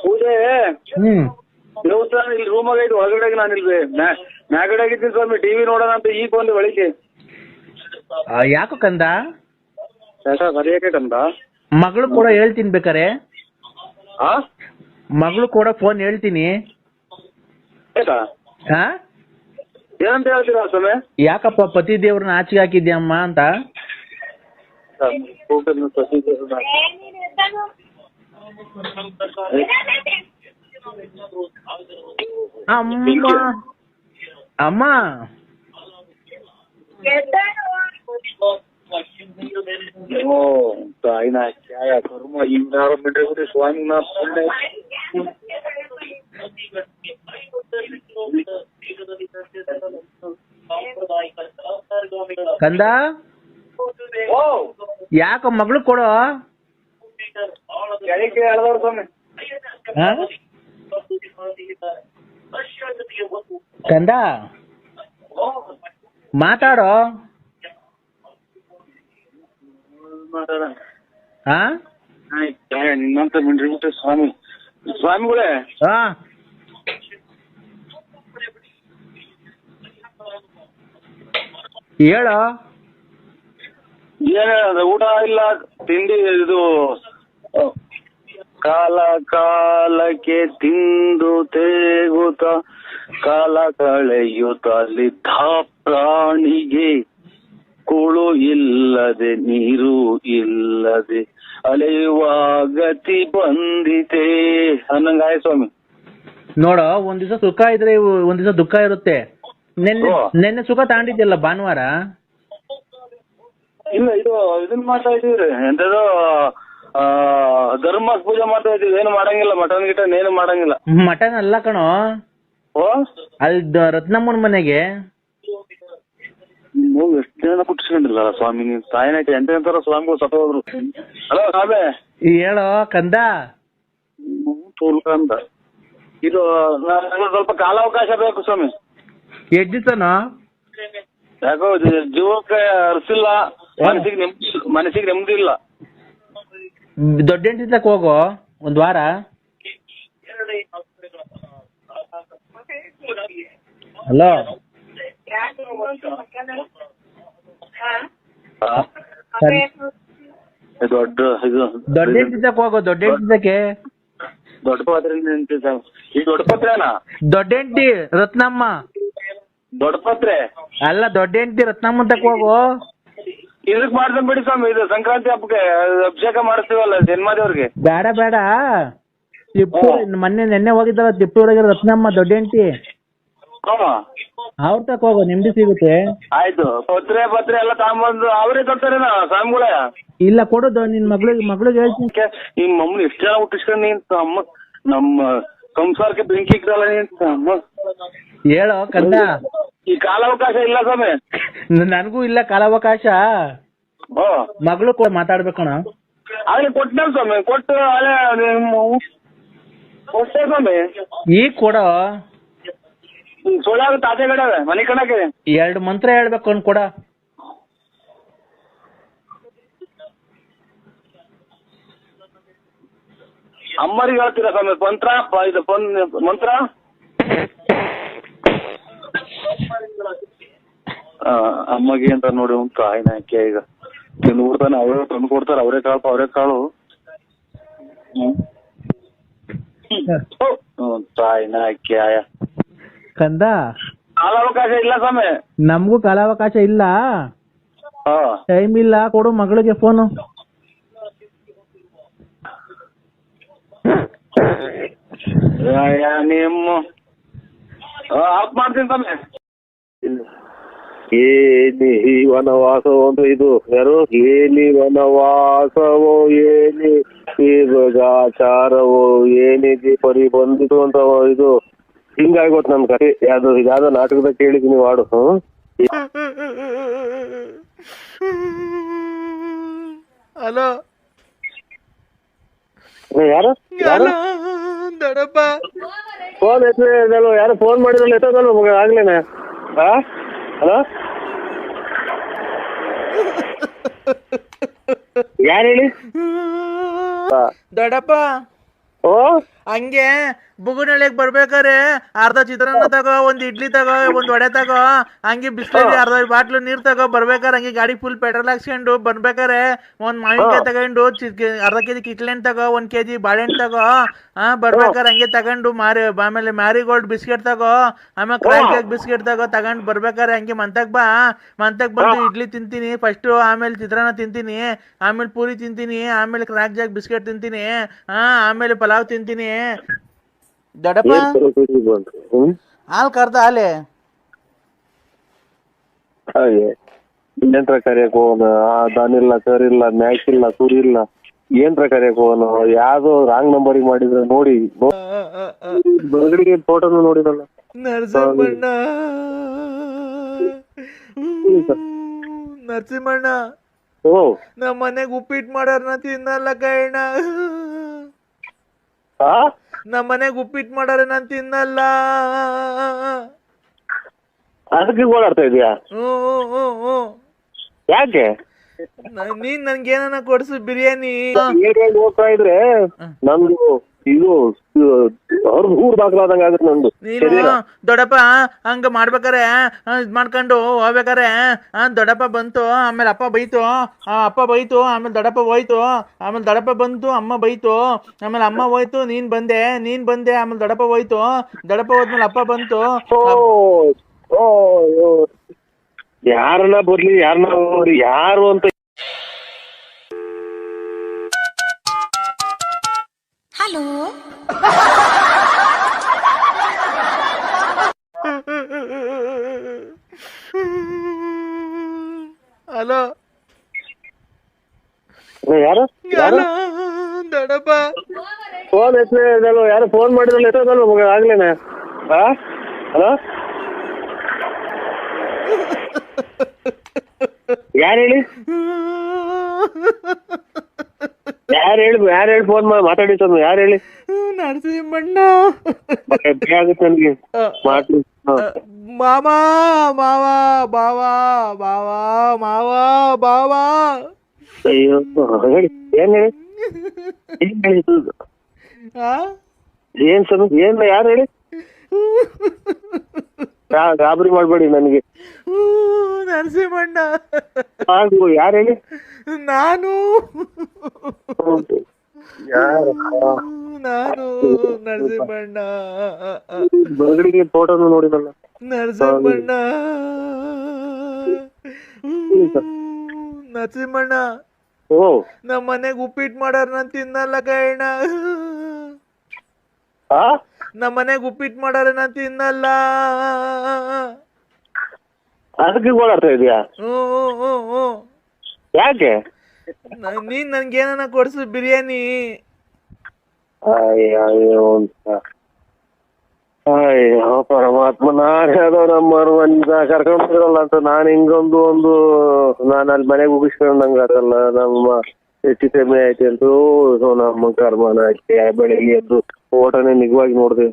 ಪೂಜೆ ಇಲ್ಲಿ ರೂಮಾಗ ಐದು, ಹೊರಗಡೆ ನಾನು ಇಲ್ಲಿ ಮ್ಯಾಗಡೆ ಆಗಿದ್ದೀನಿ ಸ್ವಾಮಿ. ಟಿವಿ ನೋಡೋಣ ಅಂತ ಈಗ ಬಂದು ಬೆಳಿಗ್ಗೆ. ಯಾಕೋ ಕಂದ? ಸರಿಯಾಗಿ ಕಂದ. ಮಗಳು ಕೂಡ ಹೇಳ್ತೀನಿ ಬೇಕಾರೆ. ಮಗಳು ಕೂಡ ಫೋನ್ ಹೇಳ್ತೀನಿ. ಏನಂತ ಹೇಳ್ತೀರಾ ಸ್ವಾಮಿ? ಯಾಕಪ್ಪ ಪತಿ ದೇವ್ರನ್ನ ಆಚೆಗೆ ಹಾಕಿದ್ಯಮ್ಮ ಅಂತ? ಅಮ್ಮ ಅಮ್ಮ ತಾಯಿನ ಕರ್ಮ ಹಿಂಗಾರ ಬಿಟ್ರೆ ಸ್ವಾಮಿ ನಾ ಕಂದ, ಯಾಕ ಮಗಳು ಕೊಡೋ? ತನಿಖೆ ಹೇಳ್ದವ್ರು ಸ್ವಾಮಿ. ಹಾ? ಕಂದ ಮಾತಾಡೋ. ಹಾ ನಿನ್ನಂತ ಮಿಂಡ್ರಿಬಿಟ್ಟೆ ಸ್ವಾಮಿಗಳೇ. ಹಾ ಹೇಳೋ. ಏನ ಊಟ ಇಲ್ಲ ತಿಂಡಿ ಇದು ಕಾಲ ಕಾಲಕ್ಕೆ ತಿಂದು ತೇಗುತ್ತ ಕಾಲ ಕಳೆಯುತ್ತಲಿದ್ದ ಪ್ರಾಣಿಗೆ ಕುಳು ಇಲ್ಲದೆ ನೀರು ಇಲ್ಲದೆ ಅಲೆಯುವ ಗತಿ ಬಂದಿತೆ ಅನ್ನಂಗಾಯ ಸ್ವಾಮಿ. ನೋಡೋ, ಒಂದ್ ದಿವಸ ಸುಖ ಇದ್ರೆ ಒಂದ್ ದಿವಸ ದುಃಖ ಇರುತ್ತೆ. ನೆನ್ನೆ ಸುಖ ತಾಂಡಿದ್ಯಲ್ಲ ಭಾನುವಾರ. ಇಲ್ಲ ಇದು ಇದನ್ ಮಾಡ್ತಾ ಇದೀವ್ರಿ, ಎಂತದೋ ಧರ್ಮ ಪೂಜೆ ಮಾಡ್ತಾ ಇದೀವಿ. ಏನು ಮಾಡಂಗಿಲ್ಲ, ಮಟನ್ ಗಿಟನ್ ಏನು ಮಾಡಂಗಿಲ್ಲ. ಮಟನ್ ಅಲ್ಲ ಕಣೋ, ಓ ಅಲ್ಲಿ ರತ್ನಮ್ಮನ ಮನೆಗೆ ನೀವು ಎಷ್ಟು ಜನ ಕುಟ್ಟಿಸ್ಕೊಂಡಿಲ್ಲ ಸ್ವಾಮಿ. ನೀವು ತಾಯಿನಾಯ್ತು ಎಂತೆಂತಾರ ಸ್ವಾಮಿಗಳು ಸತ್ತ ಹೋದ್ರು. ಹಲೋ ಸಾಬೆ ಹೇಳೋ ಕಂದ. ತೋಲ್ಕ ಅಂತ ಇದು ನನಗೆ ಸ್ವಲ್ಪ ಕಾಲಾವಕಾಶ ಬೇಕು ಸ್ವಾಮಿ. ಎಷ್ಟ್ ದಿವಸನೋ? ಯಾಕೋ ಜೀವಕ್ಕೆ ಅರ್ಸಿಲ್ಲ, ಮನಸ್ಸಿಗೆ ನೆಮ್ಮದಿ ಇಲ್ಲ. ದೊಡ್ಡ ಹೆಂಡತಿ ತಕ ಹೋಗೋ ಒಂದ್ ವಾರ. ಹಲೋ ದೊಡ್ಡ ಹೆಂಡತಿ ತಕ ಹೋಗೋ. ದೊಡ್ಡ ಹೆಂಡತಿ ತಕೆ ದೊಡ್ಡ ಪಾತ್ರೆ ಈ ದೊಡ್ಡ ಪತ್ರೆನಾ? ದೊಡ್ಡ ಹೆಂಡತಿ ರತ್ನಮ್ಮ. ದೊಡ್ಡ ಪತ್ರೆ ಅಲ್ಲ, ದೊಡ್ಡ ಹೆಂಡತಿ ರತ್ನಮ್ಮ ತಕ ಹೋಗೋ. ಇದಕ್ ಮಾಡ್ದಂಗ್ ಬಿಡಿ ಸ್ವಾಮಿ. ಇದು ಸಂಕ್ರಾಂತಿ ಹಬ್ಬಕ್ಕೆ ಅಭಿಷೇಕ ಮಾಡಿಸ್ತೀವಲ್ಲ ಜನ್ಮಾದೇವ್ರಿಗೆ. ಬೇಡ ಬೇಡ, ನೆನ್ನೆ ಹೋಗಿದ್ದಲ್ಲ ತಿಪ್ಪೂರಾಗಿರೋ ರತ್ನಮ್ಮ ದೊಡ್ಡ ಹೆಂಡತಿ, ಅವ್ರ ತಕ ಹೋಗೋ, ನೆಮ್ಮದಿ ಸಿಗುತ್ತೆ. ಆಯ್ತು, ಪತ್ರೆ ಎಲ್ಲ ತಗೊಂಬಂದು ಅವರೇ ಕೊಡ್ತಾರೇನ ಸ್ವಾಮಿಗಳೇ? ಇಲ್ಲ ಕೊಡು, ನಿನ್ ಮಗಳಿಗೆ ಹೇಳ್ತೀನಿ. ನಿಮ್ ಮಮ್ಮನ ಎಷ್ಟು ಜನ ಹುಟ್ಟಿಸ್ಕೊಂಡು ನೀನ್ ಅಮ್ಮ ನಮ್ಮ ಸಂಸಾರಕ್ಕೆ ಬೆಂಕಿ ಇಕ್ಕಲ್ಲ ನೀನ್ ಅಮ್ಮ. ಹೇಳೋ ಕಂದ. ಈ ಕಾಲಾವಕಾಶ ಇಲ್ಲ ಸ್ವಾಮಿ. ನನಗೂ ಇಲ್ಲ ಕಾಲಾವಕಾಶ. ಮಗಳು ಕೂಡ ಮಾತಾಡ್ಬೇಕಣ. ಅಲ್ಲಿ ಕೊಟ್ಟ ಸ್ವಾಮಿ, ಕೊಟ್ಟು ಅಲ್ಲೇ ಕೊಟ್ಟೆ ಸ್ವಾಮಿ. ಈಗ ಕೊಡೋ. ಸೋಳ್ಯಾಗ ತಾತೆ ಕಡೆ ಮನೆ ಕಣಕ್ಕೆ 2 ಮಂತ್ರ ಹೇಳ್ಬೇಕು ಅನ್ ಕೊಡ. ಅಮ್ಮರಿಗೆ ಹೇಳ್ತೀರಾ ಸ್ವಾಮಿ ಇದು ಮಂತ್ರ? ಅಮ್ಮಗೆ ಅಂತ ನೋಡಿ ಉಂಟು ಆಯ್ನಾಕೆ. ಈಗ ಊರ್ತಾನೆ ಅವರೇ ತಂದು ಕೊಡ್ತಾರೆ. ಅವರೇ ಕಾಳು ತಾಯಿನಾಕೆ ಆಯ. ಕಂದ ಕಾಲಾವಕಾಶ ಇಲ್ಲ ಸ್ವಾಮಿ. ನಮಗೂ ಕಾಲಾವಕಾಶ ಇಲ್ಲ, ಟೈಮ್ ಇಲ್ಲ. ಕೊಡು ಮಗಳಿಗೆ ಫೋನು. ನಿಮ್ಮ ಆಫ್ ಮಾಡ್ತೀನಿ ಸ್ವಾಮಿ. ಏನಿ ವನವಾಸವೋ ಅಂತ ಇದು ಯಾರು? ಏನಿ ವನವಾಸವೋ ಏನಿ ಮೃಗಾಚಾರವೋ ಏನಿದೆ ಪರಿ ಬಂದಿತು ಅಂತ ಇದು ಹಿಂಗಾಗೋತ್ ನನ್ ಕತೆ. ಯಾವ್ದೋ ನಾಟಕದಾಗ ಕೇಳಿದೀನಿ ಹಾಡು. ಹಲೋ ಯಾರು ದೊಡ್ಡಪ್ಪ ಫೋನ್ ಎತ್ತಲ್ಲ, ಯಾರು ಫೋನ್ ಮಾಡಿದ್ರಲ್ಲ ಎತ್ತೋದಲ್ಲ ಮಗ ಆಗ್ಲೇನೆ. ಹಲೋ ಯಾರು ಹೇಳಿ? ದೊಡ್ಡಪ್ಪ ಓ ಹಂಗೆ ಬುಗುನಳ್ಳಿಗೆ ಬರ್ಬೇಕಾರೆ ಅರ್ಧ ಚಿತ್ರಾನ್ನ ತಗೋ, ಒಂದ್ ಇಡ್ಲಿ ತಗೋ, ಒಂದ್ ವಡೆ ತಗೋ, ಹಂಗೆ ಬಿಸ್ಲರಿ ಅರ್ಧ ಬಾಟ್ಲು ನೀರ್ ತಗೋ. ಬರ್ಬೇಕಾರೆ ಹಂಗೆ ಗಾಡಿ ಫುಲ್ ಪೆಟ್ರೋಲ್ ಹಾಕ್ಸ್ಕೊಂಡು ಬರ್ಬೇಕಾರೆ ಒಂದ್ ಮಾವಿನಕಾಯಿ ತಗೊಂಡು ಅರ್ಧ ಕೆಜಿ ಕಿತ್ಲೆಹಣ್ಣು ತಗೋ, 1 kg ಬಾಳೆಹಣ್ಣು ತಗೋ. ಬರ್ಬೇಕಾರೆ ಹಂಗೆ ತಗೊಂಡು ಆಮೇಲೆ ಮ್ಯಾರಿಗೋಲ್ಡ್ ಬಿಸ್ಕೆಟ್ ತಗೋ, ಆಮೇಲೆ ಕ್ರಾಕ್ ಕೇಕ್ ಬಿಸ್ಕೆಟ್ ತಗೊಂಡು ಬರ್ಬೇಕಾರೆ ಹಂಗೆ ಮಂತಕ್ ಬಂದು ಇಡ್ಲಿ ತಿಂತೀನಿ ಫಸ್ಟ್, ಆಮೇಲೆ ಚಿತ್ರಾನ್ನ ತಿಂತೀನಿ, ಆಮೇಲೆ ಪೂರಿ ತಿಂತೀನಿ, ಆಮೇಲೆ ಕ್ರಾಕ್ ಜಾಕ್ ಬಿಸ್ಕೆಟ್ ತಿಂತೀನಿ, ಆಮೇಲೆ ಪಲಾವ್ ತಿಂತೀನಿ. ದೊಡ್ಡಪ್ಪ ಹಾಲ್ ಕರ್ದ ಹಾಲೆ ಏನ್ರ ಕರಿಯಕ್ ಹೋಗೋಣ? ದಾನಿಲ್ಲ, ಕರಿಲ್ಲ, ಮ್ಯಾಚ್ ಇಲ್ಲ, ಸುರಿ ಇಲ್ಲ, ಏನ್ರ ಕರಿಯಕ್ ಹೋಗೋಣ? ಯಾವ್ದೋ ರಾಂಗ್ ನಂಬರಿಗೆ ಮಾಡಿದ್ರೆ ನೋಡಿ ಫೋಟೋನು ನೋಡಿರಲ್ಲ. ನರಸಿಂಹಣ್ಣ ಓ ನಮ್ಮ ಮನೆಗ್ ಉಪ್ಪಿಟ್ಟು ಮಾಡ್ಯಾರ ತಿನ್ನಲ್ಲ ಕೈಣ. ಆ ನಮ್ಮ ಮನೆಗೆ ಉಪ್ಪಿಟ್ಟು ಮಾಡಾರೆ ನಾನು ತಿನ್ನಲ್ಲ. ಅದಕ್ಕೆ ಓಡಾಡ್ತಾ ಇದೀಯಾ? ಹ್ಞೂ ಯಾಕೆ ನೀನ್ ನನ್ಗೇನ ಕೊಡ್ಸು ಬಿರಿಯಾನಿ. ಏರಿಯಾಗಿ ಹೋಗ್ತಾ ಇದ್ರೆ ನಮ್ದು ಇದು ಊರ್ ದಾಖಲಾದಂಗ ಆಗುತ್ತೆ ನಂದು. ನೀನು ದೊಡ್ಡಪ್ಪ ಹಂಗ ಮಾಡ್ಬೇಕಾರೆ ಇದ್ ಮಾಡ್ಕೊಂಡು ಹೋಗ್ಬೇಕಾರೆ ದೊಡ್ಡಪ್ಪ ಬಂತು, ಆಮೇಲೆ ಅಪ್ಪ ಬೈತು, ಅಪ್ಪ ಬೈತು, ಆಮೇಲೆ ದೊಡ್ಡಪ್ಪ ಹೋಯ್ತು, ಆಮೇಲೆ ದೊಡ್ಡಪ್ಪ ಬಂತು, ಅಮ್ಮ ಬೈತು, ಆಮೇಲೆ ಅಮ್ಮ ಹೋಯ್ತು, ನೀನ್ ಬಂದೆ, ಆಮೇಲೆ ದೊಡ್ಡಪ್ಪ ಹೋಯ್ತು, ದೊಡ್ಡಪ್ಪ ಹೋದ್ಮೇಲೆ ಅಪ್ಪ ಬಂತು. ಯಾರನ್ನ ಬರ್ಲಿ ಯಾರನ್ನ ನೋಡಿ ಯಾರು ಅಂತ. ಹಲೋ ಹಲೋ ಯಾರು ಯಾರು ದೊಡ್ಡಪ್ಪ ಫೋನ್ ಎತ್ತಲೋ, ಯಾರು ಫೋನ್ ಮಾಡಿದ್ರಲ್ಲ ಎತ್ತದಲ್ಲ ಮಗ ಆಗ್ಲೇನೆ. ಹಲೋ ಯಾರು ಹೇಳಿ ಯಾರು ಹೇಳಿ ಫೋನ್ ಮಾಡಿ ಮಾತಾಡಿದ್ದು ಯಾರು ಹೇಳಿ? ನರಸಿಂಹಣ್ಣ ಆಗುತ್ತೆ ನನ್ಗೆ ಮಾತು. ಮಾವ ಮಾವ ಬಾವಾ ಬಾವಾ ಮಾವ ಬಾವಾ. ಅಯ್ಯೋ ಹೇಳಿ ಏನ್ ಹೇಳಿ ಏನ್ ಸರ್ ಏನ್ ಯಾರು ಹೇಳಿ? ಗಾಬರಿ ಮಾಡ್ಬೇಡಿ ನನಗೆ. ನರಸಿಂಹಣ್ಣ ಯಾರು ಹೇಳಿ? ನಾನು ಯಾರು ನರಸಿಂಹಣ್ಣ ಬಗಡಿಗೆ ಫೋಟೋನು ನೋಡಿದಲ್ಲ ನರಸಿಂಹಣ್ಣ ನರಸಿಂಹಣ್ಣ. ಓ ನಮ್ಮ ಮನೆಗ್ ಉಪ್ಪಿಟ್ಟು ಮಾಡಾರ ನಾನು ತಿನ್ನಲ್ಲ ಕೈಣ್ಣ. ನಮ್ಮ ಮನೆಗ್ ಉಪ್ಪಿಟ್ಟು ಮಾಡಾರೆ ನಾನು ತಿನ್ನಲ್ಲ. ಅದಕ್ಕೆ ಓಡಾಡ್ತಾ ಇದೀಯಾ? ಹ್ಞೂ ಯಾಕೆ ನೀನ್ ನನ್ಗೇನ ಕೊಡ್ಸು ಬಿರಿಯಾನಿ. ಅಯ್ಯೋ ಪರಮಾತ್ಮ, ನಾನೇ ಅದೋ ನಮ್ಮ ಕರ್ಕೊಂಡ್ರಲ್ಲ ಅಂತ ನಾನು ಹಿಂಗೊಂದು ನಾನು ಅಲ್ಲಿ ಮನೆಗೆ ಮುಗಿಸ್ಕೊಂಡಂಗ ಅದಲ್ಲ. ನಮ್ಮ ಹೆಚ್ಚು ಕಮ್ಮಿ ಆಯ್ತು ಅಂತ ನಮ್ಮ ಕರ್ಮನ ಬೆಳಿಗ್ಗೆ ಎದ್ದು ಓಟನೇ ನಿಜವಾಗಿ ನೋಡ್ದೆ.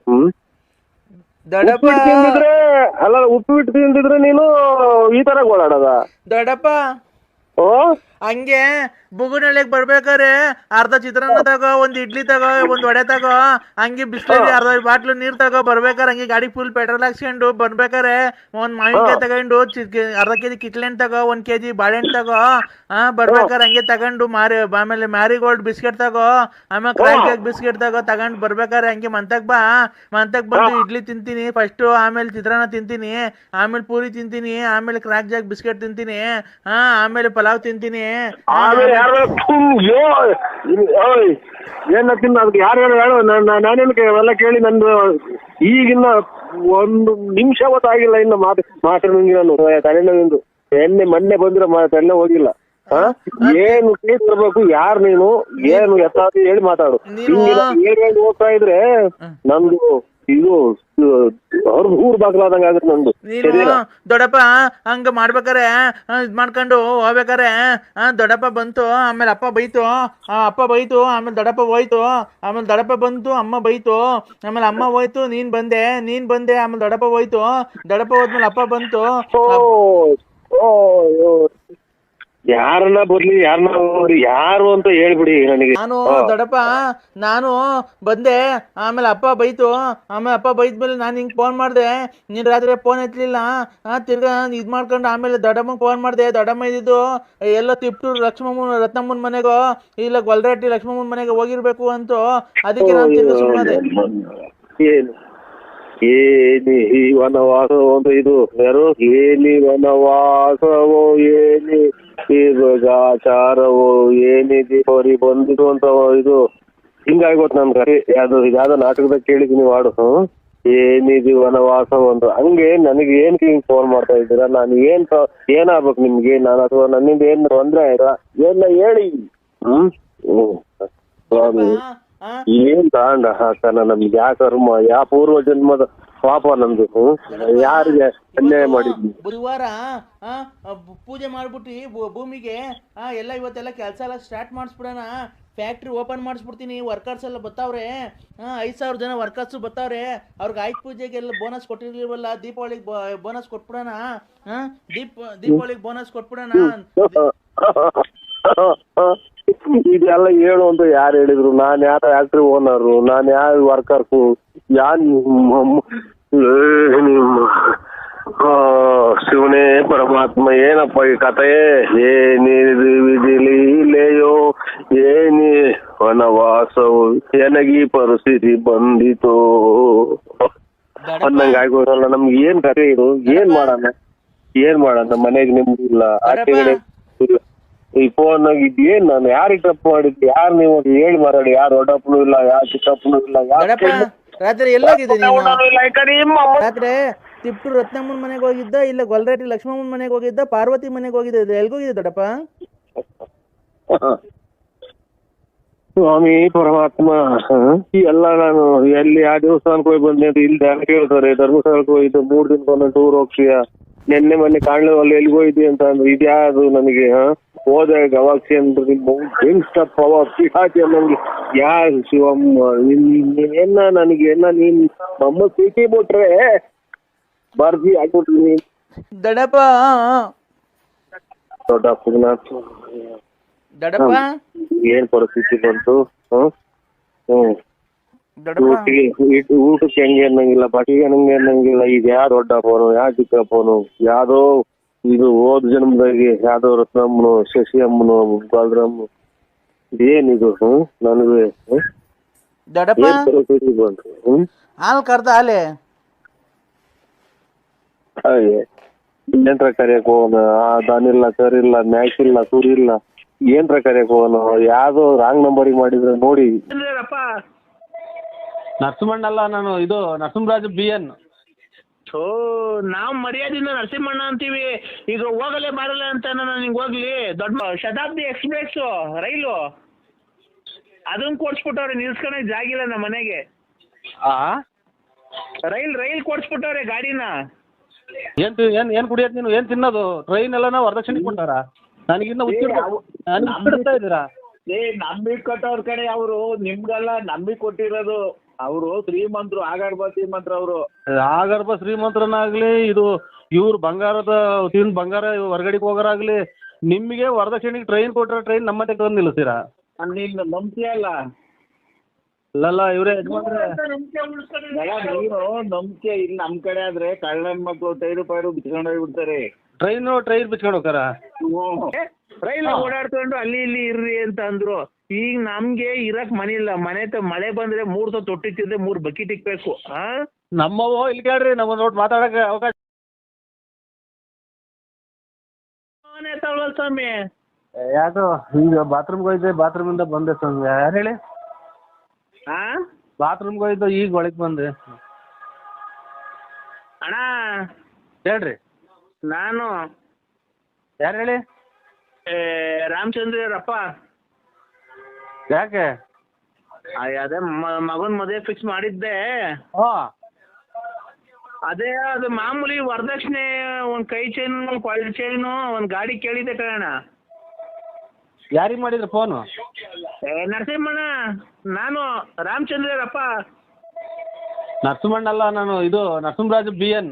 ದೊಡ್ಡಪ್ಪ ತಿಂದಿದ್ರೆ ಅಲ್ಲ ಉಪ್ಪಿಟ್ಟು ತಿಂದಿದ್ರೆ ನೀನು ಈ ತರ ಓಡಾಡದ? ದೊಡ್ಡಪ್ಪ ಓ ಹಂಗೆ ಬುಗುನಳ್ಳಿಗೆ ಬರ್ಬೇಕಾರೆ ಅರ್ಧ ಚಿತ್ರಾನ್ನ ತಗೋ, ಒಂದ್ ಇಡ್ಲಿ ತಗೋ, ಒಂದ್ ವಡೆ ತಗೋ, ಹಂಗೆ ಬಿಸ್ಲರಿ ಅರ್ಧ ಬಾಟ್ಲು ನೀರ್ ತಗೋ ಬರ್ಬೇಕಾರೆ. ಹಂಗೆ ಗಾಡಿ ಫುಲ್ ಪೆಟ್ರೋಲ್ ಹಾಕ್ಸ್ಕೊಂಡು ಬರ್ಬೇಕಾರೆ ಒಂದ್ ಮಾವಿನಕಾಯಿ ತಗೊಂಡು ಅರ್ಧ ಕೆಜಿ ಕಿತ್ಲೆಹಣ್ಣು ತಗೋ, 1 kg ಬಾಳೆಹಣ್ಣು ತಗೋ. ಬರ್ಬೇಕಾರೆ ಹಂಗೆ ತಗೊಂಡು ಆಮೇಲೆ ಮ್ಯಾರಿಗೋಲ್ಡ್ ಬಿಸ್ಕೆಟ್ ತಗೋ, ಆಮೇಲೆ ಕ್ರಾಕ್ ಜಾಕ್ ಬಿಸ್ಕೆಟ್ ತಗೊಂಡು ಬರ್ಬೇಕಾರೆ ಹಂಗೆ ಮಂತಕ್ ಬಂದು ಇಡ್ಲಿ ತಿಂತೀನಿ ಫಸ್ಟ್, ಆಮೇಲೆ ಚಿತ್ರಾನ್ನ ತಿಂತೀನಿ, ಆಮೇಲೆ ಪೂರಿ ತಿಂತೀನಿ, ಆಮೇಲೆ ಕ್ರಾಕ್ ಜಾಕ್ ಬಿಸ್ಕೆಟ್ ತಿಂತೀನಿ, ಆಮೇಲೆ ಪಲಾವ್ ತಿಂತೀನಿ. ಆಮೇಲೆ ಯಾರು ಏನ ತಿನ್ನ ಅದಕ್ಕೆ ಯಾರು ಹೇಳು? ನಾನೇನಕ್ಕೆ ಅವೆಲ್ಲ ಕೇಳಿ ನಂದು ಈಗಿನ್ನ 1 ನಿಮಿಷ ಗೊತ್ತಾಗಿಲ್ಲ ಇನ್ನು ಮಾತಾಡೋಂಗಿ ನಾನು ತಲೆನೋವಿಂದು ಮೊನ್ನೆ ಬಂದಿರೋ ತಲೆ ಹೋಗಿಲ್ಲ. ಏನು ಕೇಳ್ತಿರ್ಬೇಕು ಯಾರು ನೀನು ಏನು ಎತ್ತಾದ್ರು ಹೇಳಿ ಮಾತಾಡು. ಏನ್ ಹೋಗ್ತಾ ಇದ್ರೆ ನಮ್ದು ಇದು ಊರ್ ದಾಖಲಾದಂಗ ಆಗುತ್ತೆ ನಂದು. ನೀನು ದೊಡ್ಡಪ್ಪ ಹಂಗ ಮಾಡ್ಬೇಕಾರೆ ಇದ್ ಮಾಡ್ಕೊಂಡು ಹೋಗ್ಬೇಕಾರೆ ದೊಡ್ಡಪ್ಪ ಬಂತು, ಆಮೇಲೆ ಅಪ್ಪ ಬೈತು, ಆಮೇಲೆ ದೊಡ್ಡಪ್ಪ ಹೋಯ್ತು, ಆಮೇಲೆ ದೊಡ್ಡಪ್ಪ ಬಂತು, ಅಮ್ಮ ಬೈತು, ಆಮೇಲೆ ಅಮ್ಮ ಹೋಯ್ತು, ನೀನ್ ಬಂದೆ, ಆಮೇಲೆ ದೊಡ್ಡಪ್ಪ ಹೋಯ್ತು, ದೊಡ್ಡಪ್ಪ ಹೋದ್ಮೇಲೆ ಅಪ್ಪ ಬಂತು. ಯಾರನ್ನ ಬರ್ಲಿ ಯಾರನ್ನ ನೋಡಿ ಯಾರು ಅಂತ ಹೇಳ್ಬಿಡಿ ನನಗೆ. ದೊಡ್ಡಪ್ಪ ನಾನು ಬಂದೆ, ಆಮೇಲೆ ಅಪ್ಪ ಬೈತು, ಆಮೇಲೆ ಅಪ್ಪ ಬೈದ್ಮೇಲೆ ನಾನು ಹಿಂಗೆ ಫೋನ್ ಮಾಡಿದೆ, ನೀನು ರಾತ್ರಿ ಫೋನ್ ಎತ್ತಲಿಲ್ಲ. ತಿರ್ಗಾ ಇದು ಮಾಡ್ಕೊಂಡು ಆಮೇಲೆ ದೊಡ್ಡಮ್ಮಗೆ ಫೋನ್ ಮಾಡಿದೆ. ದೊಡ್ಡಮ್ಮ ಇದ್ದಿದ್ದು ಎಲ್ಲ ತಿಪ್ಟೂರು ರತ್ನಮ್ಮನ ಮನೆಗೋ ಇಲ್ಲ ಗೊಲ್ರಟ್ಟಿ ಲಕ್ಷ್ಮಮ್ಮನ ಮನೆಗೆ ಹೋಗಿರ್ಬೇಕು ಅಂತೂ, ಅದಕ್ಕೆ ನಾನು ತಿರ್ಗಾ ಸುಮ್ಮನೆ. ಏನು ಏನಿ ವನವಾಸವೋ ಅಂತ ಇದು ಯಾರು? ಏನಿ ವನವಾಸವೋ ಏನಿ ಆಚಾರವೋ ಏನಿದೆ ಅವ್ರಿ ಬಂದಿದ್ದು ಅಂತ ಇದು ಹಿಂಗಾಗೋತ್ ನನ್ ಕತೆ. ಯಾವ್ದೋ ನಾಟಕದಾಗ ಕೇಳಿದೀನಿ ಹಾಡು. ಏನಿದು ವನವಾಸವೋ ಅಂತ. ಹಂಗೆ ನನಗೆ ಏನ್ ಹಿಂಗ್ ಫೋನ್ ಮಾಡ್ತಾ ಇದ್ದೀರಾ? ನಾನು ಏನಾಗ್ಬೇಕು ನಿಮ್ಗೆ? ನಾನು ಅಥವಾ ನನ್ನಿಂದ ಏನ್ ತೊಂದ್ರೆ ಆಯ್ತಾ ಏನ ಹೇಳಿ. ಏನ್ ತಾಂಡ ಹಾಕನ ನಮ್ಗೆ ಯಾ ಕರ್ಮ ಯಾ ಪೂರ್ವ ಜನ್ಮದ ಪಾಪ ನಮ್ದು. ಯಾರಿಗೆ ಅನ್ಯಾಯ ಮಾಡಿದ್ವಿ? ಬುಧವಾರ ಪೂಜೆ ಮಾಡ್ಬಿಟ್ಟು ಭೂಮಿಗೆ ಎಲ್ಲ ಇವತ್ತೆಲ್ಲ ಕೆಲಸ ಎಲ್ಲ ಸ್ಟಾರ್ಟ್ ಮಾಡಿಸ್ಬಿಡೋಣ. ಫ್ಯಾಕ್ಟ್ರಿ ಓಪನ್ ಮಾಡಿಸ್ಬಿಡ್ತೀನಿ, ವರ್ಕರ್ಸ್ ಎಲ್ಲ ಬರ್ತಾವ್ರೆ. 5,000 ಜನ ವರ್ಕರ್ಸು ಬರ್ತಾವ್ರೆ. ಅವ್ರಿಗೆ ಆಯ್ತು ಪೂಜೆಗೆಲ್ಲ ಬೋನಸ್ ಕೊಟ್ಟಿರ್ಲಿಲ್ವಲ್ಲ, ದೀಪಾವಳಿಗೆ ಬೋನಸ್ ಕೊಟ್ಬಿಡೋಣ. ದೀಪಾವಳಿಗೆ ಬೋನಸ್ ಕೊಟ್ಬಿಡೋಣ. ಇದೆಲ್ಲ ಹೇಳು ಅಂತ ಯಾರು ಹೇಳಿದ್ರು? ನಾನ್ ಯಾವ ಫ್ಯಾಕ್ಟ್ರಿ ಓನರು, ನಾನ್ ಯಾವ ವರ್ಕರ್ಸು, ಶಿವನೇ ಪರಮಾತ್ಮ, ಏನಪ್ಪ ಈ ಕಥೆ? ಏನಿದು ವಿಧಿಲೀಲೆಯೋ, ಏನಿ ವನವಾಸವು, ನನಗೀ ಪರಿಸ್ಥಿತಿ ಬಂದಿತೋ ಅನ್ನಂಗ ಆಗೋದಲ್ಲ. ನಮ್ಗೆ ಏನ್ ಕಥೆ ಇದು? ಏನ್ ಮಾಡೋಣ? ಮನೆಗೆ ನೆಮ್ಮದಿ ಇಲ್ಲ, ಆಚೆಗಡೆ ಇಲ್ಲ. ಈ ಫೋನ್ ಏನ್ ನಾನು ಯಾರಿಗೆ ತಪ್ಪು ಮಾಡಿದ್ದೆ? ಯಾರು ನೀವು ಹೇಳಿ ಮಾತಾಡಿ. ಯಾರು ದೊಡ್ಡಪ್ಪನೂ ಇಲ್ಲ, ಯಾರು ಚಿಕ್ಕಪ್ಪನೂ ಇಲ್ಲ, ರಾತ್ರಿ ಎಲ್ಲೋಗಿದೆ ರಾತ್ರಿ? ತಿಪ್ಟೂರು ರತ್ನಮ್ಮನ ಮನೆಗೆ ಹೋಗಿದ್ದ, ಇಲ್ಲ ಗೊಲ್ರೆಡ್ಡಿ ಲಕ್ಷ್ಮಮ್ಮನ ಮನೆಗೆ ಹೋಗಿದ್ದ, ಪಾರ್ವತಿ ಮನೆಗೆ ಹೋಗಿದ್ದ, ಎಲ್ಗೋಗಿದೆ ದೊಡ್ಡಪ್ಪ? ಸ್ವಾಮಿ ಪರಮಾತ್ಮ, ಎಲ್ಲ ನಾನು ಎಲ್ಲಿ ಆ ದೇವಸ್ಥಾನಕ್ಕೆ ಹೋಗಿ ಬಂದೆ ಅಂತ ಇಲ್ಲಿ ಜನ ಕೇಳ್ತಾರೆ. ಧರ್ಮಸ್ಥಳಕ್ಕೆ ಹೋಗಿದ್ದು 3 ದಿನಕ್ಕೊಂದು ಟೂರ್ ಹೋಗ್ತೀಯ, ಮೊನ್ನೆ ಕಾಣಲು ಅಲ್ಲಿ ಎಲ್ಲಿಗೆ ಹೋಯ್ತಿ ಅಂತ ಅಂದ್ರೆ ಇದ್ಯಾವುದು ನನಗೆ? ಹೋದಾಗ ಗವಾಕ್ಷಿ ಅಂದ್ರೆ ನಿಮ್ಮ ಹೆಂಗ್ಸ್ಟಪ್ಪ ಹಾಕಿ ನನ್ಗೆ ಯಾರು ಶಿವಮ್ಮ ನೀನೇನ ನನಗೆ ನೀನ್ ನಮ್ಮ ಸಿಟಿ ಬಿಟ್ರೆ ಬರ್ದಿ ಆಗ್ಬಿಟ್ರಿ ನೀನ್ ದೊಡ್ಡಪ್ಪ. ದೊಡ್ಡಪ್ಪ ಏನ್ ಪರಿಸ್ಥಿತಿ ಬಂತು? ಊಟಕ್ಕೆ ಹೆಂಗೆ ಅನ್ನಂಗಿಲ್ಲ, ಬಟ್ಟಿಗೆ ಅನ್ನಂಗಿಲ್ಲ. ಈಗ ಯಾವ ದೊಡ್ಡಪ್ಪನು, ಯಾವ ಚಿಕ್ಕಪ್ಪನು, ಯಾವ್ದೋ ಇದು ಹೋದ ಜನ್ಮದಾಗೆ ಯಾವ್ದೋ ರತ್ನಮ್ಮನು, ಶಶಿ ಅಮ್ಮನು, ಬಾಲರಮ್ಮ, ಏನಿದು? ನನಗೆ ದೊಡ್ಡಪ್ಪ ಹಾಲು ಕರ್ದ ಹಾಲೆ ಏನ್ರ ಕರಿಯಕ್ ಹೋಗೋಣ? ದನಿಲ್ಲ, ಕರಿಲ್ಲ, ಮ್ಯಾಕಿಲ್ಲ, ಸುರಿಲ್ಲ, ಏನ್ರ ಕರಿಯಕ್ ಹೋಗೋಣ? ಯಾವ್ದೋ ರಾಂಗ್ ನಂಬರಿಗೆ ಮಾಡಿದ್ರೆ ನೋಡಿ. ನರಸಿಂಹಣ್ಣಲ್ಲ ನಾನು, ಇದು ನರಸಿಂಹರಾಜು BN. ನಾವ್ ಮರ್ಯಾದಿಂದ ನರಸಿಂಹಣ್ಣ ಅಂತೀವಿ. ಈಗ ಹೋಗಲೇ ಬರಲ್ಲ ಅಂತ ನಿಂಗೆ ಹೋಗ್ಲಿ. ದೊಡ್ಡ ಶತಾಬ್ದಿ ಎಕ್ಸ್ಪ್ರೆಸ್ ರೈಲು ಅದನ್ನ ಕೊಡ್ಸ್ಬಿಟ್ಟವ್ರೆ, ನಿಲ್ಸ್ಕೊಳಕ್ ಜಾಗಿಲ್ಲ ನಮ್ಮ ಮನೆಗೆ. ರೈಲ್ ಕೊಡ್ಸ್ಬಿಟ್ಟವ್ರೆ ಗಾಡಿನ. ಏನ್ ಕುಡಿಯೋದ್ ನೀನು? ಏನ್ ತಿನ್ನೋದು? ಟ್ರೈನ್ ಎಲ್ಲ ನಾವು ವರದಕ್ಷಿಣೆ ಕೊಟ್ಟಾರ? ನನಗಿನ್ನ ಹುಚ್ಚಿಡ್ತಾ ಇದ್ದೀರಾ? ನಂಬಿಕೆ ಕೊಟ್ಟವ್ರ ಕಡೆ ಅವರು, ನಿಮ್ಗೆಲ್ಲ ನಂಬಿಕೆ ಕೊಟ್ಟಿರೋದು ಅವರು. ಶ್ರೀಮಂತರು, ಆಗರ್ಭ ಶ್ರೀಮಂತರು ಅವರು. ಆಗರ್ಭ ಶ್ರೀಮಂತರನ್ನಾಗ್ಲಿ, ಇದು ಇವ್ರು ಬಂಗಾರ ಹೊರಗಡೆಗೆ ಹೋಗೋರಾಗ್ಲಿ, ನಿಮಗೆ ವರದಕ್ಷಿಣೆಗೆ ಟ್ರೈನ್ ಕೊಟ್ಟರೆ ಟ್ರೈನ್ ನಮ್ಮ ಮತ್ತೆ ತಂದು ನಿಲ್ಲಿಸ್ತೀರಾ? ನೀನು ನಂಬ್ತೀಯಲ್ಲ? ಅಲ್ಲಲ್ಲ ಇವ್ರೆ ನೀನು ನಂಬಿಕೆ ಇಲ್ಲಿ ನಮ್ ಕಡೆ ಆದ್ರೆ ಕಳ್ಳನ್ ಮಕ್ಕಳು ಟೈರು ಬಿಚ್ಕೊಂಡು ಹೋಗ್ಬಿಡ್ತಾರೆ. ಟ್ರೈನ್ ಬಿಚ್ಕೊಂಡು ಹೋಗ್ತಾರ? ರೈಲ್ ಓಡಾಡ್ಕೊಂಡು ಅಲ್ಲಿ ಇಲ್ಲಿ ಇರ್ರಿ ಅಂತ ಅಂದ್ರು. ಈಗ ನಮ್ಗೆ ಇರಕ್ ಮನೆ ಇಲ್ಲ. ಮಳೆ ಬಂದ್ರೆ 3 ಸಲ ತೊಟ್ಟಿತ್ತಿದ್ರೆ 3 ಬಕೆಟ್ ಇಕ್ಬೇಕು. ನಮ್ಮವು ಇಲ್ಲಿ ಕೇಳ್ರಿ, ನಮ್ಮ ನೋಟ್ ಮಾತಾಡಕ್ಕೆ ಅವಕಾಶ ಸ್ವಾಮಿ. ಯಾಕೋ ಈಗ ಬಾತ್ರೂಮ್ಗೆ ಹೋಯ್ದೆ, ಬಾತ್ರೂಮಿಂದ ಬಂದೆ ಸ್ವಾಮಿ. ಯಾರು ಹೇಳಿ? ಬಾತ್ರೂಮ್ಗೆ ಹೋಯ್ದು ಈಗ ಒಳಗೆ ಬಂದೆ. ಅಣ್ಣ ಹೇಳ್ರಿ. ನಾನು ಯಾರು ಹೇಳಿ? ರಾಮಚಂದ್ರಪ್ಪ. ಯಾಕೆ? ಅದೇ ಮಗನ್ ಮದುವೆ ಫಿಕ್ಸ್ ಮಾಡಿದ್ದೆ. ಅದೇ ಅದು ಮಾಮೂಲಿ ವರದಕ್ಷಿಣೆ, ಒಂದ್ ಕೈ ಚೈನ್, ಕ್ವಾಲಿಟಿ ಚೈನು, ಒಂದ್ ಗಾಡಿ ಕೇಳಿದ್ದೆ ಕಣ. ಯಾರಿಗೆ ಮಾಡಿದ್ರು ಫೋನು? ನರಸಿಂಹಣ್ಣ. ನಾನು ರಾಮಚಂದ್ರಪ್ಪ. ನರಸಿಂಹಣ್ಣಲ್ಲ ನಾನು, ಇದು ನರಸಿಂಹರಾಜು BN.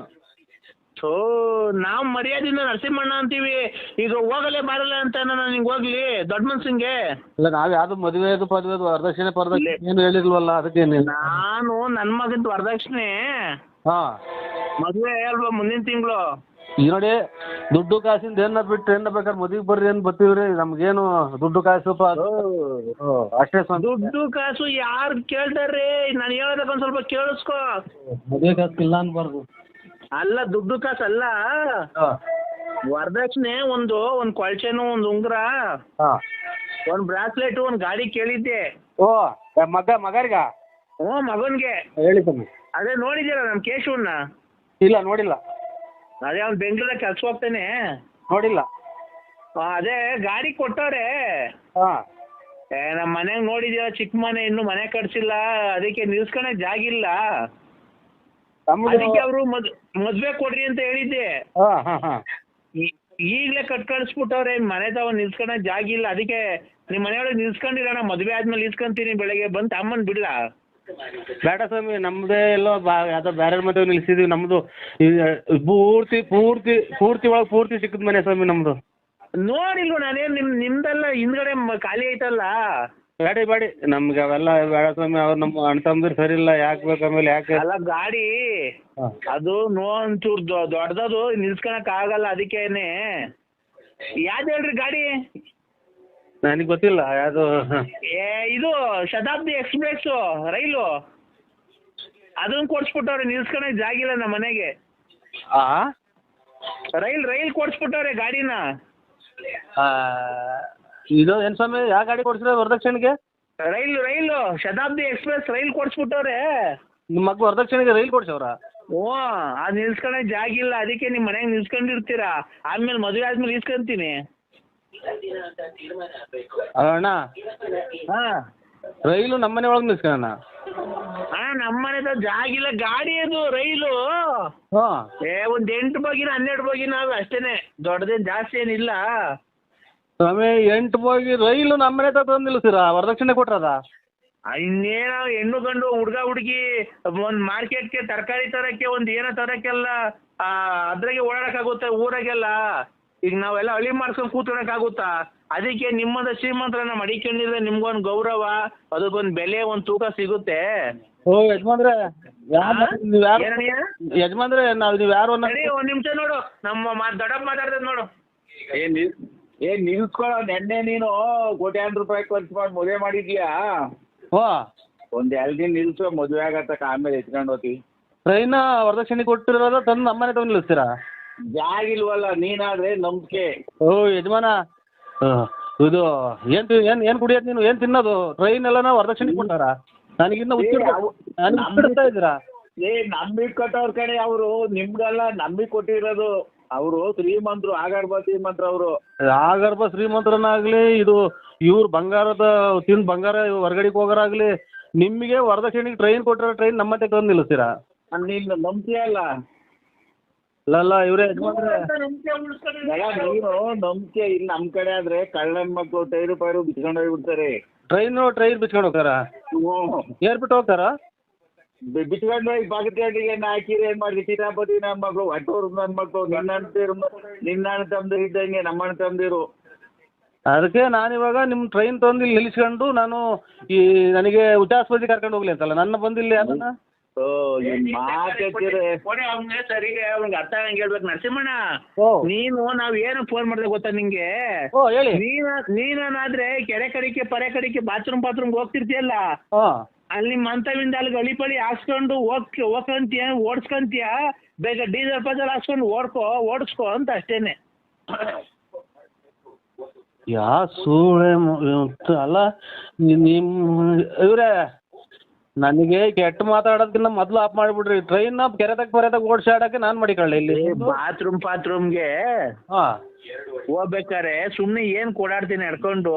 ನಾವ್ ಮರ್ಯಾದಿಂದ ನರಸಿಂಹಣ್ಣ ಅಂತೀವಿ. ಈಗ ಹೋಗಲೇ ಬರಲ್ಲ ಅಂತ ನಿಂಗೆ ಹೋಗ್ಲಿ ದೊಡ್ಡ ಮನ್ಸಂಗೆ. ಇಲ್ಲ, ನಾವ್ ಯಾವ್ದು ಮದುವೆ ವರದಕ್ಷಿಣೆ ಏನು ಹೇಳಿಲ್ವಲ್ಲ, ಅದಕ್ಕೆ. ನಾನು ನನ್ ಮಗಂತ ವರದಕ್ಷಿಣೆ ಮದುವೆ ಅಲ್ವಾ ಮುಂದಿನ ತಿಂಗಳು. ಈಗ ನೋಡಿ, ದುಡ್ಡು ಕಾಸಿಂದ ಏನ ಬಿಟ್ಟು ಏನ ಬೇಕಾದ್ರೆ ಮದುವೆ ಬರ್ರಿ ಅಂತ ಬರ್ತೀವ್ರಿ. ನಮ್ಗೇನು ದುಡ್ಡು ಕಾಸು ಅಷ್ಟೇ. ದುಡ್ಡು ಕಾಸು ಯಾರು ಕೇಳ್ತಾರ್ರಿ? ನಾನು ಹೇಳೋದಕ್ಕೆ ಒಂದ್ ಸ್ವಲ್ಪ ಕೇಳಿಸ್ಕೊ. ಮದುವೆ ಕಾಸು ಇಲ್ಲ ಅನ್ಬಾರ್ದು. ಅಲ್ಲ, ದುಡ್ಡು ಕಾಸು ಅಲ್ಲ, ವರದಕ್ಷಿಣೆ ಒಂದ್ ಕೊಳ್ಚೆನು, ಒಂದ್ ಉಂಗ್ರ, ಒಂದ್ ಬ್ರಾಸ್ಲೆಟ್, ಒಂದ್ ಗಾಡಿ ಕೇಳಿದ್ದೆ. ಮಗರ್ಗ? ಮಗನ್ಗೆ ಹೇಳಿ ಸ್ವಾಮಿ. ಅದೇ ನೋಡಿದ್ದೀರ ನಮ್ ಕೇಶವನ್ನ? ಇಲ್ಲ, ನೋಡಿಲ್ಲ. ಅದೇ ಅವ್ನು ಬೆಂಗಳೂರಾಗ ಕೆಲ್ಸ ಹೋಗ್ತಾನೆ. ನೋಡಿಲ್ಲ. ಅದೇ ಗಾಡಿ ಕೊಟ್ಟವ್ರೆ. ನಮ್ಮ ಮನೆಗ್ ನೋಡಿದ್ಯಾ, ಚಿಕ್ಕ ಮನೆ, ಇನ್ನು ಮನೆ ಕಟ್ಸಿಲ್ಲ, ಅದಕ್ಕೆ ನಿಲ್ಸ್ಕೊಳಕ್ ಜಾಗಿಲ್ಲ. ಅದಕ್ಕೆ ಅವರು ಮದ್ವೆ ಕೊಡ್ರಿ ಅಂತ ಹೇಳಿದ್ದೆ. ಈಗಲೇ ಕಳ್ಸ್ಬಿಟ್ಟವ್ರೆ ಮನೆ ತವ ನಿಲ್ಸ್ಕೊಳಕ್ ಜಾಗ ಇಲ್ಲ, ಅದಕ್ಕೆ ನಿಮ್ಮ ಮನೆಯೊಳಗೆ ನಿಲ್ಸ್ಕೊಂಡಿರೋಣ, ಮದುವೆ ಆದ್ಮೇಲೆ ಇಸ್ಕೊಂತೀನಿ ಬೆಳಗ್ಗೆ ಬಂದು ಅಮ್ಮನ್ ಬಿಡ್ಲಾ? ಬೇಡ ಸ್ವಾಮಿ, ನಮ್ದೇ ಎಲ್ಲೋ ಯಾವ್ದೋ ಬೇರೆ ಮದುವೆ ನಿಲ್ಸಿದೀವಿ. ನಮ್ದು ಪೂರ್ತಿ ಪೂರ್ತಿ ಪೂರ್ತಿ ಒಳಗೆ ಪೂರ್ತಿ ಸಿಕ್ಕದ ಮನೆ ಸ್ವಾಮಿ ನಮ್ದು. ನೋಡಿಲ್ವ ನಾನೇನು ನಿಮ್ದೆಲ್ಲ ಹಿಂದ್ಗಡೆ ಖಾಲಿ ಐತಲ್ಲ. ಬೇಡಿ ನಮ್ಗೆ ಅವೆಲ್ಲ ಬೇಡ ಸ್ವಾಮಿ. ಅವ್ರು ನಮ್ಮ ಅಣ್ಣ ತಮ್ಮದಿರು ಸರಿ ಇಲ್ಲ, ಯಾಕೆ ಬೇಕು ಆಮೇಲೆ ಯಾಕೆ? ಅಲ್ಲ ಗಾಡಿ ಅದು ಒಂಚೂರು ದೊಡ್ಡದದು ನಿಲ್ಸ್ಕೊಳಕ್ ಆಗಲ್ಲ, ಅದಕ್ಕೇನೆ. ಯಾವ್ದು ಹೇಳ್ರಿ ಗಾಡಿ? ನನಗೆ ಗೊತ್ತಿಲ್ಲ ಯಾವುದು. ಇದು ಶತಾಬ್ದಿ ಎಕ್ಸ್ಪ್ರೆಸ್ ರೈಲು, ಅದನ್ನ ಕೊಡ್ಸ್ಬಿಟ್ಟವ್ರೆ, ನಿಲ್ಸ್ಕೊಳಕ್ ಜಾಗಿಲ್ಲ ನಮ್ಮ ಮನೆಗೆ. ರೈಲ್ ಕೊಡ್ಸ್ಬಿಟ್ಟವ್ರೆ ಗಾಡಿನ. ಇದು ಏನ್ ಸ್ವಾಮಿ, ಯಾವ ಗಾಡಿ ಕೊಡ್ಸಿದ್ರೆ ವರದಕ್ಷಿಣೆಗೆ? ರೈಲು ಶತಾಬ್ದಿ ಎಕ್ಸ್ಪ್ರೆಸ್ ರೈಲ್ ಕೊಡ್ಸ್ಬಿಟ್ಟವ್ರೆ. ನಿಮ್ಮ ಮಗ ವರದಕ್ಷಿಣೆಗೆ ರೈಲ್ ಕೊಡ್ಸವ್ರ? ಓ, ಅದ್ ನಿಲ್ಸ್ಕೊಳಕ್ ಜಾಗಿಲ್ಲ, ಅದಕ್ಕೆ ನಿಮ್ ಮನೆಗೆ ನಿಲ್ಸ್ಕೊಂಡಿರ್ತೀರಾ, ಆದ್ಮೇಲೆ ಮದುವೆ ಆದ್ಮೇಲೆ ಇಸ್ಕೊಂತೀನಿ. ಅಣ್ಣ ರೈಲು ನಮ್ಮನೆ ಒಳಗೆ ನಿಲ್ಸ್ಕೊಳ್ಳೋಣ. ನಮ್ಮನೆ ಜಾಗಿಲ್ಲ, ಗಾಡಿ ಅದು ರೈಲು. ಒಂದ್ 8 ಬೋಗಿನ 12 ಬೋಗಿನ ಅಷ್ಟೇನೆ, ದೊಡ್ಡದೇನ್ ಜಾಸ್ತಿ ಏನಿಲ್ಲ. ಸ್ವಾಮಿ 8 ಬೋಗಿ ರೈಲು ನಮ್ಮನೆ ತಂದು ನಿಲ್ಲಿಸ್ತೀರಾ? ವರದಕ್ಷಿಣೆ ಕೊಟ್ರದ? ಇನ್ನೇನೋ ಹೆಣ್ಣು ಗಂಡು ಹುಡ್ಗ ಹುಡುಗಿ ಒಂದ್ ಮಾರ್ಕೆಟ್ಗೆ ತರಕಾರಿ ತರಕ್ಕೆ ಒಂದ್ ಏನೋ ತರಕ್ಕೆಲ್ಲ ಅದ್ರಾಗೆ ಓಡಾಡಕ್ಕಾಗುತ್ತಾ ಊರಾಗೆಲ್ಲ? ಈಗ ನಾವೆಲ್ಲ ಹಳ್ಳಿ ಮಾಡ್ಸ್ಕೊಂಡ್ ಕೂತ್ಕೊಳಕ್ಕಾಗುತ್ತಾ? ಅದಕ್ಕೆ ನಿಮ್ಮದ ಶ್ರೀಮಂತರನ್ನ ಮಡಿಕೊಂಡಿದ್ರೆ ನಿಮ್ಗೊಂದ್ ಗೌರವ, ಅದಕ್ಕೊಂದ್ ಬೆಲೆ, ಒಂದ್ ತೂಕ ಸಿಗುತ್ತೆ. ಓ ಯಜಮಾನ್ರೆ, ಯಜಮಾನ್ರೆ ನೀವ್ ಯಾರು? ಒಂದ್ ನಿಮಿಷ ನೋಡು, ನಮ್ಮ ದೊಡ್ಡಪ್ಪ ಮಾತಾಡ್ತದ ನೋಡು. ನಿಲ್ಸ್ಕೊಳ್ಳೋ, ನೆನ್ನೆ ನೀನು ಕೋಟ್ಯಾಂತರ ರೂಪಾಯಿ ಖರ್ಚು ಮಾಡಿ ಮದುವೆ ಮಾಡಿದ್ಯಾ? ಒಂದ್ 2 ದಿನ ನಿಲ್ಸೋ, ಮದುವೆ ಆಗತ್ತಕ್ಕ, ಆಮೇಲೆ ಎತ್ಕೊಂಡು ಹೋಗ್ತಿ. ಟ್ರೈನ್ ವರದಕ್ಷಿಣೆ ಕೊಟ್ಟಿರೋದ ತಂದು ನಮ್ಮನೆ ತಗೊಂಡು ನಿಲ್ಲಿಸ್ತೀರಾ? ಜಾಗಿಲ್ವಲ್ಲ, ನೀನಾದ್ರೆ ನಂಬಿಕೆ. ಓ ಯಜಮಾನ, ಇದು ಏನ್ ಕುಡಿಯೋದು ನೀನು? ಏನ್ ತಿನ್ನೋದು? ಟ್ರೈನ್ ಎಲ್ಲ ವರದಕ್ಷಿಣೆ ಕೊಟ್ಟಾರ? ನನಗಿನ್ನ ಹುಚ್ಚಿಡ್ತಾ ಇದ್ದೀರಾ? ನಂಬಿಕೆ ಕೊಟ್ಟವ್ರ ಕಡೆ ಅವರು, ನಿಮ್ಗೆಲ್ಲ ನಂಬಿಕೆ ಕೊಟ್ಟಿರೋದು. ಅವರು ಶ್ರೀಮಂತರು, ಆಗರ್ಭ ಶ್ರೀಮಂತರು ಅವರು. ಆಗರ್ಭ ಶ್ರೀಮಂತರನ್ನಾಗ್ಲಿ, ಇದು ಇವ್ರು ತಿಂದು ಬಂಗಾರ ಹೊರಗಡೆಗೆ ಹೋಗೋರಾಗ್ಲಿ, ನಿಮಗೆ ವರದಕ್ಷಿಣೆಗೆ ಟ್ರೈನ್ ಕೊಟ್ಟಿರೋ ಟ್ರೈನ್ ನಮ್ಮತ್ತೆ ತಂದು ನಿಲ್ಲಿಸ್ತೀರಾ? ನೀನು ನಂಬಿಕೆ ಅಲ್ಲ ಇವ್ರೇ ಯಜಮಾನ್ರೆ. ನೀನು ನಂಬಿಕೆ ಇಲ್ಲ. ನಮ್ ಕಡೆ ಆದ್ರೆ ಕಳ್ಳನ್ ಮಕ್ಕಳು ಟೈರು ಪೈರು ಬಿಚ್ಕೊಂಡು ಹೋಗ್ಬಿಡ್ತಾರೆ. ಟ್ರೈನ್ ಬಿಚ್ಕೊಂಡು ಹೋಗ್ತಾರ? ಏರ್ಬಿಟ್ಟು ಹೋಗ್ತಾರ? ಬಿಚ್ಕೊಂಡು ಹೋಗಿ ಬಾಗಟ್ಟಿಗೆ ಹಾಕಿರಿ. ಏನ್ ಮಾಡಿ ಸೀತಾಪತಿ ನನ್ನ ಮಗಳು, ಒಟ್ಟೂರು ನನ್ನ ಮಕ್ಕಳು, ನಿನ್ನ ಅಣ್ಣ ತಮ್ಮದಿರು ಇದ್ದಂಗೆ ನಮ್ಮ ಅಣ್ಣ ತಮ್ಮದಿರು. ಅದಕ್ಕೆ ನಾನಿವಾಗ ನಿಮ್ಮ ಟ್ರೈನ್ ತಂದು ಇಲ್ಲಿ ನಿಲ್ಲಿಸ್ಕೊಂಡು ನಾನು ನನಗೆ ಉಚ್ಚಾಸ್ಪತ್ರೆ ಕರ್ಕೊಂಡು ಹೋಗ್ಲಿ ಅಂತಲ್ಲ, ನನ್ನ ಬಂದಿಲ್ಲ ಅದನ್ನ. ಸರಿಗೆ ಅವ್ನಿಗೆ ಅರ್ಥ ಆಗಂಗೆ ಹೇಳ್ಬೇಕು. ನರಸಿಂಹಣ್ಣ, ನೀನು ನಾವ್ ಏನು ಫೋನ್ ಮಾಡಿದೆ ಗೊತ್ತಾ ನಿಂಗೆ? ಹೇಳಿ. ನೀನಾದ್ರೆ ಕೆರೆ ಕಡಿಕೆ ಪರೆ ಕಡಿಕೆ ಬಾತ್ರೂಮ್ ಹೋಗ್ತಿರ್ತೀಯಲ್ಲ, ಅಲ್ಲಿ ನಿಮ್ಮ ಮಂತವಿಂದ ಅಲ್ಲಿ ಗಳಿಪಳಿ ಹಾಕ್ಸ್ಕೊಂಡು ಹೋಗ್ಕಂತೀಯ, ಓಡಿಸ್ಕೊಂತೀಯ, ಬೇಗ ಡೀಸೆಲ್ ಪಜಲ್ ಹಾಕ್ಸ್ಕೊಂಡು ಓಡಿಸ್ಕೊ ಅಂತ ಅಷ್ಟೇನೆ. ಸೂಳೆ ಅಲ್ಲ ಇವ್ರೆ, ನನಗೆ ಕೆಟ್ಟ ಮಾತಾಡೋದಕ್ಕಿಂತ ಮೊದ್ಲು ಆಫ್ ಮಾಡಿಬಿಡ್ರಿ. ಟ್ರೈನ್ ಕೆರೆದಾಗ ಓಡಿಸಾಡಕ್ಕೆ ನಾನು ಮಾಡಿಕೊಳ್ಳಿ. ಇಲ್ಲಿ ಬಾತ್ರೂಮ್ಗೆ ಹೋಗ್ಬೇಕಾರೆ ಸುಮ್ನೆ ಏನ್ ಕೊಡಾಡ್ತೀನಿ ನಡ್ಕೊಂಡು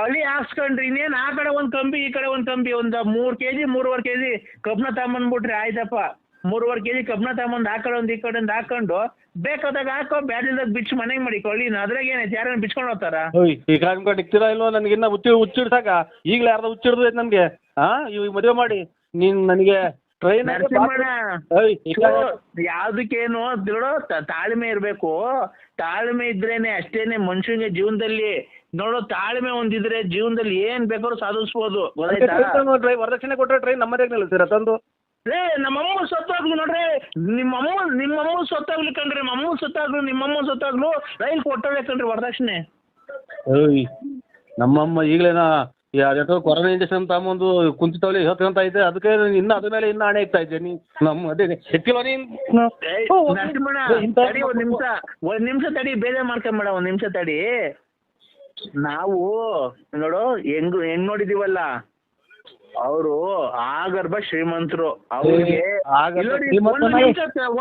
ಅಲ್ಲಿ ಹಾಕ್ಸ್ಕೊಂಡ್ರಿ. ಇನ್ನೇನ್ ಆ ಕಡೆ ಒಂದ್ ಕಂಬಿ, ಈ ಕಡೆ ಒಂದ್ ಕಂಬಿ, ಒಂದ್ 3 kg 3.5 kg ಕಬ್ನ ತಗೊಂಬಂದ್ಬಿಟ್ರಿ, ಆಯ್ತಪ್ಪ. 3.5 kg ಕಬ್ನ ತಗೊಂಬಂದ್ ಆ ಕಡೆ ಒಂದ್ ಈ ಕಡೆ ಒಂದ್ ಹಾಕೊಂಡು ಬೇಕಾದಾಗ ಹಾಕೋ, ಬ್ಯಾಡಿಲ್ದಾಗ ಬಿಚ್ಚು ಮನೆಗೆ ಮಾಡಿಕೊಳ್ಳಿ. ಅದ್ರಾಗ ಏನೈತೆ, ಯಾರನ್ನ ಬಿಚ್ಕೊಂಡು ಹೋಗ್ತಾರ? ಈಗ ಅನ್ಕೊಂಡು ಇಕ್ತೀರಾ ಇಲ್ವೋ? ನನಗಿನ್ನ ಹುಚ್ಚಿಡ್ಸಾಕ ಈಗಲೇ ಅರ್ಧ ಹುಚ್ಚಿಡ್ದು ಐತೆ ನನ್ಗೆ. ಇವಾಗ ಮದುವೆ ಮಾಡಿ ನೀನ್ ನನಗೆ ಟ್ರೈನ್ ಯಾವ್ದಕ್ಕೇನು ನೋಡೋ, ತಾಳ್ಮೆ ಇರ್ಬೇಕು. ತಾಳ್ಮೆ ಇದ್ರೇನೆ ಅಷ್ಟೇನೆ ಮನುಷ್ಯನಿಗೆ ಜೀವನದಲ್ಲಿ. ನೋಡೋ, ತಾಳ್ಮೆ ಒಂದಿದ್ರೆ ಜೀವನದಲ್ಲಿ ಏನ್ ಬೇಕಾದ್ರೂ ಸಾಧಿಸ್ಬೋದು. ವರದಕ್ಷಿಣೆ ಕೊಟ್ಟರೆ ಟ್ರೈನ್ ನಮ್ಮದೇ ನಿಲ್ಲಿಸ್ತೀರಾ ತಂದು? ನಮ್ಮಮ್ಮ ಸೊತ್ತಾಗ್ಲು ನೋಡ್ರಿ, ನಿಮ್ಮಮ್ಮ ಸೊತ್ತಾಗ್ಲಿ ಕಣ್ರಿ, ನಮ್ಮಮ್ಮ ಸೊತ್ತಾಗ್ಲು ನಿಮ್ಮಮ್ಮ ಸೊತ್ತಾಗ್ಲು ರೈಲ್ ಕೊಟ್ಟವೇ ಕಣ್ರಿ ವರದಕ್ಷಿಣೆ. ನಮ್ಮಮ್ಮ ಈಗಲೇನಾ ಕೊರೋನಾ ಇಂಜೆಕ್ಷನ್ ತಗೊಂಬಂದು ಕುಂತಿತಾವಲ್ಲಿ ಹೇಳ್ತಂತ ಐತೆ, ಅದಕ್ಕೆ ಇನ್ನ ಅದ್ರ ಮೇಲೆ ಇನ್ನ ಹಣೆ ಇಕ್ತಾ ಇದ್ದೆ. ಒಂದ್ ನಿಮಿಷ ತಡಿ, ಬೇಜಾರ್ ಮಾಡ್ಕೊಂಬೇಡ, ಒಂದ್ ನಿಮಿಷ ತಡಿ. ನಾವು ನೋಡು ಹೆಂಗ್ ನೋಡಿದೀವಲ್ಲ, ಅವರು ಆಗರ್ಭ ಶ್ರೀಮಂತರು. ಅವ್ರಿಗೆ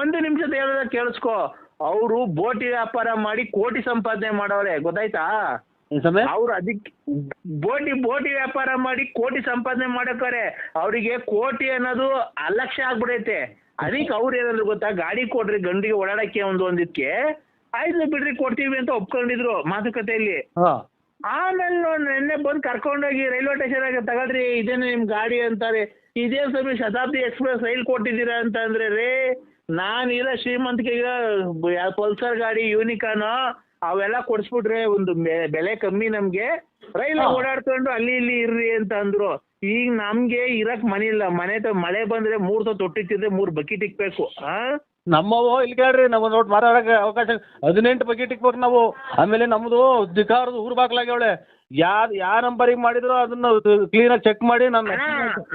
ಒಂದು ನಿಮಿಷದ ಹೇಳೋದ ಕೇಳಿಸ್ಕೊ. ಅವರು ಬೋಟಿ ವ್ಯಾಪಾರ ಮಾಡಿ ಕೋಟಿ ಸಂಪಾದನೆ ಮಾಡವ್ರೆ, ಗೊತ್ತಾಯ್ತಾ? ಅವ್ರು ಅದಕ್ಕೆ ಬೋಟಿ ವ್ಯಾಪಾರ ಮಾಡಿ ಕೋಟಿ ಸಂಪಾದನೆ ಮಾಡಕ್ಕಾರೆ. ಅವರಿಗೆ ಕೋಟಿ ಅನ್ನೋದು ಅಲಕ್ಷ್ಯ ಆಗ್ಬಿಡೈತೆ. ಅದಕ್ಕೆ ಅವ್ರು ಏನಾದ್ರು ಗೊತ್ತಾ, ಗಾಡಿ ಕೊಡ್ರಿ ಗಂಡಿಗೆ ಓಡಾಡಕ್ಕೆ ಒಂದಿಕ್ಕೆ ಆಯ್ತು ಬಿಡ್ರಿ ಕೊಡ್ತೀವಿ ಅಂತ ಒಪ್ಕೊಂಡಿದ್ರು ಮಾತುಕತೆಯಲ್ಲಿ. ಆಮೇಲೆ ನಿನ್ನೆ ಬಂದು ಕರ್ಕೊಂಡೋಗಿ ರೈಲ್ವೆ ಸ್ಟೇಷನ್ ಆಗಿ ತಗೊಳ್ರಿ ಇದೇನು ನಿಮ್ ಗಾಡಿ ಅಂತಾರೆ. ಇದೇ ಸಮಯ ಶತಾಬ್ದಿ ಎಕ್ಸ್ಪ್ರೆಸ್ ರೈಲ್ ಕೊಟ್ಟಿದ್ದೀರಾ ಅಂತ ಅಂದ್ರೆ ರೇ, ನಾನಿರೋ ಶ್ರೀಮಂತಿಕೆಗ ಪಲ್ಸರ್ ಗಾಡಿ ಯೂನಿಕಾನ್ ಅವೆಲ್ಲ ಕೊಡ್ಸ್ಬಿಟ್ರೆ ಒಂದು ಬೆಲೆ ಕಮ್ಮಿ ನಮ್ಗೆ, ರೈಲ್ ಓಡಾಡ್ಕೊಂಡು ಅಲ್ಲಿ ಇಲ್ಲಿ ಇರ್ರಿ ಅಂತ ಅಂದ್ರು. ಈಗ ನಮ್ಗೆ ಇರಕ್ ಮನೆ ಇಲ್ಲ, ಮಳೆ ಬಂದ್ರೆ 3 ತೊಟ್ಟಿತ್ತಿದ್ರೆ 3 ಬಕೆಟ್ ಇಕ್ಬೇಕು. ನಮ್ಮವು ಇಲ್ಲಿ ಕೇಳ್ರಿ, ನಾವು ನೋಡಿ ಮಾತಾಡಕ್ಕೆ ಅವಕಾಶ 18 ಬಕೆಟ್ ಇಕ್ಬೇಕು ನಾವು. ಆಮೇಲೆ ನಮ್ದು ಧಿಕಾರದ ಊರ್ ಬಾಗ್ಲಾಗ್ಯವಳೆ, ಯಾವ ನಂಬರಿಗೆ ಮಾಡಿದ್ರು ಅದನ್ನ ಕ್ಲೀನಾಗಿ ಚೆಕ್ ಮಾಡಿ ನಾನು.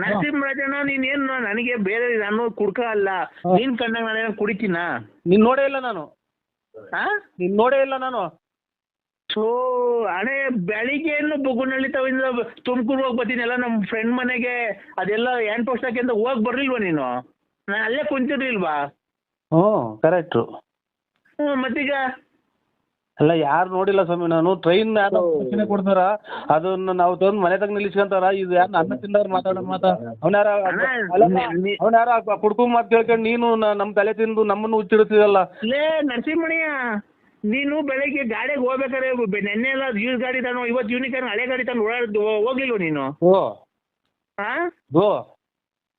ನರಸಿಂಹರಾಜಣ್ಣ ನೀನೇನು ನನಗೆ ಬೇರೆ ನಾನು ಕುಡ್ಕ ಅಲ್ಲ, ನೀನ್ ಕಂಡಾಗ ನಾನೇನು ಕುಡಿತೀನ? ನೀನ್ ನೋಡೇ ಇಲ್ಲ ನಾನು, ನೀನ್ ನೋಡೇ ಇಲ್ಲ ನಾನು. ಸೊ ಹಣೆ ಬೆಳಿಗ್ಗೆ ಬುಗುನಳ್ಳಿ ತವಿಂದ ತುಮಕೂರು ಹೋಗಿ ಬರ್ತೀನಿ ಎಲ್ಲ ನಮ್ಮ ಫ್ರೆಂಡ್ ಮನೆಗೆ, ಅದೆಲ್ಲ ಹ್ಯಾಂಡ್ ಪೋಸ್ಟ್ ಹಾಕಿ ಅಂತ ಹೋಗಿ ಬರ್ಲಿಲ್ವಾ ನೀನು? ನಾನು ಅಲ್ಲೇ ಕುಂತಿರ್ಲಿಲ್ವಾ? ಕರೆಕ್ಟು. ಮತ್ತೀಗ ಅಲ್ಲ ಯಾರು ನೋಡಿಲ್ಲ ಸ್ವಾಮಿ, ನಾನು ಟ್ರೈನ್ ಯಾರು ಕೊಡ್ತಾರ ಅದನ್ನ ನಾವು ತಂದು ಮನೆ ತಗ ನಿಲ್ಲಿಸ್ಕೊಂತಾರ. ಇದು ಯಾರು ಅನ್ನ ತಿಂದವ್ರು ಅವನ್ಯಾರ ಕುಡ್ಕು ಮಾತು ಕೇಳ್ಕೊಂಡು ನೀನು ನಮ್ ತಲೆ ತಿಂದು ನಮ್ಮನ್ನು ಹುಚ್ಚಿಡ್ತೀವಲ್ಲ. ಲೇ ನರಸಿಂಹಣ್ಣ, ನೀನು ಬೆಳಗ್ಗೆ ಗಾಡಿಗೆ ಹೋಗ್ಬೇಕಾರೆ ನೆನ್ನೆ ಎಲ್ಲ ಯೂಸ್ ಗಾಡಿ ತಾನು, ಇವತ್ತು ಯೂನಿಕಾನ್ ಹಳೆ ಗಾಡಿ ತಾನು ಹೋಗ್ಲಿಲ್ವ ನೀನು?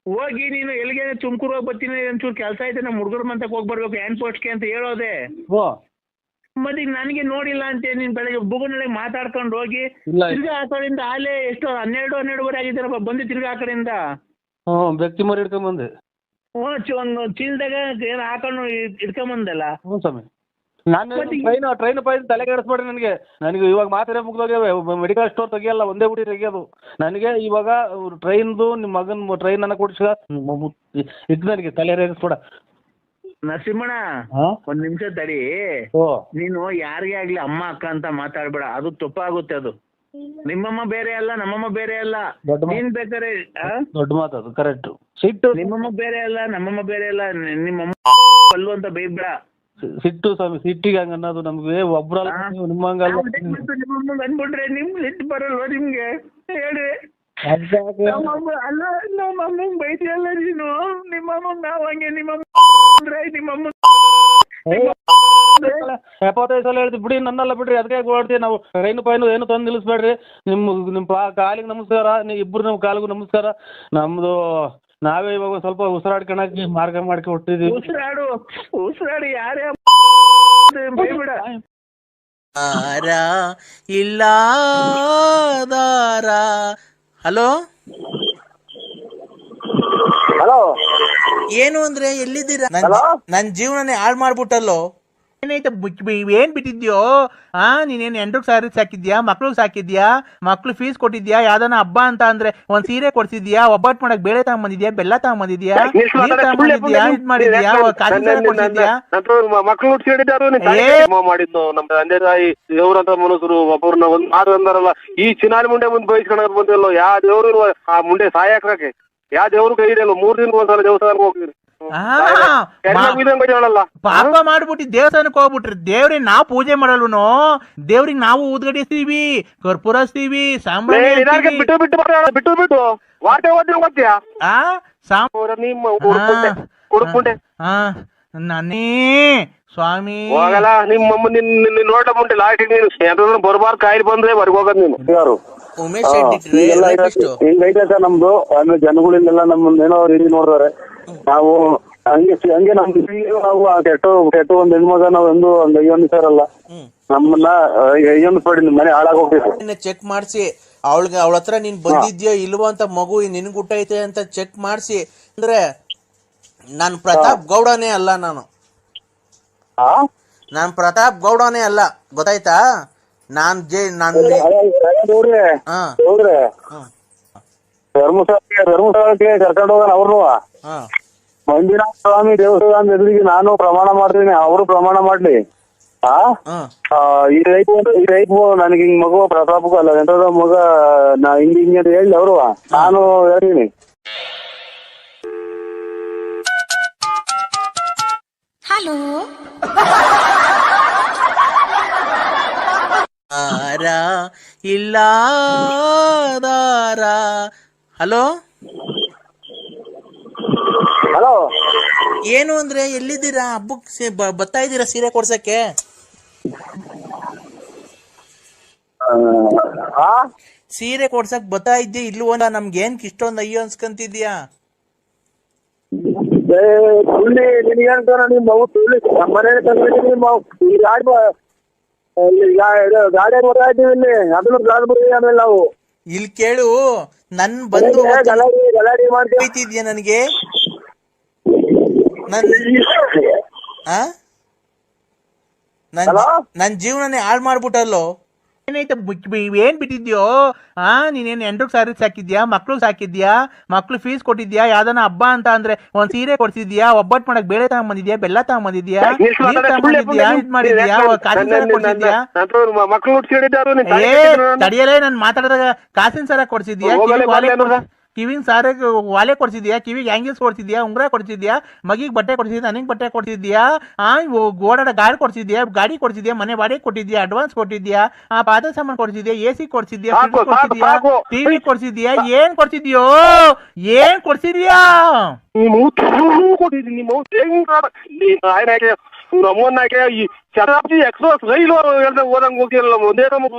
ಹೋಗಿ ನೀನು ಎಲ್ಲಿಗೆ ತುಮಕೂರು ಹೋಗಿ ಬರ್ತೀನಿ ಒಂಚೂರು ಕೆಲಸ ಐತೆ ನಮ್ಮ ಹುಡುಗರ ಮಂತಕ್ಕೆ ಹೋಗಿ ಬರ್ಬೇಕು ಹ್ಯಾಂಡ್ ಪೋಸ್ಟ್ಗೆ ಅಂತ ಹೇಳೋದೆ. ಮತ್ತೆ ಈಗ ನನಗೆ ನೋಡಿಲ್ಲ ಅಂತ ನೀನ್ ಬೆಳಗ್ಗೆ ಬುಗುನಳ್ಳಿ ಮಾತಾಡ್ಕೊಂಡು ಹೋಗಿ ತಿರ್ಗಾ ಆ ಕಡೆಯಿಂದ ಆಲೇ ಎಷ್ಟು 12-12:30 ಆಗಿದ್ದಾರಪ್ಪ ಬಂದು ತಿರ್ಗಾ ಆ ಕಡೆಯಿಂದ ವ್ಯಕ್ತಿ ಮರಿ ಹಿಡ್ಕೊಂಡ್ ಬಂದೆ. ಒಂದು ಚೀಲ್ದಾಗ ಏನು ಹಾಕೊಂಡು ಇಟ್ಕೊಂಬಂದಲ್ಲ. ಸ್ವಾಮಿ ನಾನು ಟ್ರೈನ್ ಪೈನ್ ತಲೆ ಕೆಡಿಸ್ಬೇಡ್ರಿ ನನಗೆ ಇವಾಗ ಮಾತ್ರ ಮುಗ್ದೋಗ್ಯಾವೆ. ಮೆಡಿಕಲ್ ಸ್ಟೋರ್ ತೆಗಿಯಲ್ಲ, ಒಂದೇ ಬುಡಿ ತೆಗಿಯೋದು ನನಗೆ. ಇವಾಗ ಟ್ರೈನ್ದು ನಿಮ್ಮ ಮಗನ ಟ್ರೈನ್ ಅನ್ನ ಕೊಡಿಸ ಇದು ನನಗೆ ತಲೆ ರೇಗಿಸ್ಬೇಡ. ನರಸಿಂಹಣ್ಣ ಒಂದ್ ನಿಮಿಷ ತಡಿ, ನೀನು ಯಾರಿಗೆ ಆಗ್ಲಿ ಅಮ್ಮ ಅಕ್ಕ ಅಂತ ಮಾತಾಡ್ಬೇಡ, ಅದು ತಪ್ಪಾಗುತ್ತೆ. ಅದು ನಿಮ್ಮಮ್ಮ ಬೇರೆ ಅಲ್ಲ, ನಮ್ಮಮ್ಮ ಬೇರೆ ಅಲ್ಲ. ನೀನ್ ಬೇಕಾರೆ ದೊಡ್ಡ ಮಾತದು, ಕರೆಕ್ಟ್. ಸಿಟ್ಟು ನಿಮ್ಮಮ್ಮ ಬೇರೆ ಅಲ್ಲ, ನಮ್ಮಮ್ಮ ಬೇರೆ ಅಲ್ಲ, ನಿಮ್ಮಮ್ಮ ಅಲ್ಲು ಅಂತ ಬೈಬೇಡ. ಸಿಟ್ಟು ಸ್ವಾಮಿ, ಸಿಟ್ಟಿಗೆ ಹಂಗ ಅನ್ನೋದು ನಮ್ಗೆ ಒಬ್ರಲ್ಲ ನಿಮ್ಮಂಗಲ್ಲ. ನಿಮ್ಮಮ್ಮ ಅಂದ್ಬಿಟ್ರೆ ನಿಮ್ ಸಿಟ್ಟು ಬರಲ್ವ ನಿಮ್ಗೆ? ಹೇಳಿ. ಅಲ್ಲ ನಮ್ಮಮ್ಮ ಬೈತಿಯಲ್ಲ ನೀನು, ನಿಮ್ಮಮ್ಮ ನಾವ್ ಹಂಗೆ ನಿಮ್ಮಮ್ಮ 75 ಸಲ ಹೇಳ್ತೀವಿ ಬಿಡಿ, ನನ್ನಲ್ಲ ಬಿಡ್ರಿ. ಅದಕ್ಕೆ ಓಡ್ತೀವಿ ನಾವು. ರೈನು ಪೈನು ಏನು ತಂದು ನಿಲ್ಲಿಸ್ಬೇಡ್ರಿ. ನಿಮ್ಮ ಕಾಲಿಗೆ ನಮಸ್ಕಾರ, ಇಬ್ರು ನಮ್ಮ ಕಾಲಿಗೂ ನಮಸ್ಕಾರ. ನಮ್ದು ನಾವೇ ಇವಾಗ ಸ್ವಲ್ಪ ಉಸಿರಾಡ್ಕೊಳಕ್ಕೆ ಮಾರ್ಗ ಮಾಡ್ಕೊ ಹೊಟ್ಟಿದೀವಿ. ಉಸಿರಾಡಿ ಯಾರೇ ಬೈಬಿಡ. ಇಲ್ಲ ಹಲೋ ಹಲೋ, ಏನು ಅಂದ್ರೆ ಎಲ್ಲಿದ್ದೀರಾ? ನನ್ ಜೀವನನೇ ಹಾಳು ಮಾಡ್ಬಿಟ್ಟಲ್ಲೋ. ಏನಾಯ್ತ ಏನ್ ಬಿಟ್ಟಿದ್ಯೋ? ನೀನೇನು 2 ಸ್ಯಾರಿ ಸಾಕಿದ್ಯಾ? ಮಕ್ಳು ಸಾಕಿದ್ಯಾ? ಮಕ್ಳು ಫೀಸ್ ಕೊಟ್ಟಿದ್ಯಾ? ಯಾವ್ದಾನ ಹಬ್ಬ ಅಂತ ಅಂದ್ರೆ ಒಂದ್ ಸೀರೆ ಕೊಡ್ಸಿದ್ಯಾ? ಒಬ್ಬಟ್ಟು ಮಾಡಕ್ ಬೇಳೆ ತಗೊಂಬಂದಿದ್ಯಾ? ಬೆಲ್ಲ ತಗೊಂಬಂದಿದ್ಯಾ? ತಗೊಂಬಂದಿದ್ಯಾ? ಇದ್ ಮಾಡಿದ್ಯಾ? ಕೊಡ್ಸಿದ್ಯಾ? ಮಕ್ಳು ಮಾಡಿದ್ದು ನಮ್ಮ ತಂದೆ ತಾಯಿ ದೇವ್ರಂತ ಮನುಷ್ಯರು ಒಬ್ಬರನ್ನ ಒಂದ್ ಮಾತು ಅಂದಾರಲ್ಲ, ಈ ಚಿನಾರಿ ಮುಂಡೆ ಮುಂದೆ ಬಯಸ್ಕೊಳಕ್ ಬಂದಿಲ್ಲ. ಯಾವ ದೇವ್ರು ಆ ಮುಂಡೆ ಸಾಯಕ್ಕೆ ಯಾವ ದೇವ್ರು ಕೈ ಇದೆಯಲ್ಲ, 3 ದಿನಕ್ಕೆ ಒಂದ್ಸಲ ದೇವಸ್ಥಾನಕ್ಕೆ ಹೋಗ್ತೀರಿ. ಪಾಪ ಮಾಡ್ಬಿಟ್ಟು ದೇವಸ್ಥಾನಕ್ಕೆ ಹೋಗ್ಬಿಟ್ರಿ. ದೇವ್ರಿಗೆ ನಾವು ಪೂಜೆ ಮಾಡಲ್ವನೋ? ದೇವ್ರಿಗೆ ನಾವು ಊದ್ಗಡಿಸ್ತೀವಿ, ಕರ್ಪೂರ ಹಚ್ತೀವಿ, ಸಾಂಬ್ರಾಣಿ ಬಿಟ್ಟು ವಾಟೆ ಹೋಗ್ತೀಯಾ? ನನ್ನೇ ಸ್ವಾಮಿ ಹೋಗಲ್ಲ. ನಿಮ್ಮಮ್ಮ ನೋಡ್ಲ ಮುಂಟೆ ಲಾಸ್ಟಿಗೆ ನೀನು ಬರ್ಬಾರ್ದು ಕಾಯಿಲೆ ಬಂದ್ರೆ ಹೊರಗೆ ಹೋಗೋದು ನೀನು. ಯಾರು ಉಮೇಶ್ ಹಿಂಗೈತೆ ಸರ್ ನಮ್ದು. ಆಮೇಲೆ ಜನಗಳಿಂದೆಲ್ಲ ನಮ್ಮನ್ನ ಏನೋ ರೀತಿ ನೋಡ್ತಾರೆ. ನಾವು ಹಂಗೆ ನಾವು ಕೆಟ್ಟ ಒಂದ್ ಹೆಣ್ಮಗ ನಾವು ಒಂದು ಅಯ್ಯೊಂದು ಸರ್ ಅಲ್ಲ, ನಮ್ಮನ್ನ ಅಯ್ಯೊಂದು ಪಡಿ ಮನೆ ಹಾಳಾಗ್ ಹೋಗ್ಬೇಕು. ಚೆಕ್ ಮಾಡ್ಸಿ ಅವಳ ಹತ್ರ ನೀನ್ ಬಂದಿದ್ಯೋ ಇಲ್ವೋ ಅಂತ, ಮಗು ನಿನ್ಗೆ ಹುಟ್ಟೈತೆ ಅಂತ ಚೆಕ್ ಮಾಡ್ಸಿ. ಅಂದ್ರೆ ನಾನ್ ಪ್ರತಾಪ್ ಗೌಡನೇ ಅಲ್ಲ, ನಾನ್ ಪ್ರತಾಪ್ ಗೌಡನೇ ಅಲ್ಲ, ಗೊತ್ತಾಯ್ತಾ? ಧರ್ಮಸ್ಥಳಕ್ಕೆ ಕರ್ಕೊಂಡು ಹೋಗೋಣ ಅವ್ರನ್ನು. ಮಂಜುನಾಥ ಸ್ವಾಮಿ ದೇವಸ್ಥಾನ ಎದುರಿಗೆ ನಾನು ಪ್ರಮಾಣ ಮಾಡ್ತೀನಿ, ಅವರು ಪ್ರಮಾಣ ಮಾಡ್ಲಿ. ಈ ರೈತ ನನಗೆ ಹಿಂಗ್ ಮಗು ಪ್ರತಾಪಕ್ಕೂ ಅಲ್ಲ ಎಂತ ಮಗ ನಾ ಹಿಂಗೆ ಅಂತ ಹೇಳಿ ಅವರು ನಾನು ಹೇಳ್ತೀನಿ. ಹಲೋ ಇಲ್ಲ ಹಲೋ ಹಲೋ, ಏನು ಅಂದ್ರೆ ಎಲ್ಲಿದ್ದೀರಾ? ಹಬ್ಬಕ್ಕೆ ಬರ್ತಾ ಇದ್ದೀರಾ ಸೀರೆ ಕೊಡ್ಸಕ್ಕೆ? ಆ ಸೀರೆ ಕೊಡ್ಸಕ್ ಬತ್ತಾ ಇದ್ದೆ ಇಲ್ವೋ ನಮ್ಗೆ ಏನ್ ಇಷ್ಟೊಂದು ಅಯ್ಯೋ ಅನ್ಸ್ಕಂತಿದ್ಯಾ? ಸುಳ್ಳಿ ನಿನಗಂತ ನಿಮ್ಮ ಅವು ಸುಳ್ಳಿ ನಮ್ಮ ಮನೆ ತಂದಿದ್ದೀನಿ ನಿಮ್ಮ ಈ ಗಾಡಿ ಬರ್ತಾಯಿದ್ದೀವಿ ಇಲ್ಲಿ ಅದನ್ನು ಗಾಡಿ ಬರ್ತೀವಿ ಆಮೇಲೆ ನಾವು ಇಲ್ಲಿ ಕೇಳು, ನನ್ ಬಂದು ಗಲಾಟೆ ಮಾಡ್ತೀವಿ ಬೈತಿದ್ಯಾ ನನಗೆ? ನನ್ ಜೀವನನೇ ಹಾಳು ಮಾಡ್ಬಿಟ್ಟಲ್ಲೋ. ಏನೈತೆ ಏನ್ ಬಿಟ್ಟಿದ್ಯೋ? ನೀನೇನ್ ಎಂಟ್ರಿಗೆ ಸಾರಿ ಸಾಕಿದ್ಯಾ, ಮಕ್ಳು ಸಾಕಿದ್ಯಾ, ಮಕ್ಳು ಫೀಸ್ ಕೊಟ್ಟಿದ್ಯಾ, ಯಾವ್ದಾನ ಹಬ್ಬ ಅಂತ ಅಂದ್ರೆ ಒಂದ್ ಸೀರೆ ಕೊಡ್ಸಿದ್ಯಾ, ಒಬ್ಬಟ್ಟು ಮಾಡಕ್ ಬೇಳೆ ತಗೊಂಬಂದಿದ್ಯಾ, ಬೆಲ್ಲ ತಗೊಂಬಂದಿದ್ಯಾ, ನೀರ್ ತಗೊಂಬಂದಿದ್ಯಾ, ಇದ್ ಮಾಡಿದ್ಯಾ, ಕಾಸಿನ ಸರ ಕೊಡ್ಸಿದ್ಯಾ? ತಡಿಯಲೇ ನನ್ ಮಾತಾಡಿದಾಗ ಕಾಸಿನ ಸರ ಕೊಡ್ಸಿದ್ಯಾ, ಕಿವಿಗ್ ಸಾರ ವಾಲೆ ಕೊಡ್ಸಿದ್ಯಾ, ಕಿವಿಗೆ ಹ್ಯಾಂಗಿಲ್ಸ್ ಕೊಡ್ಸಿದ್ಯಾ, ಉಂಗ್ರ ಕೊಡ್ಸಿದ್ಯಾ, ಮಗಿಗ್ ಬಟ್ಟೆ ಕೊಡ್ಸಿದ್ಯಾ, ನನಗ್ ಬಟ್ಟೆ ಕೊಡ್ಸಿದ್ಯಾ, ಓಡಾಡ ಗಾಡಿ ಕೊಡ್ಸಿದ್ಯಾ, ಗಾಡಿ ಕೊಡ್ಸಿದ್ಯಾ, ಮನೆ ಬಾಡಿಗೆ ಕೊಟ್ಟಿದ್ಯಾ, ಅಡ್ವಾನ್ಸ್ ಕೊಟ್ಟಿದ್ಯಾ, ಪಾದ ಸಾಮಾನು ಕೊಡ್ಸಿದ್ಯಾ, AC ಕೊಡ್ಸಿದ್ಯಾ, ಕೊಡ್ಸಿದ್ಯಾ, ಟಿವಿ ಕೊಡ್ಸಿದ್ಯಾ, ಏನ್ ಕೊಡ್ಸಿದ್ಯೋ? ಏನ್ ಕೊಡ್ಸಿದ್ಯಾ? ನಮ್ಮನ್ನಾಕೆ ಈ ಛತ್ರಪತಿ ಎಕ್ಸ್ಪ್ರೆಸ್ ರೈಲು ಓದಂಗ್ ಹೋಗ್ತಿರಲ್ಲ ಒಂದೇ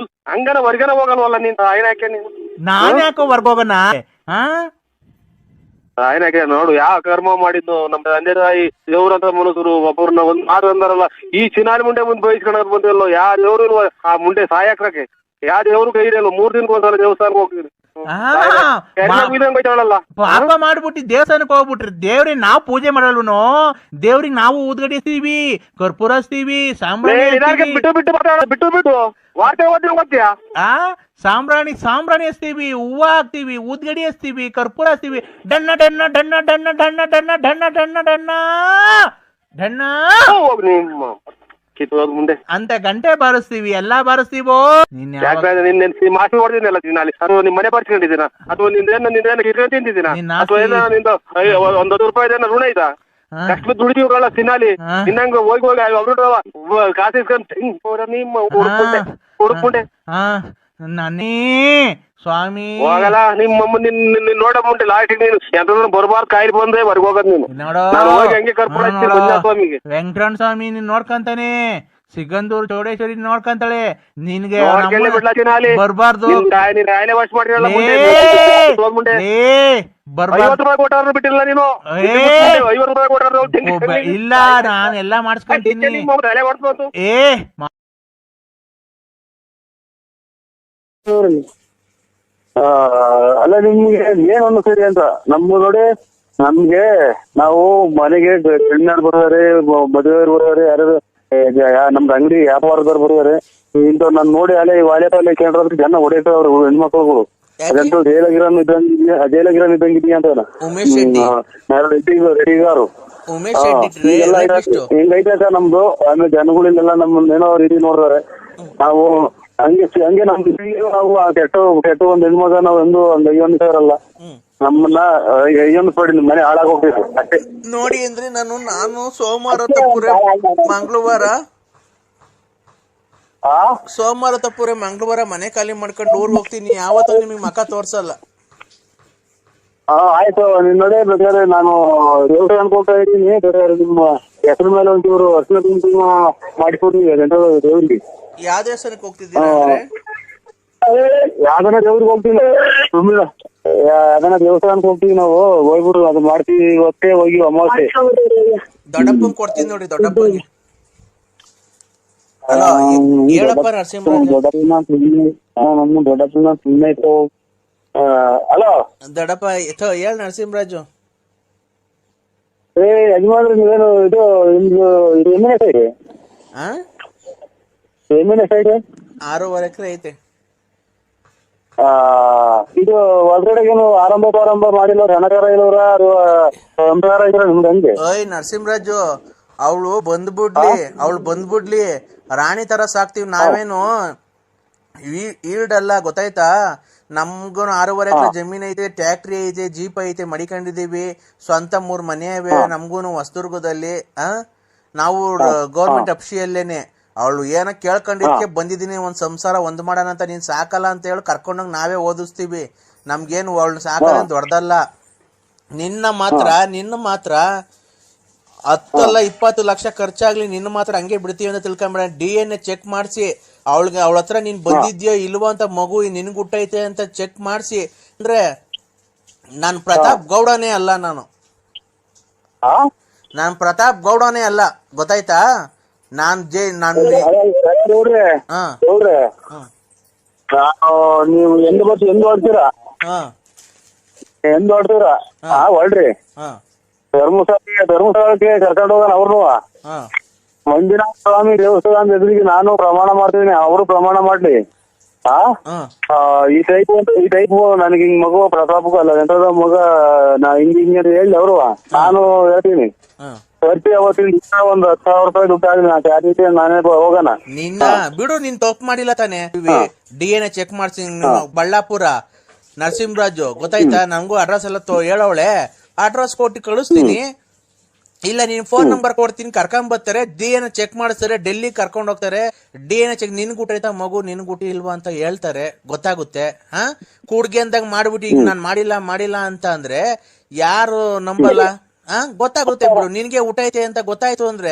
ಹಂಗನ ಹೊರ್ಗನ ಹೋಗಲ್ವಲ್ಲ ನೀನ್ ಆಯ್ನಾಕೆ ನೀನು? ನಾನ್ ಯಾಕೋ ಹೊರ್ಗೋಗಣ? ಆಯ್ನಾಕೆ ನೋಡು ಯಾವ ಕರ್ಮ ಮಾಡಿದ್ದು ನಮ್ಮ ತಂದೆ ತಾಯಿ ದೇವ್ರಂತ ಮನುಷ್ಯರು ಒಬ್ಬರನ್ನ ಒಂದ್ ಮಾತು ಅಂದಾರಲ್ಲ, ಈ ಚಿನಾರಿ ಮುಂಡೆ ಮುಂದೆ ಬಯಸ್ಕೊಳಕ್ ಬಂದಿರಲ್ಲ, ಯಾವ ದೇವ್ರು ಇಲ್ವ ಆ ಮುಂಡೆ ಸಾಯಕ್ರಕ್ಕೆ, ಯಾವ ದೇವ್ರು ಕೈ ಇರಲ್ಲ, 3 ದಿನಕ್ಕೆ ಒಂದ್ಸಲ ದೇವಸ್ಥಾನಕ್ಕೆ ಹೋಗ್ತೀನಿ. ಪಾಪ ಮಾಡ್ಬಿಟ್ಟು ದೇವಸ್ಥಾನಕ್ಕೆ ಹೋಗ್ಬಿಟ್ರಿ, ದೇವ್ರಿಗೆ ನಾವು ಪೂಜೆ ಮಾಡಲ್ವನೋ? ದೇವ್ರಿಗೆ ನಾವು ಊದ್ಗಡಿ ಹಚ್ತೀವಿ, ಕರ್ಪೂರ ಹಚ್ತೀವಿ, ಸಾಂಬ್ರಾಣಿ ಹಚ್ತೀವಿ, ಹೂವ ಹಾಕ್ತಿವಿ, ಊದ್ಗಡಿ ಹಚ್ತೀವಿ, ಕರ್ಪೂರ ಹಚ್ತೀವಿ, ಡಣ್ಣ ಡಣ್ಣ ಡಣ್ಣ ಡಣ್ಣ ಡಣ್ಣ ಡಣ್ಣ ಡಣ್ಣ ಡಣ್ಣ ಡಣ್ಣ ಡಣ್ಣ ಮುಂದೆ ಅಂತ ಗಂಟೆ ಬಾರಿಸ್ತೀವಿ, ಎಲ್ಲಾ ಬಾರಿಸ್ತೀವೋ. ಮಾಸಿ ಹೊಡೆದಿನಲ್ಲ ನಿಮ್ ಮನೆ ಬರ್ಸ್ಕೊಂಡಿದ್ದೀನ ಅಥವಾ ನಿಂದೇನ ಕಿರ್ಕೊಂಡು ತಿಂತಿದ್ದೀನ ಅಥವಾ ನಿಂದು 100 ರೂಪಾಯಿ ಋಣ ಇದ ಕಷ್ಟ ದುಡಿದೀವ್ರಲ್ಲ ತಿನ್ನಾಲಿ ತಿನ್ನಂಗ ಹೋಗಿ ಅವ್ರು ಕಾಸಿಸ್ಕೊಂಡು ನಿಮ್ಮ ಹುಡುಕ್ಬಿಟ್ಟೆ ನಾನೇ ಸ್ವಾಮಿ ಹೋಗಲ್ಲ ನಿಮ್ಮ ನೋಡ ಮುಂದೆ ಲಾಸ್ಟಿಗೆ ನೀನು ಎಂತ ಬರ್ಬಾರ್ದು ಕಾಯಿಲೆ ಬಂದ್ರೆ ಹೊರಗೋಗದ್ ನೀನು ಹೋಗಿ ಹಂಗೆ ಸ್ವಾಮಿಗೆ ವೆಂಕಟರಮಣ ಸ್ವಾಮಿ ನೀನ್ ನೋಡ್ಕಂತಾನೆ, ಸಿಗಂದೂರು ಚೌಡೇಶ್ವರಿ ನೋಡ್ಕಂತಾಳೆ, ನಿನ್ಗೆ ಬರ್ಬಾರ್ದು ಬಿಟ್ಟಿಲ್ಲ ನೀನು ಇಲ್ಲ, ನಾನ್ ಎಲ್ಲಾ ಮಾಡಿಸ್ಕೊಂತೀನಿ. ಅಲ್ಲ ನಿಮ್ಗೆ ಏನ್ ಅನ್ಸರಿ ಅಂತ ನಮ್ಮ ನೋಡಿ, ನಮ್ಗೆ ನಾವು ಮನೆಗೆ ಹೆಣ್ಣಾರು ಬರ್ತಾರೆ, ಮದುವೆಯವ್ರು ಬರ್ತಾರೆ, ಯಾರು ನಮ್ದು ಅಂಗಡಿ ವ್ಯಾಪಾರದವ್ರು ಬರ್ತಾರೆ, ಇಂಥವ್ ನಾನ್ ನೋಡಿ ಅಲ್ಲೇ ವಾಲೆ ಪಾಲೆ ಕೇಳ್ರ ಜನ ಹೊಡೆಯಕ್ಕೆ ಅವ್ರು ಹೆಣ್ಮಕ್ಳುಗಳು ಅದಂತೂ ಜೈಲಗಿರನ್ ಇದ್ದಂಗಿದೀಯ ಅಂತ ರೆಡಿಗಾರು ಹಿಂಗೈತೆ ಸರ್ ನಮ್ದು. ಆಮೇಲೆ ಜನಗಳಿಂದೆಲ್ಲ ನಮ್ಮನ್ನ ಏನೋ ರೀತಿ ನೋಡ್ತಾರೆ. ನಾವು ಹಂಗೆ ನಮ್ದು ನಾವು ಕೆಟ್ಟ ಒಂದ್ ಹೆಣ್ಮಗ ನಾವು ಒಂದು ಅಯ್ಯೊಂದು ಸೇರಲ್ಲ, ನಮ್ಮನ್ನ ಅಯ್ಯೊಂದು ಪಡಿ ಮನೆ ಹಾಳಾಗ್ ಹೋಗ್ಬೇಕು ಅಷ್ಟೇ. ನೋಡಿ ಅಂದ್ರೆ ನಾನು ಸೋಮವಾರ ತಪ್ಪುರೆ ಮಂಗಳವಾರ ಮನೆ ಖಾಲಿ ಮಾಡ್ಕೊಂಡು ಊರ್ ಹೋಗ್ತೀನಿ, ಯಾವತ್ತೂ ನಿಮಗ್ ಮಕ ತೋರ್ಸಲ್ಲ. ಆಯ್ತು, ನಿನ್ ನೋಡಿ ಬೇಕಾದ್ರೆ ನಾನು ದೇವ್ರ ಅನ್ಕೊಳ್ತಾ ಇದ್ದೀನಿ, ಬೇಕಾದ್ರೆ ನಿಮ್ಮ ಹೆಸರು ಮೇಲೆ ಒಂಚೂರು ಅರ್ಶನ ಕುಂಕುಮ ಮಾಡಿಕೊಡ್ತೀವಿ ದೇವ್ರಿಗೆ. ಯಾವ ದೇವಸ್ಥಾನಕ್ಕೆ ಹೋಗ್ತಿದ್ದೀರಾ? ಯಾವ್ದನ ದೇವ್ರಿಗೆ ಹೋಗ್ತೀನಿ, ಸುಮ್ಮನೆ ಯಾವ್ದನ ದೇವಸ್ಥಾನಕ್ಕೆ ಹೋಗ್ತೀವಿ ನಾವು, ಹೋಗ್ಬಿಟ್ಟು ಅದು ಮಾಡ್ತೀವಿ. ಇವತ್ತೇ ಹೋಗಿ ಅಮಾವಾಸ್ಯೆ ದೊಡ್ಡಪ್ಪನ್ ಕೊಡ್ತೀನಿ ನೋಡಿ, ದೊಡ್ಡಪ್ಪನಿಗೆ. ಹೇಳಪ್ಪ ನರಸಿಂಹರಾಜ್. ನಮ್ಮ ದೊಡ್ಡಪ್ಪನ ಸುಮ್ಮನೆ ಇತ್ತು. ಹಲೋ ದೊಡ್ಡಪ್ಪ ಹೇಳ ನರಸಿಂಹರಾಜು. ಯಜಮಾನ್ರಿ ನೀವೇನು ಇದು ನಿಮ್ದು ಎಮ್ಮೆನೆ ಸೈಡ್? ಎಮ್ಮೆನೆ ಸೈಡ್ 6.5 ಎಕರೆ ಐತೆ. ಇದು ಹೊರಗಡೆಗೇನು ಆರಂಭ ಮಾಡಿಲ್ಲ, ರಣಕಾರ ಇಲ್ಲವ್ರ ಸಂಸಾರ ಇದ್ರ ನಿಮ್ದು ಹಂಗೆ? ಓಯ್ ನರಸಿಂಹರಾಜು, ಅವಳು ಬಂದ್ಬಿಡ್ಲಿ, ರಾಣಿ ತರ ಸಾಕ್ತಿವಿ ನಾವೇನು ಈಲ್ಡ್ ಅಲ್ಲ, ಗೊತ್ತಾಯ್ತಾ? ನಮ್ಗೂ 6.5 ಎಕರೆ ಜಮೀನ್ ಐತೆ, ಟ್ಯಾಕ್ಟ್ರಿ ಐತೆ, ಜೀಪ್ ಐತೆ, ಮಡಿಕೊಂಡಿದೀವಿ, ಸ್ವಂತ 3 ಮನೆ ಇವೆ ನಮ್ಗೂನು ಹೊಸದುರ್ಗದಲ್ಲಿ. ನಾವು ಗೌರ್ಮೆಂಟ್ ಅಫ್ಸಿಯಲ್ಲೇನೆ. ಅವಳು ಏನೋ ಕೇಳ್ಕೊಂಡಿದ್ಕೆ ಬಂದಿದ್ದೀನಿ, ಒಂದ್ ಸಂಸಾರ ಒಂದ್ ಮಾಡೋಣ ಅಂತ. ನೀನ್ ಸಾಕಲ್ಲ ಅಂತ ಹೇಳಿ ಕರ್ಕೊಂಡೋಗಿ ನಾವೇ ಓದಿಸ್ತೀವಿ, ನಮ್ಗೇನು ಅವಳು ಸಾಕಲ್ಲ ದೊಡ್ಡದಲ್ಲ. ನಿನ್ನ ಮಾತ್ರ 10 ಅಲ್ಲ 20 ಲಕ್ಷ ಖರ್ಚಾಗ್ಲಿ ನಿನ್ನ ಮಾತ್ರ ಹಂಗೆ ಬಿಡ್ತೀವಿ ಅಂತ ತಿಳ್ಕೊಂಬೇಡ. DNA ಚೆಕ್ ಮಾಡಿಸಿ ಅವಳ ಹತ್ರ ನೀನ್ ಬಂದಿದ್ಯೋ ಇಲ್ವೋ ಅಂತ, ಮಗು ನಿನ್ಗೆ ಹುಟ್ಟೈತೆ ಅಂತ ಚೆಕ್ ಮಾಡಿಸಿ. ಅಂದ್ರೆ ನಾನ್ ಪ್ರತಾಪ್ ಗೌಡನೇ ಅಲ್ಲ, ನಾನ್ ಪ್ರತಾಪ್ ಗೌಡನೇ ಅಲ್ಲ, ಗೊತ್ತಾಯ್ತಾ? ನೋಡ್ರಿ ನೀವು ಎಂದು ಹೊಡ್ತೀರಾ ಹೊಳ್ರಿ ಧರ್ಮಸ್ಥಳಕ್ಕೆ ಕರ್ಕೊಂಡು ಹೋಗೋಣ ಅವ್ರನ್ನು. ಮಂಜುನಾಥ ಸ್ವಾಮಿ ದೇವಸ್ಥಾನ ಎದುರಿಗೆ ನಾನು ಪ್ರಮಾಣ ಮಾಡ್ತೀನಿ, ಅವರು ಪ್ರಮಾಣ ಮಾಡ್ಲಿ. ಈ ಟೈಪ್ ನನಗೆ ಹಿಂಗ್ ಮಗು ಪ್ರತಾಪಕ್ಕೂ ಅಲ್ಲ ಎಂತದ ಮಗ ನಾ ಹಿಂಗ ಹೇಳಿ ಅವರು ನಾನು ಹೇಳ್ತೀನಿ. ಖರ್ಚು ಅವತ್ತಿನ ಒಂದ್ 10,000 ರೂಪಾಯಿ ದುಡ್ಡು ಆಗಲಿ ನಾನೇ ಹೋಗೋಣ. ನಿನ್ನ ಬಿಡು, ನೀನ್ ತಪ್ಪು ಮಾಡಿಲ್ಲ ತಾನೆ. DNA ಚೆಕ್ ಮಾಡ್ಸಿ ಬಳ್ಳಾಪುರ ನರಸಿಂಹರಾಜು, ಗೊತ್ತಾಯ್ತಾ? ನಂಗೂ ಅಡ್ರೆಸ್ ಎಲ್ಲ ಹೇಳವಳೆ, ಅಡ್ರೆಸ್ ಕೊಟ್ಟು ಕಳಿಸ್ತೀನಿ. ಇಲ್ಲ ನೀನ್ ಫೋನ್ ನಂಬರ್ ಕೊಡ್ತೀನಿ, ಕರ್ಕೊಂಡ್ ಬರ್ತಾರೆ, DNA ಚೆಕ್ ಮಾಡಿಸ್ತಾರೆ, ಡೆಲ್ಲಿ ಕರ್ಕೊಂಡ್ ಹೋಗ್ತಾರೆ. DNA ಚೆಕ್ ನಿನ್ಗೆ ಊಟ ಮಗು ನಿನ್ಗೆ ಊಟ ಇಲ್ವಾ ಅಂತ ಹೇಳ್ತಾರೆ, ಗೊತ್ತಾಗುತ್ತೆ. ಕೂಡ್ಗೆ ಅಂದಾಗ ಮಾಡ್ಬಿಟ್ಟು ಈಗ ನಾನ್ ಮಾಡಿಲ್ಲ ಅಂತ ಅಂದ್ರೆ ಯಾರು ನಂಬಲ್ಲ? ಗೊತ್ತಾಗುತ್ತೆ ಬಿಡು. ನಿನ್ಗೆ ಊಟ ಐತೆ ಅಂತ ಗೊತ್ತಾಯ್ತು ಅಂದ್ರೆ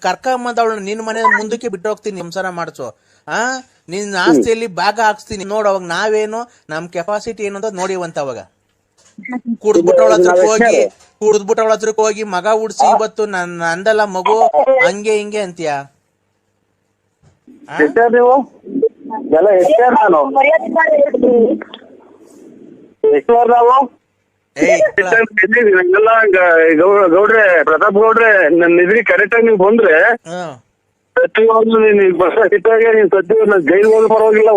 ಕರ್ಕೊಂಬಂದವಳು ನಿನ್ ಮನೆ ಮುಂದಕ್ಕೆ ಬಿಟ್ಟು ಹೋಗ್ತೀನಿ, ಸಂಸಾರ ಮಾಡಿಸು. ನಿನ್ ಆಸ್ತಿಯಲ್ಲಿ ಭಾಗ ಹಾಕ್ಸ್ತೀನಿ ನೋಡು. ಅವಾಗ ನಾವೇನು ನಮ್ ಕೆಪಾಸಿಟಿ ಏನು ಅಂತ ನೋಡಿವಂತ. ಅವಾಗ ಕುಡ್ದ್ಬಿಟ್ಟವಳ ಹತ್ರಕ್ಕೆ ಹೋಗಿ ಮಗ ಉಡ್ಸಿ ಇವತ್ತು ನಂದಲ್ಲ ಮಗು ಹಂಗೆ ಹಿಂಗೆ ಅಂತೀಯ? ನೀವು ಎಲ್ಲ ಗೌಡ್ರೆ ಪ್ರತಾಪ್ ಗೌಡ್ರೆ ನನ್ನ ಎದುರಿಗೆ ಕರೆಕ್ಟ್ ಆಗಿ ನೀವು ಬಂದ್ರೆ ಸತ್ಯವಾಗ್ಲೂ ನೀನ್ ಬಸ್ ಸಿಟ್ಟಾಗೆ ನೀನ್ ಸತ್ಯ ಜೈಲ್ ಹೋಗಿ ಪರವಾಗಿಲ್ಲ.